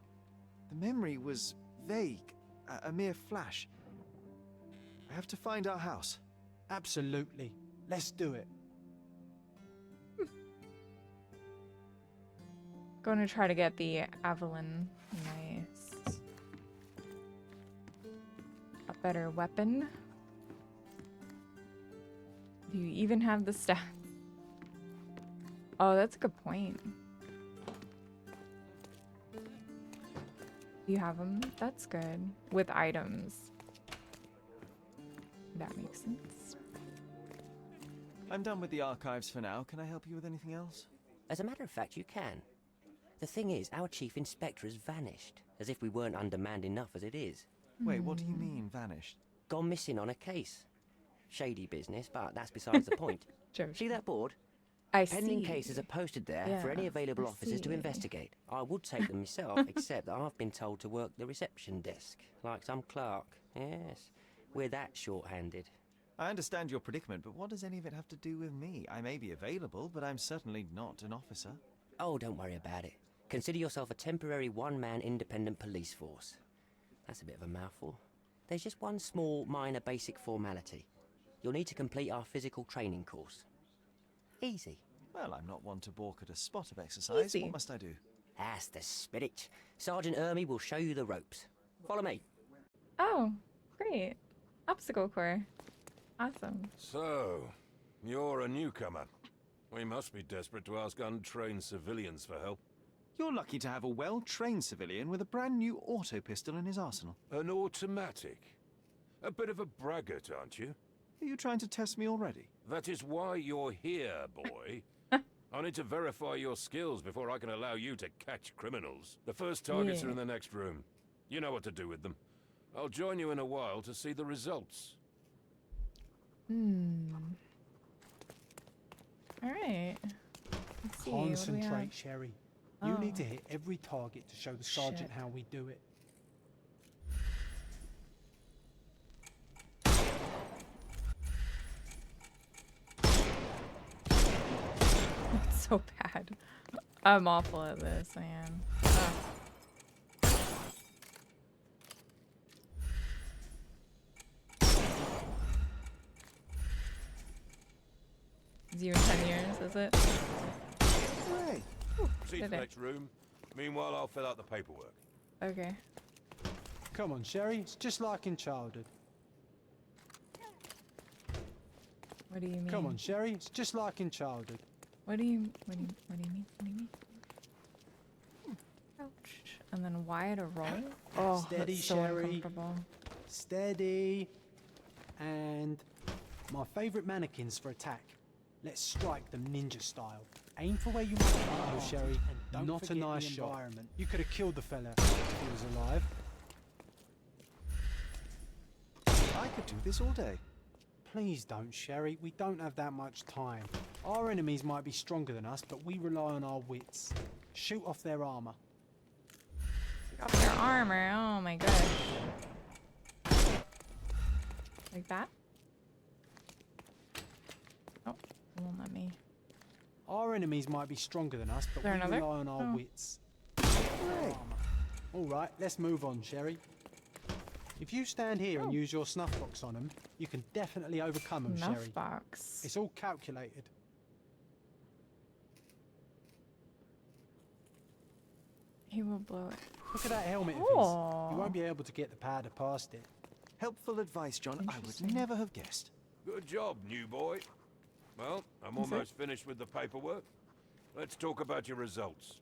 The memory was vague, a mere flash. I have to find our house. Absolutely. Let's do it. Going to try to get the Avalon. Nice. A better weapon. Do you even have the stats? Oh, that's a good point. You have them? That's good. With items. That makes sense. I'm done with the archives for now. Can I help you with anything else? As a matter of fact, you can. The thing is, our chief inspector has vanished, as if we weren't undermanned enough as it is. Wait, what do you mean, vanished? Gone missing on a case. Shady business, but that's besides the point. See that board? Pending cases are posted there for any available officers to investigate. I would take them myself, except that I've been told to work the reception desk, like some clerk. Yes, we're that short-handed. I understand your predicament, but what does any of it have to do with me? I may be available, but I'm certainly not an officer. Oh, don't worry about it. Consider yourself a temporary one-man independent police force. That's a bit of a mouthful. There's just one small, minor basic formality. You'll need to complete our physical training course. Easy. Well, I'm not one to balk at a spot of exercise. Easy. What must I do? That's the spirit. Sergeant Ermy will show you the ropes. Follow me. Oh, great. Obstacle core. Awesome. So, you're a newcomer. We must be desperate to ask untrained civilians for help. You're lucky to have a well-trained civilian with a brand new auto pistol in his arsenal. An automatic? A bit of a braggart, aren't you? Are you trying to test me already? That is why you're here, boy. I need to verify your skills before I can allow you to catch criminals. The first targets are in the next room. You know what to do with them. I'll join you in a while to see the results. Alright. Let's see. Concentrate, Sherry. You Oh. need to hit every target to show the sergeant Shit. how we do it. It's so bad. I'm awful at this, man. Ugh. It's you in 10 years, is it? Hey. See did the it. next room. Meanwhile, I'll fill out the paperwork. Okay. Come on, Sherry. It's just like in childhood. What do you mean? Come on, Sherry. It's just like in childhood. What do you mean? What do you mean? Ouch. And then Y to roll? Oh, Steady, that's so Sherry. uncomfortable. Steady. And my favorite mannequins for attack. Let's strike them ninja style. Aim for where you want to go, Sherry, and not a nice shot. You could have killed the fella if he was alive. I could do this all day. Please don't, Sherry. We don't have that much time. Our enemies might be stronger than us, but we rely on our wits. Shoot off their armor. Off their armor. Oh my gosh. Like that? Oh, it won't let me. Our enemies might be stronger than us, but we there another? rely on our Oh. wits. All right, let's move on, Sherry. If you stand here and use your snuff box on them, you can definitely overcome them, Snuff Sherry. box. It's all calculated. He will blow it. Look at that helmet of Oh. his. You won't be able to get the powder past it. Helpful advice, John. I would never have guessed. Good job, new boy. Well, I'm Is it? almost finished with the paperwork. Let's talk about your results.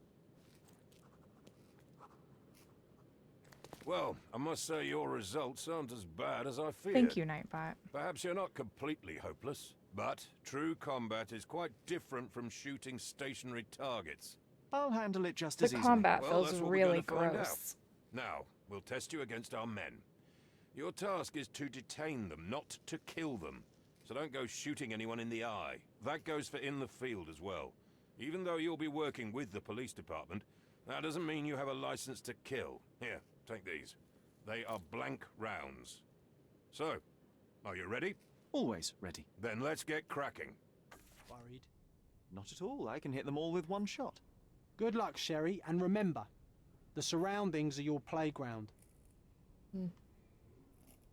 Well, I must say your results aren't as bad as I feared. Thank you, Nightbot. Perhaps you're not completely hopeless, but true combat is quite different from shooting stationary targets. I'll handle it just The as easily. combat Well, feels that's what we're really gonna find out. gross. Now, we'll test you against our men. Your task is to detain them, not to kill them. So don't go shooting anyone in the eye. That goes for in the field as well. Even though you'll be working with the police department, that doesn't mean you have a license to kill. Here, take these. They are blank rounds. So, are you ready? Always ready. Then let's get cracking. Worried? Not at all. I can hit them all with one shot. Good luck, Sherry, and remember, the surroundings are your playground.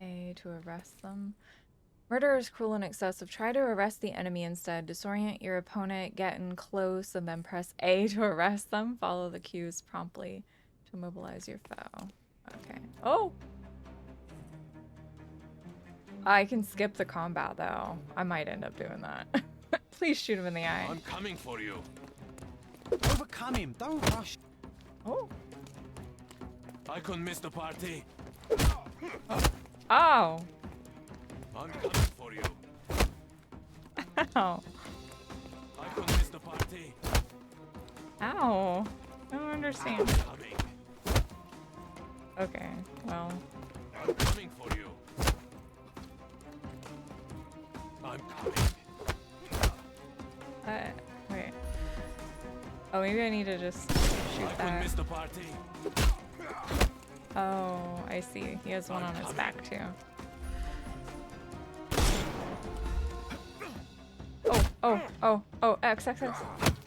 A to arrest them. Murder is cruel and excessive. Try to arrest the enemy instead. Disorient your opponent, get in close, and then press A to arrest them. Follow the cues promptly to mobilize your foe. Okay. Oh! I can skip the combat, though. I might end up doing that. Please shoot him in the eye. I'm coming for you. Overcome him. Don't rush. Oh. I couldn't miss the party. Oh! I'm coming for you. Ow. I couldn't miss the party. Ow. I don't understand. I'm coming. Okay, well. I'm coming for you. I'm coming. Wait. Oh, maybe I need to just shoot I couldn't that. miss the party. Oh, I see. He has one on his back, too. Oh, X.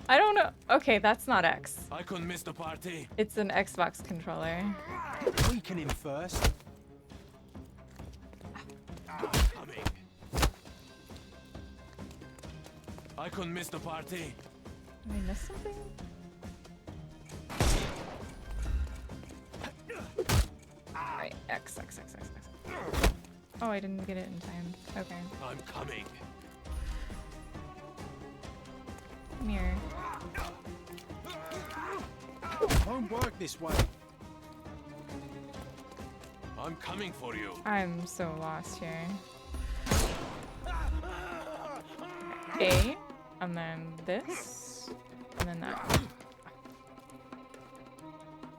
I don't know. Okay, that's not X. I couldn't miss the party. It's an Xbox controller. Weaken him first. Coming. I couldn't miss the party. Did I miss something? Alright, X. Oh, I didn't get it in time. Okay. I'm coming. Come here. Won't work this way. I'm coming for you. I'm so lost here. A, and then this, and then that.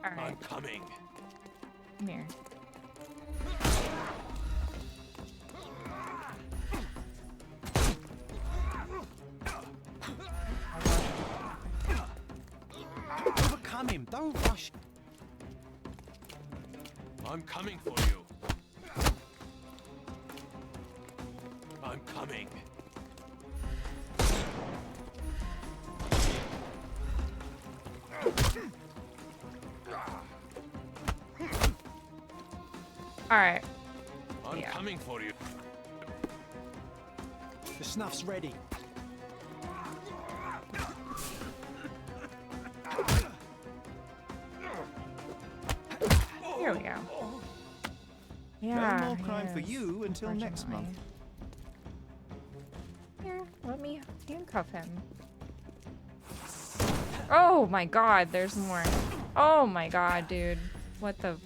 I'm Alright, coming. come here. Don't rush. I'm coming for you. I'm coming. All right. I'm coming for you. The snuff's ready. Here we go. Yeah. No more crime for yes, you until next month. Here, let me handcuff him. Oh my god, there's more. Oh my god, dude. What the...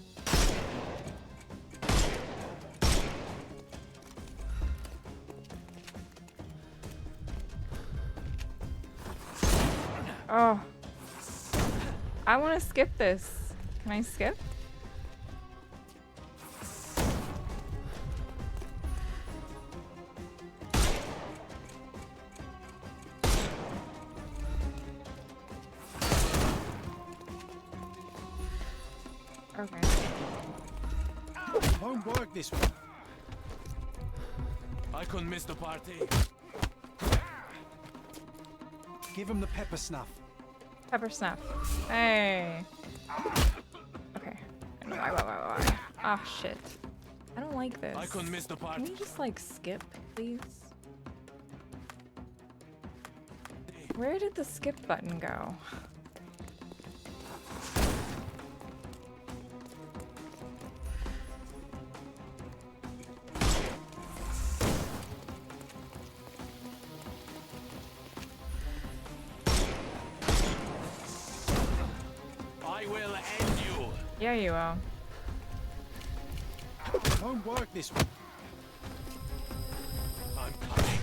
Oh. I want to skip this. Can I skip? Okay. Won't work this way. I couldn't miss the party. Give him the pepper snuff. Pepper snuff. Hey. Okay. Why? Ah, shit. I don't like this. I couldn't miss the party. Can we just like skip, please? Where did the skip button go? I will end you. Yeah, you will. Won't work this way. I'm coming.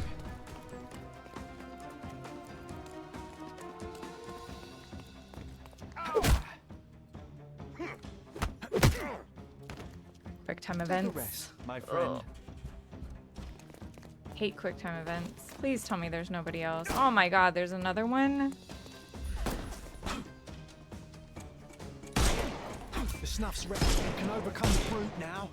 Quick time Take a events. rest, my friend. Hate quick time events. Please tell me there's nobody else. Oh my god, there's another one. The snuff's ready. You can overcome the brute now.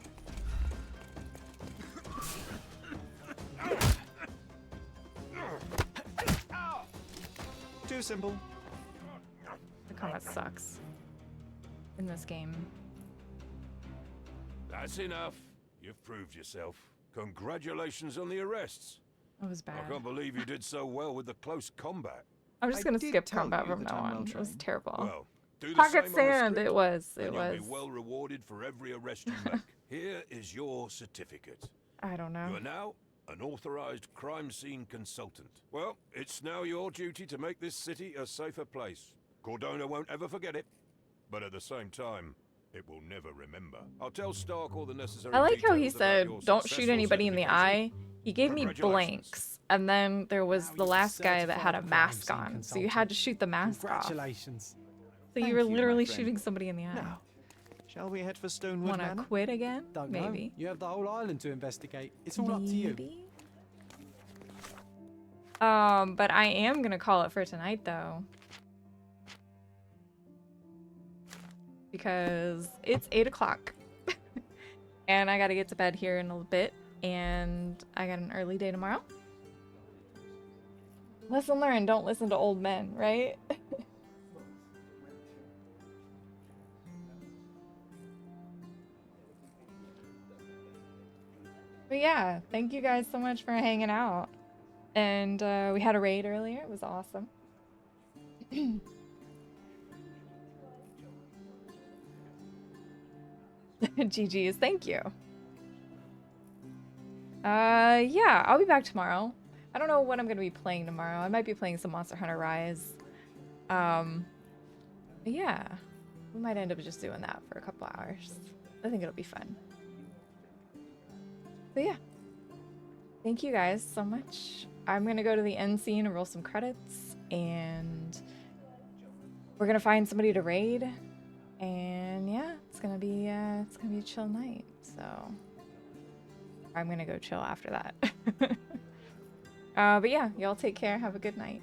Too simple. The combat sucks in this game. That's enough. You've proved yourself. Congratulations on the arrests. That was bad. I can't believe you did so well with the close combat. I'm just I gonna did skip tell combat you from that now I'm on. well It was trained. terrible. Well, do the Pocket same on the sand. script, It was. and It you'll was. be well rewarded for every arrest you make. Here is your certificate. I don't know. You are now an authorized crime scene consultant. Well, it's now your duty to make this city a safer place. Cordona won't ever forget it, but at the same time, it will never remember. I'll tell Stark all the necessary I like how he details about said, your "Don't shoot successful anybody in the eye." He gave me Congratulations. blanks, and then there was the last guy that had a mask on, so you had to shoot the mask off. So Congratulations. you Thank were you, my literally friend. shooting somebody in the eye. Now, shall we head for Stonewood Wanna Manor? quit again? Don't Maybe. know. You have the whole island to investigate. It's all up to you. Maybe. But I am gonna call it for tonight, though. Because it's 8 o'clock. And I gotta get to bed here in a little bit. And I got an early day tomorrow. Lesson learned, don't listen to old men, right? But yeah, thank you guys so much for hanging out. And we had a raid earlier. It was awesome. GG's, thank you. Yeah, I'll be back tomorrow. I don't know what I'm gonna be playing tomorrow. I might be playing some Monster Hunter Rise. But yeah, we might end up just doing that for a couple hours. I think it'll be fun. So yeah, thank you guys so much. I'm gonna go to the end scene and roll some credits, and we're gonna find somebody to raid. And yeah, it's gonna be a chill night. So I'm gonna go chill after that. But yeah, y'all take care. Have a good night.